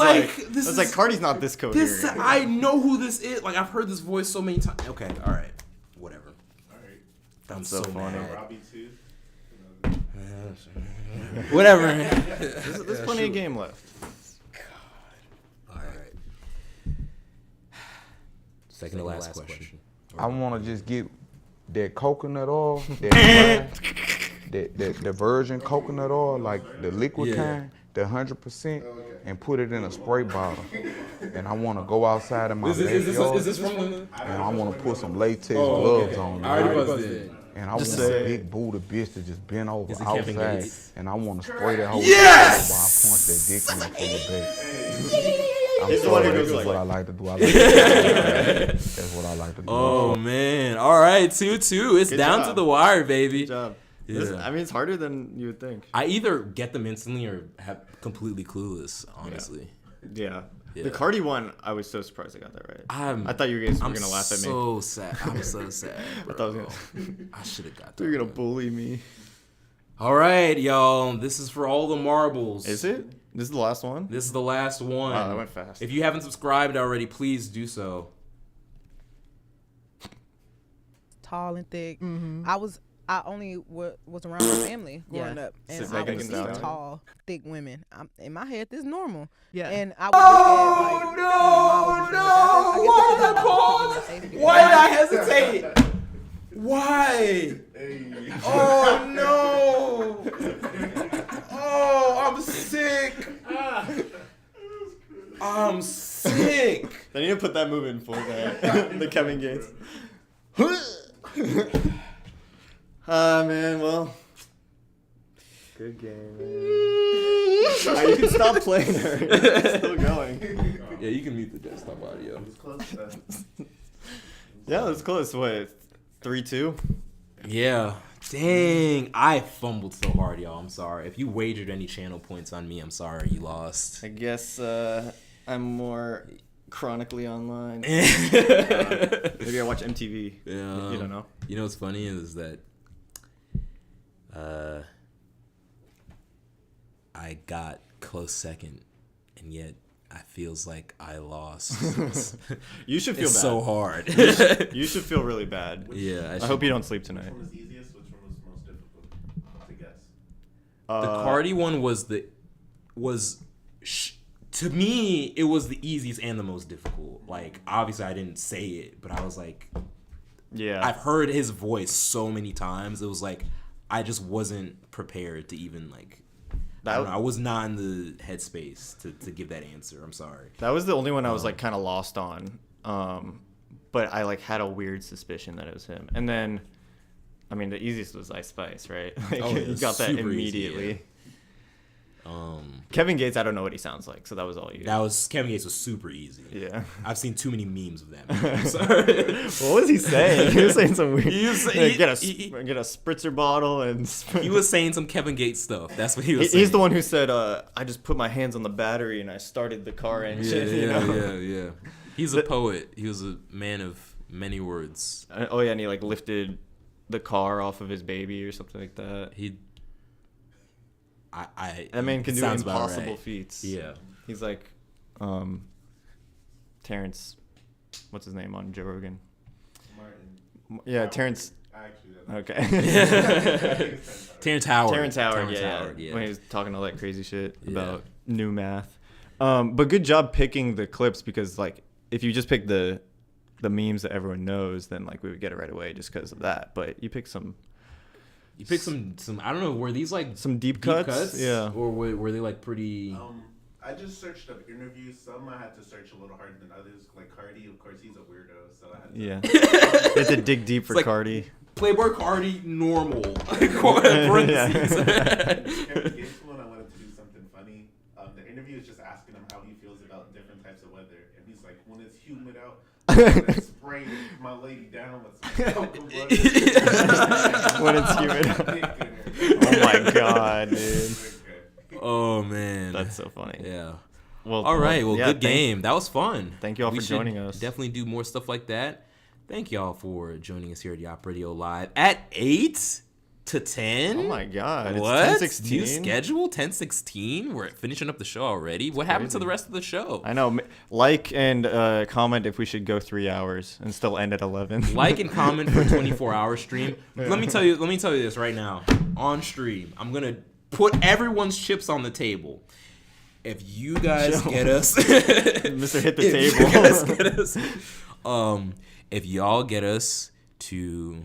like, Cardi's not this coherent. I know who this is. Like, I've heard this voice so many times. Okay, all right. Whatever. I'm so funny. mad. Robby too. Whatever. There's plenty of game left. All right. Second to last question. I want to just get that coconut oil, that the virgin coconut oil, like the liquid kind, the 100%, and put it in a spray bottle. And I want to go outside in my backyard. Is this from and I want to put some latex gloves on. I already buzzed. And I want a big booty bitch to just bend over outside, and I want to spray that whole Yes! while I punch that dick in from the back. I'm He's the one who sorry, goes this is like what that. I like to do. I like to That's what I like to do. Oh man! All right, 2-2. It's Good down job. to the wire, baby. Good job. Yeah. Listen, I mean, it's harder than you would think. I either get them instantly or have completely clueless. Honestly. Yeah. Yeah. The Cardi one, I was so surprised I got that right. I thought you guys were gonna laugh at me. So sad. I'm so sad. Bro. I thought I was I should have got that. You're gonna bully me. All right, y'all. This is for all the marbles. Is it? This is the last one? This is the last one. Wow, that went fast. If you haven't subscribed already, please do so. Tall and thick. I only was around my family growing up, and I would see tall, thick women. In my head, this is normal. Yeah. And I would look at like, Why did I pause? Why did I hesitate? Why? Oh no! Oh, I'm sick. I'm sick. They need to put that move in for the Kevin Gates. Man, well, good game, man. You can stop playing her. It's still going. Yeah, you can mute the desktop audio. Yeah, it was close. What, 3-2? Yeah. Dang, I fumbled so hard, y'all. I'm sorry. If you wagered any channel points on me, I'm sorry you lost. I guess I'm more chronically online. Maybe I watch MTV. Yeah. You don't know. You know what's funny is that I got close second, and yet I feels like I lost. You should feel it's bad. so hard. You should feel really bad. Yeah. I hope you don't sleep tonight. Which one was easiest? Which one was most difficult to guess? The Cardi one to me, it was the easiest and the most difficult. Like, obviously I didn't say it, but I was like, yeah, I've heard his voice so many times. It was like, I just wasn't prepared to even like, I don't know, I was not in the headspace to give that answer. I'm sorry. That was the only one I was like kind of lost on. But I like had a weird suspicion that it was him. And then, I mean, the easiest was Ice Spice, right? Like, you got that immediately. Easy, yeah. Kevin Gates, I don't know what he sounds like, so that was all you. Kevin Gates was super easy. Yeah, I've seen too many memes of that. I'm sorry. What was he saying? He was saying some weird. Get a spritzer bottle and. He was saying some Kevin Gates stuff. That's what he was saying. He's the one who said, "I just put my hands on the battery and I started the car engine." Yeah. He's a poet. He was a man of many words. Oh yeah, and he like lifted the car off of his baby or something like that. That man can do impossible feats. Yeah. He's like Terrence, what's his name on Joe Rogan? Martin. Yeah, Terrence. Actually, okay. Terrence Howard. Terrence Howard, yeah. When he was talking all that crazy shit about new math. But good job picking the clips, because like if you just pick the memes that everyone knows, then like we would get it right away just because of that. But you picked some. You picked some. I don't know. Were these like some deep cuts? Yeah. Or were they like pretty? I just searched up interviews. Some I had to search a little harder than others. Like Cardi, of course, he's a weirdo, so I had to. Yeah. You had to dig deep for Cardi. Playboy Cardi, normal. Kevin Gates one, I wanted to do something funny. The interview is just asking him how he feels about different types of weather, and he's like, when it's humid out, I spray my lady down with some cocoa butter. When it's humid. Oh my god, dude. Oh man, that's so funny. Yeah. Well, all right. Well, yeah, good game. That was fun. Thank you all for joining us. Definitely do more stuff like that. Thank y'all for joining us here at YAWP Radio Live at 8. to 10? Oh my god. What? It's 10:16? New schedule? 10:16? We're finishing up the show already? What happened to the rest of the show? I know. Like and comment if we should go 3 hours and still end at 11. Like and comment for a 24-hour stream. Let me tell you this right now. On stream, I'm gonna put everyone's chips on the table. If you guys get us, Mr. Hit the Table. You guys get us, if y'all get us to,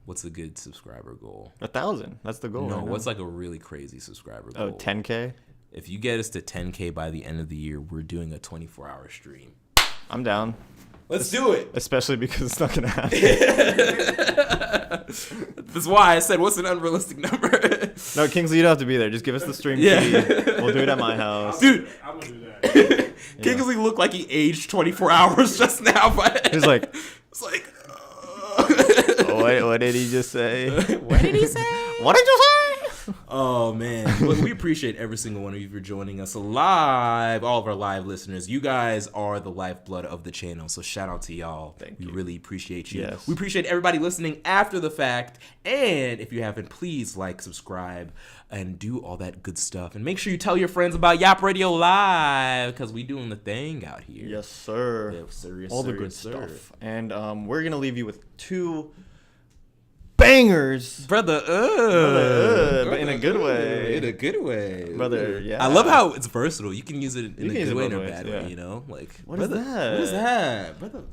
what's a good subscriber goal? 1,000. That's the goal. No, right what's now. like a really crazy subscriber goal? Oh, 10K? If you get us to 10K by the end of the year, we're doing a 24-hour stream. I'm down. Let's do it. Especially because it's not gonna happen. That's why I said, what's an unrealistic number? No, Kingsley, you don't have to be there. Just give us the stream fee. We'll do it at my house. Dude, I'm gonna do that. Kingsley looked like he aged 24 hours just now. But he's like, it's like, what did he just say? What did he say? What did you say? Oh man, but we appreciate every single one of you for joining us live. All of our live listeners, you guys are the lifeblood of the channel. So shout out to y'all. We really appreciate you. Yes. We appreciate everybody listening after the fact. And if you haven't, please like, subscribe, and do all that good stuff. And make sure you tell your friends about YAWP Radio Live, because we doing the thing out here. Yes, sir. Yes, sir. Yes, all the sir, good yes, sir. stuff. And we're gonna leave you with 2 bangers, brother. But in a good way. In a good way, brother. Yeah. I love how it's versatile. You can use it in a use good it way and a both bad ways, way. yeah. You know, like What is that? What is that, brother?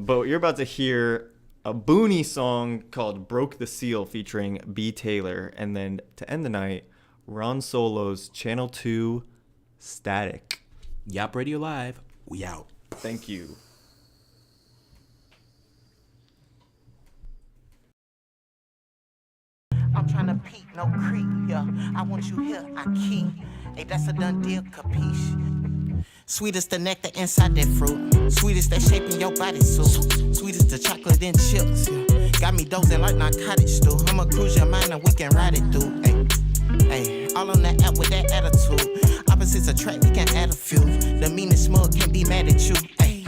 But you're about to hear a Booney song called "Broke the Seal" featuring B. Taylor, and then to end the night, Ron Solo's Channel 2 Static. YAWP Radio Live. We out. Thank you. I'm tryna peek, no creep, yeah. I want you here, I keep. Hey, that's a done deal, capiche. Sweetest the nectar inside that fruit. Sweetest that shape in your bodysuit. Sweetest the chocolate and chips, yeah. Got me dozing like narcotic stew. I'ma cruise your mind and we can ride it through. Hey, all on that app with that attitude. Opposites attract, we can add a few. The meanest smug can't be mad at you. Hey,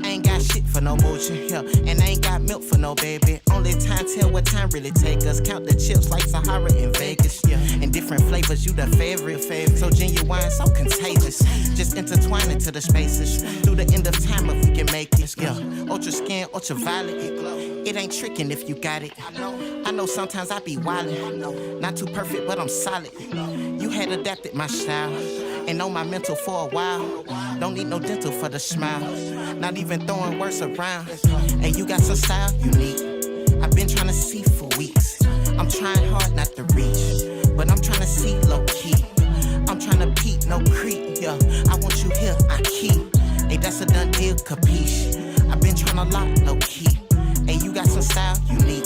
I ain't got shit for no motion, yeah. And I ain't got milk for no baby. Only time tell what time really take us. Count the chips like Sahara in Vegas, yeah. And different flavors, you the favorite. So genuine, so contagious. Just intertwine into the spaces. Through the end of time if we can make it, yeah. Ultra skin, ultraviolet. It ain't tricking if you got it. I know sometimes I be wildin'. Not too perfect, but I'm solid. You had adapted my style. And know my mental for a while. Don't need no dental for the smile. Not even throwing words around. And you got some style unique. I've been trying to see for weeks. I'm trying hard not to reach, but I'm trying to see low key. I'm trying to peek, no creep, yeah. I want you here, I keep. Hey, that's a done deal, capiche. I've been trying to lock low key. Hey, you got some style unique.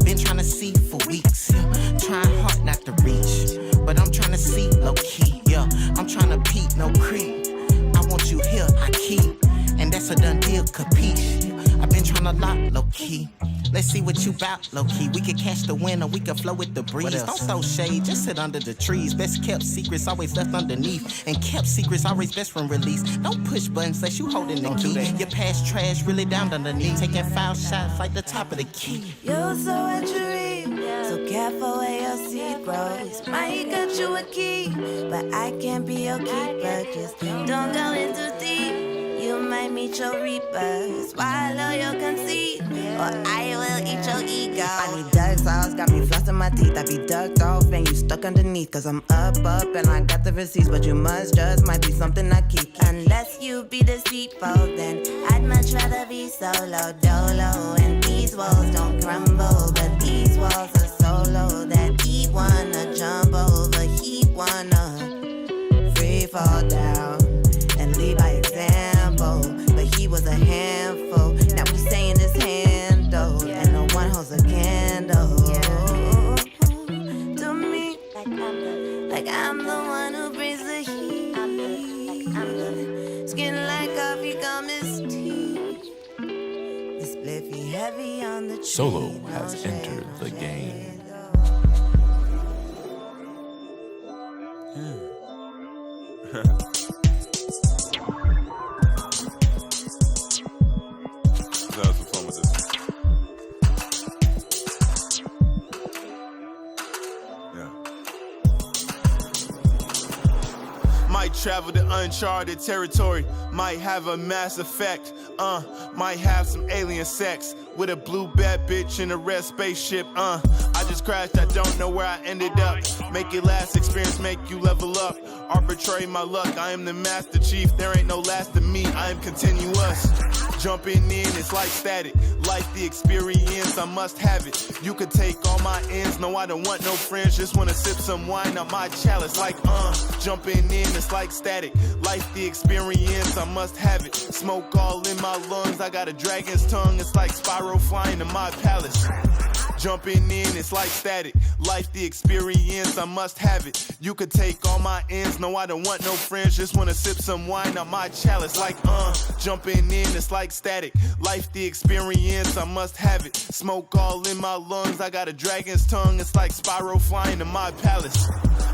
Been trying to see for weeks, yeah. Trying hard not to reach, but I'm trying to see low key, yeah. I'm trying to peek, no creep. I want you here, I keep. And that's a done deal, capiche. I've been trying to lock low key. Let's see what you bout, low key. We could catch the wind or we could flow with the breeze. Don't throw shade, just sit under the trees. Best kept secrets always left underneath. And kept secrets always best from release. Don't push buttons unless you holding the key. Your past trash really down underneath. Taking foul shots like the top of the key. You're so what you reap, so careful where your seed grows. Might got you a key, but I can't be your keeper. Just don't go in too deep. You might meet your reaper, swallow your conceit, or I will eat your ego. I need dark sauce, got me flossing my teeth. I be ducked off and you stuck underneath. Cause I'm up and I got the receipts. But you must just might be something I keep. Unless you be deceitful, then I'd much rather be solo, dolo. And these walls don't crumble, but these walls are so low that he wanna jump over, he wanna free fall down and lead by example. But he was a handful. Now we saying this handle, and no one holds a candle to me. Like I'm the one who brings the heat. Skin like coffee, gum is tea. This spliffy heavy on the tree. Solo has entered the game. Might travel to uncharted territory. Might have a mass effect. Might have some alien sex with a blue bad bitch in a red spaceship. I just crashed, I don't know where I ended up. Make it last, experience make you level up. Arbitrary my luck, I am the master chief. There ain't no last of me, I am continuous. Jumping in, it's like static. Life the experience, I must have it. You could take all my ends, no I don't want no friends. Just wanna sip some wine out my chalice. Like jumping in, it's like static. Life the experience, I must have it. Smoke all in my lungs, I got a dragon's tongue. It's like spiral flying to my palace. Jumping in, it's like static. Life the experience, I must have it. You could take all my ends, no I don't want no friends. Just wanna sip some wine out my chalice. Like jumping in, it's like static. Life the experience, I must have it. Smoke all in my lungs, I got a dragon's tongue. It's like spiral flying to my palace.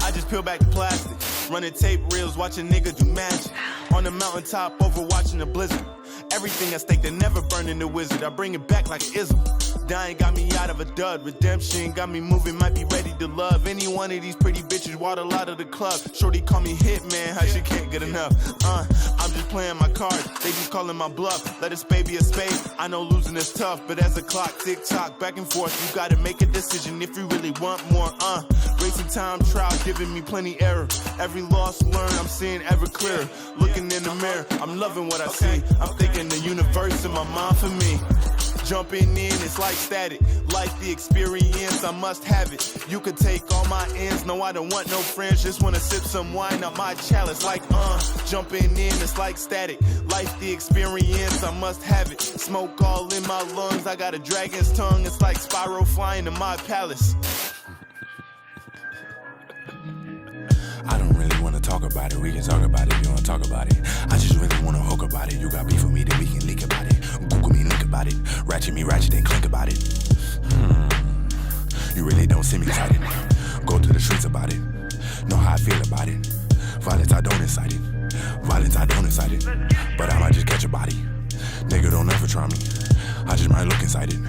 I just peel back the plastic, running tape reels, watch a nigga do magic. On the mountaintop, overwatching the blizzard. Everything at stake, they never burn in the wizard. I bring it back like an ism. Dying got me out of a dud. Redemption got me moving, might be ready to love. Any one of these pretty bitches waddle out of the club. Shorty call me Hitman, how she can't get enough. I'm just playing my cards, they just calling my bluff. Let a spade be a spade, I know losing is tough. But as the clock tick-tock, back and forth, you gotta make a decision if you really want more. Racing time trial, giving me plenty error. Every loss learned, I'm seeing ever clearer. Looking in the mirror, I'm loving what I see. I'm thinking the universe in my mind for me. Jumping in, it's like static. Life the experience, I must have it. You could take all my ends, no I don't want no friends. Just wanna sip some wine out my chalice. Like jumping in, it's like static. Life the experience, I must have it. Smoke all in my lungs, I got a dragon's tongue. It's like spiral flying to my palace. I don't really wanna talk about it. We can talk about it if you wanna talk about it. I just really wanna hook about it. You got beef with me, then we can leak about it. Google me, link about it. Ratchet me, ratchet, then clink about it. You really don't see me excited. Go to the streets about it. Know how I feel about it. Violence, I don't incite it. Violence, I don't incite it. But I might just catch a body. Nigga, don't ever try me. I just might look inside it.